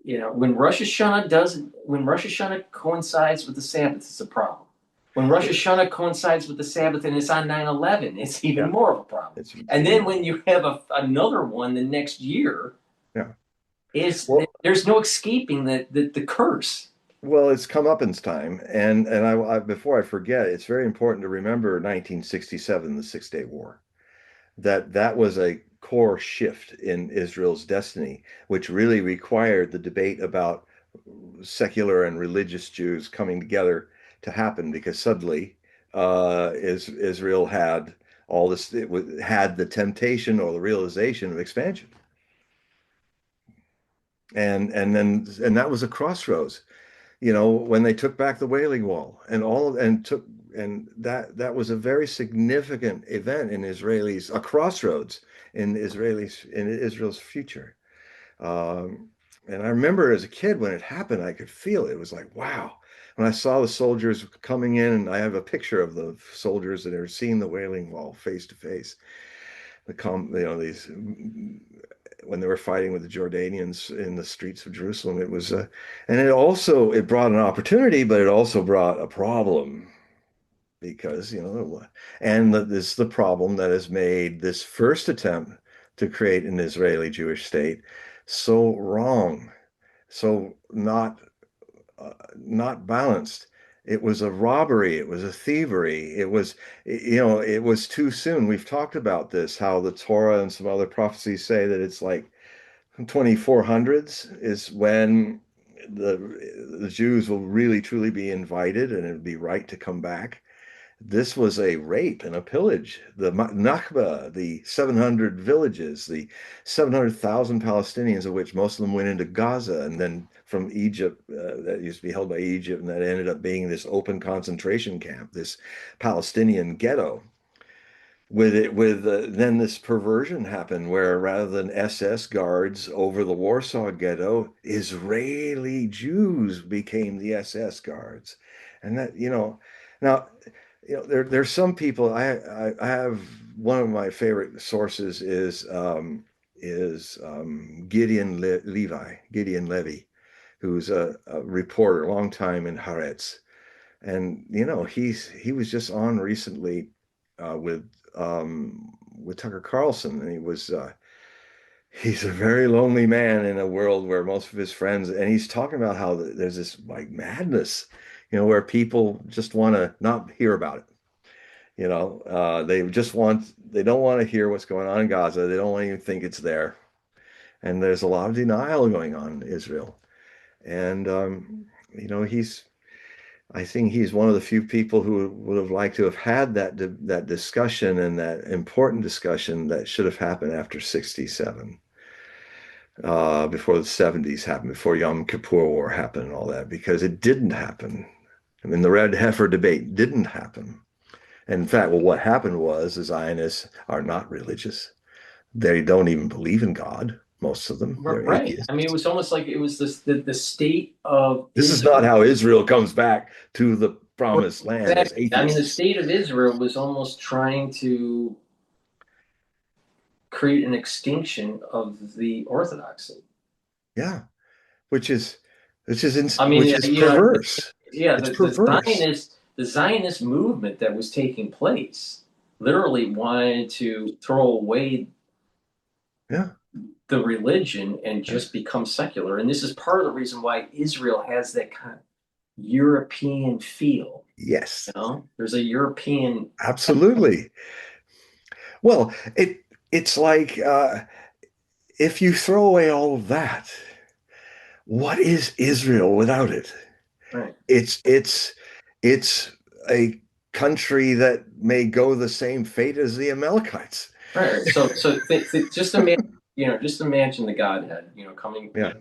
Speaker 1: When Rosh Hashanah coincides with the Sabbath, it's a problem. When Rosh Hashanah coincides with the Sabbath and it's on 9/11, it's even
Speaker 2: Yeah.
Speaker 1: more of a problem.
Speaker 2: It's
Speaker 1: And then when you have another one the next year,
Speaker 2: yeah.
Speaker 1: it's
Speaker 2: Well,
Speaker 1: there's no escaping the curse.
Speaker 2: it's comeuppance time, and before I forget, it's very important to remember 1967, the Six-Day War. That was a core shift in Israel's destiny, which really required the debate about secular and religious Jews coming together to happen, because suddenly Israel had all this, had the temptation or the realization of expansion, and that was a crossroads. When they took back the Wailing Wall and all of, and took, and that was a very significant event in a crossroads in Israel's future. Um, and I remember as a kid when it happened, I could feel it. It was like, wow. When I saw the soldiers coming in, and I have a picture of the soldiers that are seeing the Wailing Wall face to face, these when they were fighting with the Jordanians in the streets of Jerusalem. And it brought an opportunity, but it also brought a problem, because this is the problem that has made this first attempt to create an Israeli Jewish state so wrong, so not balanced. It was a robbery. It was a thievery. It was too soon. We've talked about this, how the Torah and some other prophecies say that it's like 2400s is when the Jews will really truly be invited, and it'd be right to come back. This was a rape and a pillage. The Nakba, the 700 villages, the 700,000 Palestinians, of which most of them went into Gaza, and then from Egypt, that used to be held by Egypt, and that ended up being this open concentration camp, this Palestinian ghetto. Then this perversion happened where rather than SS guards over the Warsaw ghetto, Israeli Jews became the SS guards. And that, now, there's some people I have one of my favorite sources is Gideon Levy, who's a reporter, long time in Haaretz. And he was just on recently with Tucker Carlson, and he's a very lonely man in a world where most of his friends, and he's talking about how there's this like madness, where people just want to not hear about it. They don't want to hear what's going on in Gaza. They don't even think it's there. And there's a lot of denial going on in Israel. And he's I think he's one of the few people who would have liked to have had that discussion, and that important discussion that should have happened after 67, before the 70s happened, before Yom Kippur War happened and all that, because it didn't happen. I mean, the red heifer debate didn't happen. And in fact, well, what happened was the Zionists are not religious. They don't even believe in God, most of them. They're
Speaker 1: Right. I mean, it
Speaker 2: atheists.
Speaker 1: was almost like it was the state of
Speaker 2: This is not
Speaker 1: Israel.
Speaker 2: how Israel comes back to the
Speaker 1: Right,
Speaker 2: promised land, as
Speaker 1: exactly. I mean, the
Speaker 2: atheists.
Speaker 1: state of Israel was almost trying to create an extinction of the Orthodoxy.
Speaker 2: Yeah. which is
Speaker 1: I mean,
Speaker 2: which is
Speaker 1: you know,
Speaker 2: perverse.
Speaker 1: yeah,
Speaker 2: It's perverse.
Speaker 1: The Zionist movement that was taking place literally wanted to throw away
Speaker 2: Yeah.
Speaker 1: the religion and
Speaker 2: Yeah.
Speaker 1: just become secular. And this is part of the reason why Israel has that kind of European feel.
Speaker 2: Yes,
Speaker 1: You know, there's a European.
Speaker 2: absolutely. Well, it's like if you throw away all of that, what is Israel without it?
Speaker 1: Right.
Speaker 2: It's a country that may go the same fate as the Amalekites.
Speaker 1: Right. Just imagine the Godhead, coming
Speaker 2: Yeah.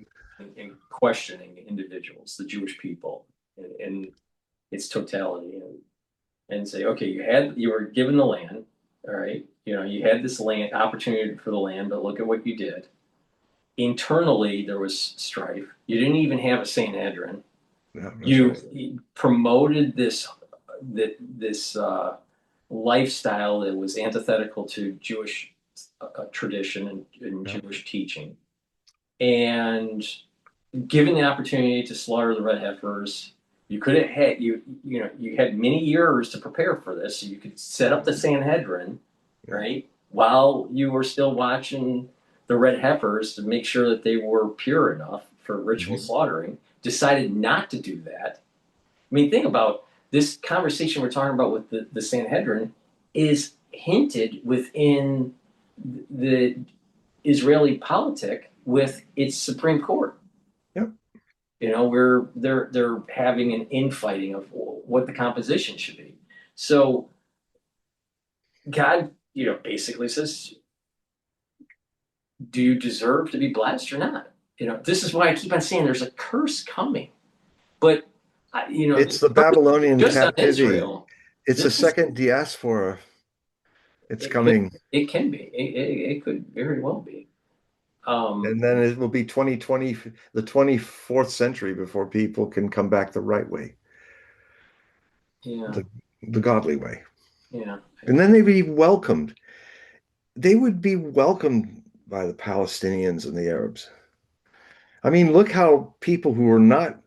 Speaker 1: and questioning individuals, the Jewish people, in its totality, and say, okay, you were given the land, all right, you had this land opportunity for the land, but look at what you did. Internally, there was strife. You didn't even have a Sanhedrin.
Speaker 2: Yeah, that's right.
Speaker 1: You promoted this lifestyle that was antithetical to Jewish tradition and
Speaker 2: Yeah.
Speaker 1: Jewish teaching, and given the opportunity to slaughter the red heifers, you could have had you had many years to prepare for this, so you could set up the Sanhedrin,
Speaker 2: Yeah.
Speaker 1: right, while you were still watching the red heifers to make sure that they were pure enough for ritual
Speaker 2: Mhm.
Speaker 1: slaughtering. Decided not to do that. I mean, think about this conversation we're talking about with the Sanhedrin is hinted within the Israeli politic with its Supreme Court.
Speaker 2: Yep.
Speaker 1: Where they're having an infighting of what the composition should be. So God, basically says, "Do you deserve to be blessed or not?" This is why I keep on saying there's a curse coming. But
Speaker 2: It's the Babylonian
Speaker 1: just on
Speaker 2: captivity.
Speaker 1: Israel,
Speaker 2: It's a
Speaker 1: this is
Speaker 2: second diaspora. It's
Speaker 1: it could
Speaker 2: coming.
Speaker 1: it can be it could very well be. Um,
Speaker 2: And then it will be 2020, the 24th century before people can come back the right way,
Speaker 1: yeah,
Speaker 2: the the godly way.
Speaker 1: yeah,
Speaker 2: And then they'd be welcomed. They would be welcomed by the Palestinians and the Arabs. I mean, look how people who were not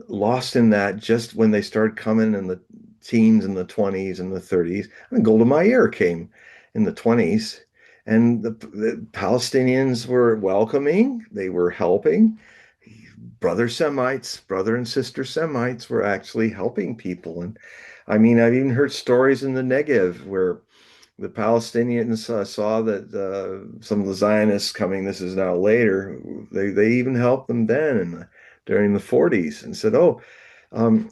Speaker 2: lost in that just when they started coming in the teens and the 20s and the 30s. I mean, Golda Meir came in the 20s, and the Palestinians were welcoming, they were helping. Brother and sister Semites were actually helping people. And I mean, I've even heard stories in the Negev where the Palestinians saw that some of the Zionists coming, this is now later, they even helped them then. And during the 40s and said, "Oh,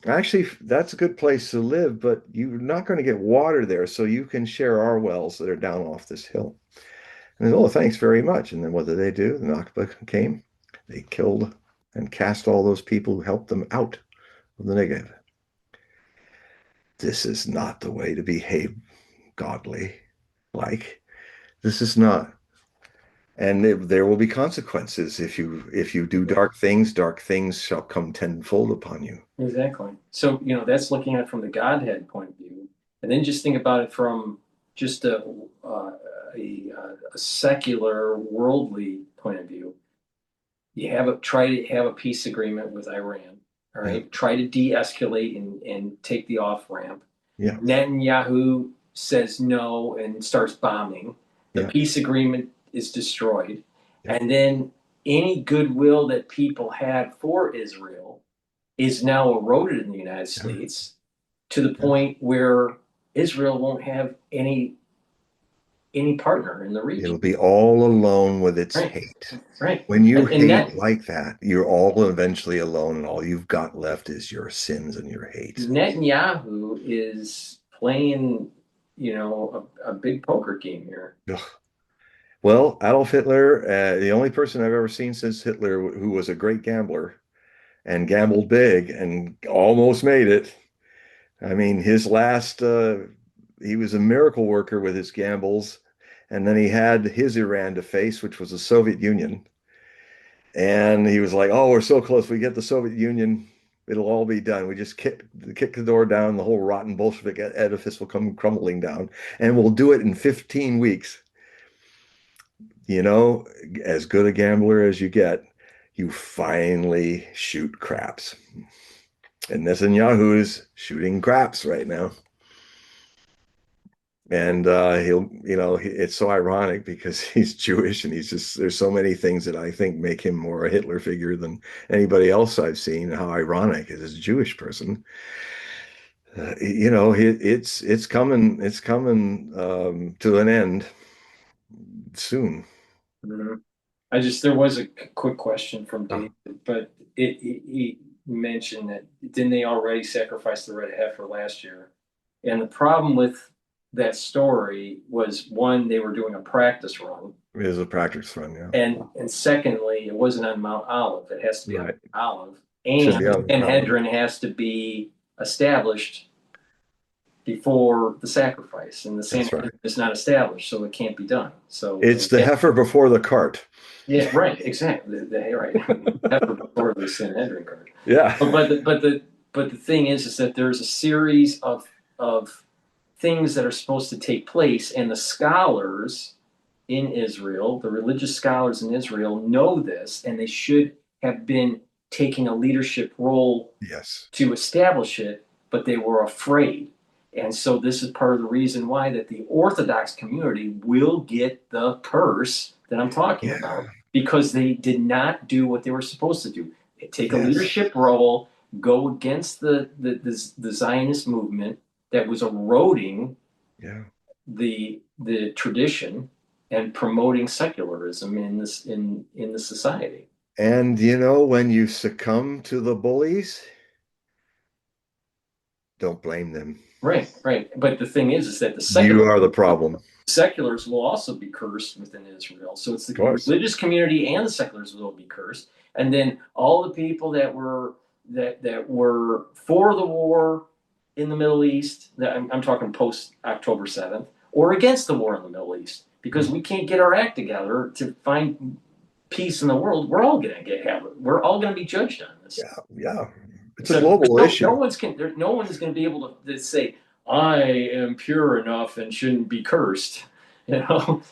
Speaker 2: actually, that's a good place to live, but you're not going to get water there, so you can share our wells that are down off this hill." And oh, thanks very much. And then what did they do? The Nakba came. They killed and cast all those people who helped them out of the Negev. This is not the way to behave godly. Like, this is not. And there will be consequences if you do dark things shall come tenfold upon you.
Speaker 1: Exactly. So, that's looking at it from the Godhead point of view. And then just think about it from just a secular, worldly point of view. Try to have a peace agreement with Iran. All
Speaker 2: Yeah,
Speaker 1: right. Try to de-escalate and take the off ramp.
Speaker 2: yeah,
Speaker 1: Netanyahu says no and starts bombing. The
Speaker 2: yeah,
Speaker 1: peace agreement is destroyed.
Speaker 2: yeah.
Speaker 1: And then any goodwill that people had for Israel is now eroded in the United
Speaker 2: Yeah,
Speaker 1: States to the
Speaker 2: yeah.
Speaker 1: point where Israel won't have any partner in the
Speaker 2: It'll
Speaker 1: region.
Speaker 2: be all alone with its
Speaker 1: Right,
Speaker 2: hate.
Speaker 1: right.
Speaker 2: When you
Speaker 1: And
Speaker 2: hate like that, you're all eventually alone, and all you've got left is your sins and your hate.
Speaker 1: Netanyahu is playing, a big poker game here.
Speaker 2: Ugh. Well, Adolf Hitler, the only person I've ever seen since Hitler who was a great gambler and gambled big and almost made it. I mean, he was a miracle worker with his gambles. And then he had his Iran to face, which was the Soviet Union. And he was like, "Oh, we're so close. We get the Soviet Union, it'll all be done. We just kick the door down, the whole rotten Bolshevik edifice will come crumbling down, and we'll do it in 15 weeks." You know, as good a gambler as you get, you finally shoot craps. And Netanyahu is shooting craps right now. And it's so ironic because he's Jewish and there's so many things that I think make him more a Hitler figure than anybody else I've seen. How ironic is a Jewish person. It's coming to an end soon.
Speaker 1: Mhm. There was a quick question from
Speaker 2: Oh,
Speaker 1: David, but he mentioned that didn't they already sacrifice the red heifer last year? And the problem with that story was one, they were doing a practice run,
Speaker 2: it is a practice run, yeah.
Speaker 1: and secondly, it wasn't on Mount Olive. It has to be on
Speaker 2: Right.
Speaker 1: Mount Olive,
Speaker 2: Should be
Speaker 1: and
Speaker 2: on Olive.
Speaker 1: Sanhedrin has to be established before the sacrifice, and the
Speaker 2: That's right.
Speaker 1: Sanhedrin is not established, so it can't be done. So
Speaker 2: It's the heifer before the cart.
Speaker 1: yeah, right, exactly. Right. Heifer before the Sanhedrin card.
Speaker 2: Yeah.
Speaker 1: But the thing is that there's a series of things that are supposed to take place, and the scholars in Israel, the religious scholars in Israel, know this, and they should have been taking a leadership role
Speaker 2: Yes.
Speaker 1: to establish it, but they were afraid. And so this is part of the reason why that the Orthodox community will get the curse that I'm talking
Speaker 2: Yeah.
Speaker 1: about because they did not do what they were supposed to do. Take a
Speaker 2: Yes.
Speaker 1: leadership role, go against the Zionist movement that was eroding
Speaker 2: Yeah.
Speaker 1: the tradition and promoting secularism in the society.
Speaker 2: And when you succumb to the bullies, don't blame them.
Speaker 1: Right, right. But the thing is that the
Speaker 2: You are the problem.
Speaker 1: seculars will also be cursed within Israel. So it's
Speaker 2: Of
Speaker 1: the
Speaker 2: course.
Speaker 1: religious community and the seculars will be cursed. And then all the people that were for the war in the Middle East, that I'm talking post October 7th, or against the war in the Middle East, because we can't get our act together to find peace in the world. We're all going to be judged on this.
Speaker 2: Yeah. Yeah. It's a
Speaker 1: So
Speaker 2: global
Speaker 1: no
Speaker 2: issue.
Speaker 1: no one is going to be able to say I am pure enough and shouldn't be cursed.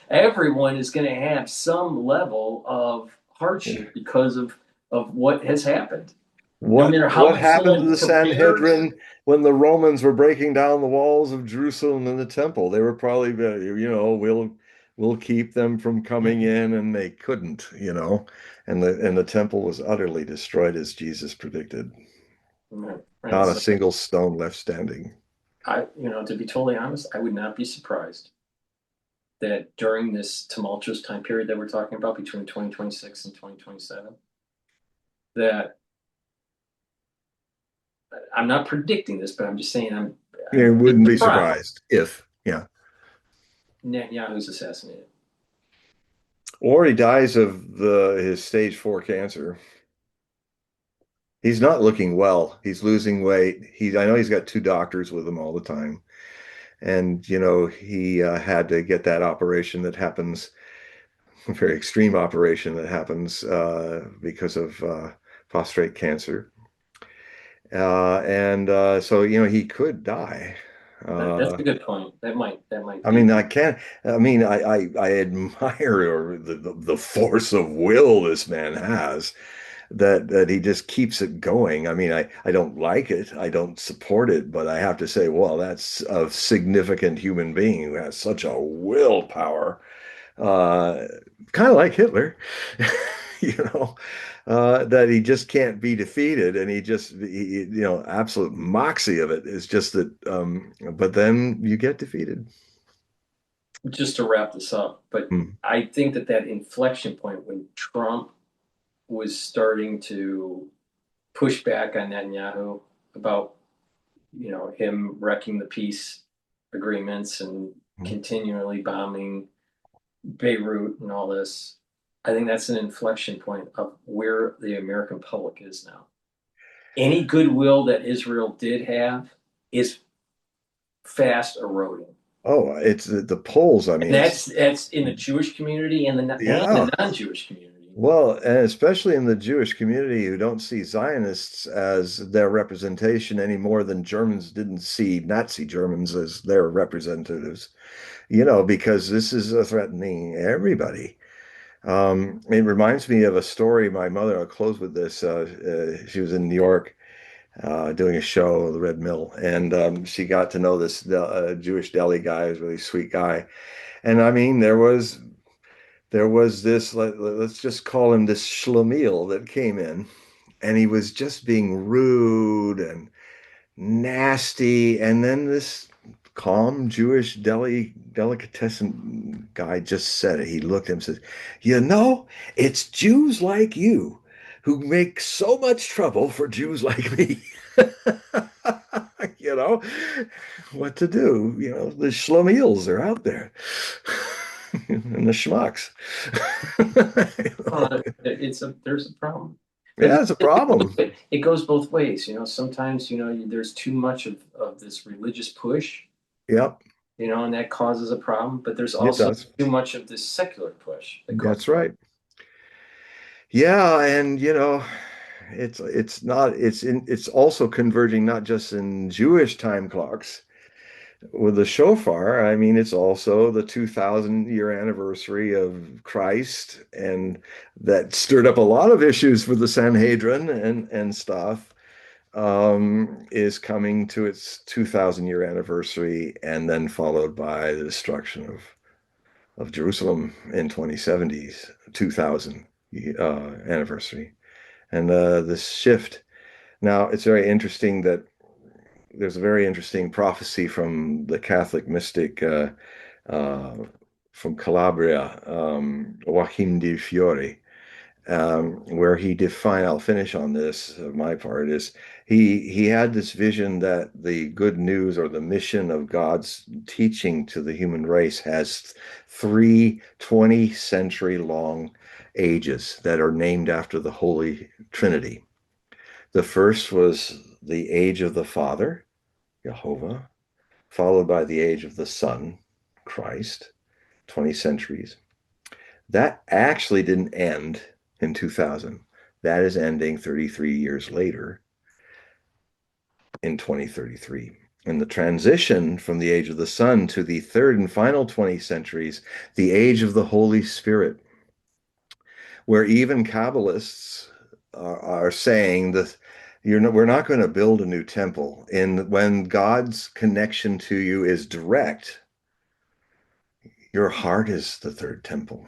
Speaker 1: Everyone is going to have some level of
Speaker 2: Yeah.
Speaker 1: hardship because of what has happened. No
Speaker 2: What
Speaker 1: matter how
Speaker 2: what
Speaker 1: much
Speaker 2: happened to
Speaker 1: someone
Speaker 2: the
Speaker 1: prepares.
Speaker 2: Sanhedrin when the Romans were breaking down the walls of Jerusalem and the temple? They were probably, we'll keep them from coming in, and they couldn't. And the temple was utterly destroyed as Jesus predicted.
Speaker 1: Right, right.
Speaker 2: Not a
Speaker 1: So
Speaker 2: single stone left standing.
Speaker 1: to be totally honest, I would not be surprised that during this tumultuous time period that we're talking about between 2026 and 2027, that I'm not predicting this, but I'm just saying
Speaker 2: You
Speaker 1: this
Speaker 2: wouldn't
Speaker 1: is
Speaker 2: be
Speaker 1: a problem.
Speaker 2: surprised if, yeah.
Speaker 1: Netanyahu's assassinated.
Speaker 2: Or he dies of his stage 4 cancer. He's not looking well. He's losing weight. I know he's got two doctors with him all the time. And, he had to get that operation that happens, a very extreme operation that happens because of prostate cancer. And so, he could die.
Speaker 1: That's
Speaker 2: Uh,
Speaker 1: a good point. That might
Speaker 2: I
Speaker 1: be.
Speaker 2: mean, I admire the force of will this man has, that he just keeps it going. I mean, I don't like it, I don't support it, but I have to say, well, that's a significant human being who has such a willpower, uh, kind of like Hitler, you know, that he just can't be defeated, and absolute moxie of it is just that. But then you get defeated.
Speaker 1: Just to wrap this up, but
Speaker 2: Hmm.
Speaker 1: I think that inflection point when Trump was starting to push back on Netanyahu about him wrecking the peace agreements and continually bombing Beirut and all this. I think that's an inflection point of where the American public is now. Any goodwill that Israel did have is fast eroding.
Speaker 2: Oh, it's the polls. I
Speaker 1: And
Speaker 2: mean,
Speaker 1: that's in the Jewish community and the
Speaker 2: yeah.
Speaker 1: non-Jewish community.
Speaker 2: Well, and especially in the Jewish community who don't see Zionists as their representation any more than Germans didn't see Nazi Germans as their representatives, because this is threatening everybody. It reminds me of a story. My mother, I'll close with this. She was in New York doing a show, The Red Mill, and she got to know this Jewish deli guy, who's a really sweet guy. And I mean, there was this, let's just call him this schlemiel that came in, and he was just being rude and nasty. And then this calm Jewish delicatessen guy just said it. He looked at him and said, it's Jews like you who make so much trouble for Jews like me. You know, what to do? The schlemiels are out there. And the schmucks.
Speaker 1: There's a problem because
Speaker 2: Yeah, it's a problem.
Speaker 1: it goes both ways. Sometimes there's too much of this religious push,
Speaker 2: Yep,
Speaker 1: and that causes a problem. But there's
Speaker 2: it
Speaker 1: also
Speaker 2: does.
Speaker 1: too much of this secular push that causes.
Speaker 2: That's right. Yeah, and it's also converging not just in Jewish time clocks with the shofar. I mean, it's also the 2000-year anniversary of Christ, and that stirred up a lot of issues for the Sanhedrin and stuff. Is coming to its 2000-year anniversary, and then followed by the destruction of Jerusalem in 2070's 2000 anniversary. And this shift. Now, it's very interesting that there's a very interesting prophecy from the Catholic mystic uh, from Calabria, Joachim di Fiore, where he defined, I'll finish on this, my part is he had this vision that the good news or the mission of God's teaching to the human race has three 20-century long ages that are named after the Holy Trinity. The first was the age of the Father, Jehovah, followed by the age of the Son, Christ, 20 centuries. That actually didn't end in 2000. That is ending 33 years later in 2033. And the transition from the age of the Son to the third and final 20 centuries, the age of the Holy Spirit, where even Kabbalists are saying that we're not going to build a new temple. And when God's connection to you is direct, your heart is the third temple.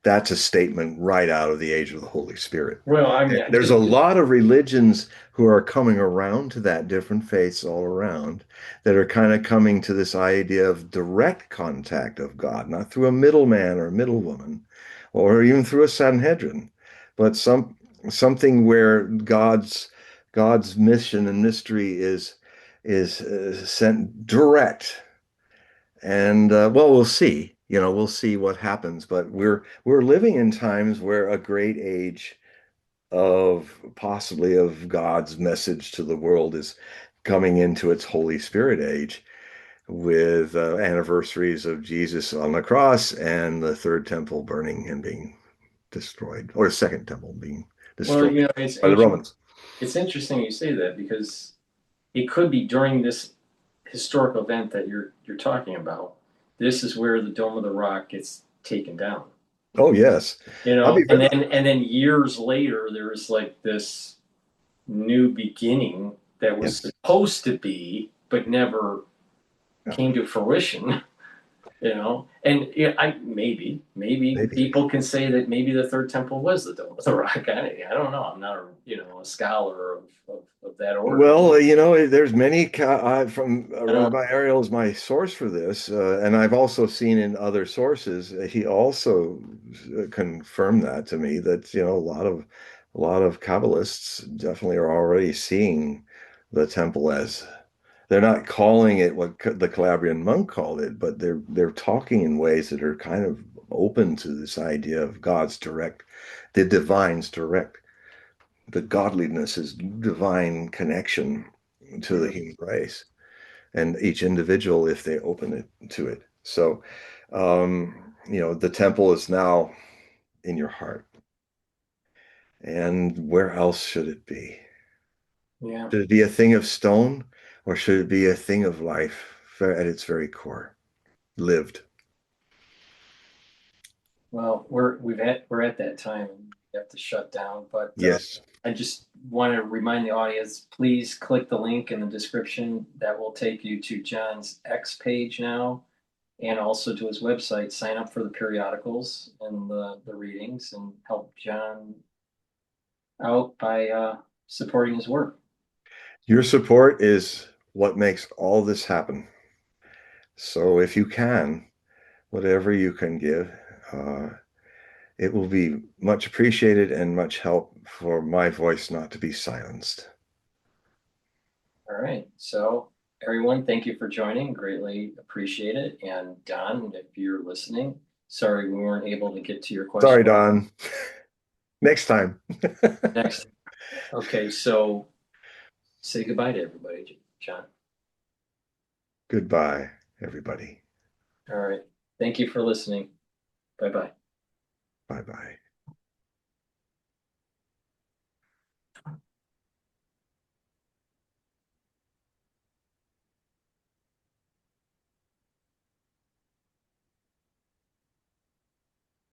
Speaker 2: That's a statement right out of the age of the Holy Spirit.
Speaker 1: Well, I mean,
Speaker 2: And there's a lot of religions who are coming around to that, different faiths all around, that are kind of coming to this idea of direct contact of God, not through a middleman or a middlewoman, or even through a Sanhedrin, but something where God's God's mission and mystery is sent direct. And well, we'll see. We'll see what happens. But we're living in times where a great age of possibly of God's message to the world is coming into its Holy Spirit age with anniversaries of Jesus on the cross and the third temple burning and being destroyed, or the second temple being
Speaker 1: Well,
Speaker 2: destroyed
Speaker 1: it's
Speaker 2: by the
Speaker 1: interesting.
Speaker 2: Romans.
Speaker 1: It's interesting you say that because it could be during this historical event that you're talking about. This is where the Dome of the Rock gets taken down.
Speaker 2: Oh yes, I'll be.
Speaker 1: And then years later, there's like this new beginning that was
Speaker 2: Yes,
Speaker 1: supposed to be, but never
Speaker 2: yeah,
Speaker 1: came to fruition. And I maybe
Speaker 2: maybe.
Speaker 1: people can say that maybe the third temple was the Dome of the Rock. I don't know. I'm not a scholar of that order.
Speaker 2: Well, there's many from
Speaker 1: I don't.
Speaker 2: Rabbi Ariel is my source for this, and I've also seen in other sources. He also confirmed that to me that a lot of Kabbalists definitely are already seeing the temple as they're not calling it what the Calabrian monk called it, but they're talking in ways that are kind of open to this idea of the divine's direct, the godliness is divine connection to the
Speaker 1: Mhm.
Speaker 2: human race and each individual if they open it to it. So, the temple is now in your heart. And where else should it be?
Speaker 1: Yeah.
Speaker 2: Should it be a thing of stone or should it be a thing of life at its very core, lived?
Speaker 1: Well, we're at that time. We have to shut down, but
Speaker 2: Yes.
Speaker 1: I just want to remind the audience, please click the link in the description that will take you to John's X page now and also to his website. Sign up for the periodicals and the readings and help John out by supporting his work.
Speaker 2: Your support is what makes all this happen. So if you can, whatever you can give, uh, it will be much appreciated and much help for my voice not to be silenced.
Speaker 1: All right. So, everyone, thank you for joining. Greatly appreciate it. And Don, if you're listening, sorry we weren't able to get to your
Speaker 2: Sorry,
Speaker 1: question
Speaker 2: Don. Next time.
Speaker 1: next. Okay. So, say goodbye to everybody, John.
Speaker 2: Goodbye, everybody.
Speaker 1: All right. Thank you for listening. Bye bye.
Speaker 2: Bye bye.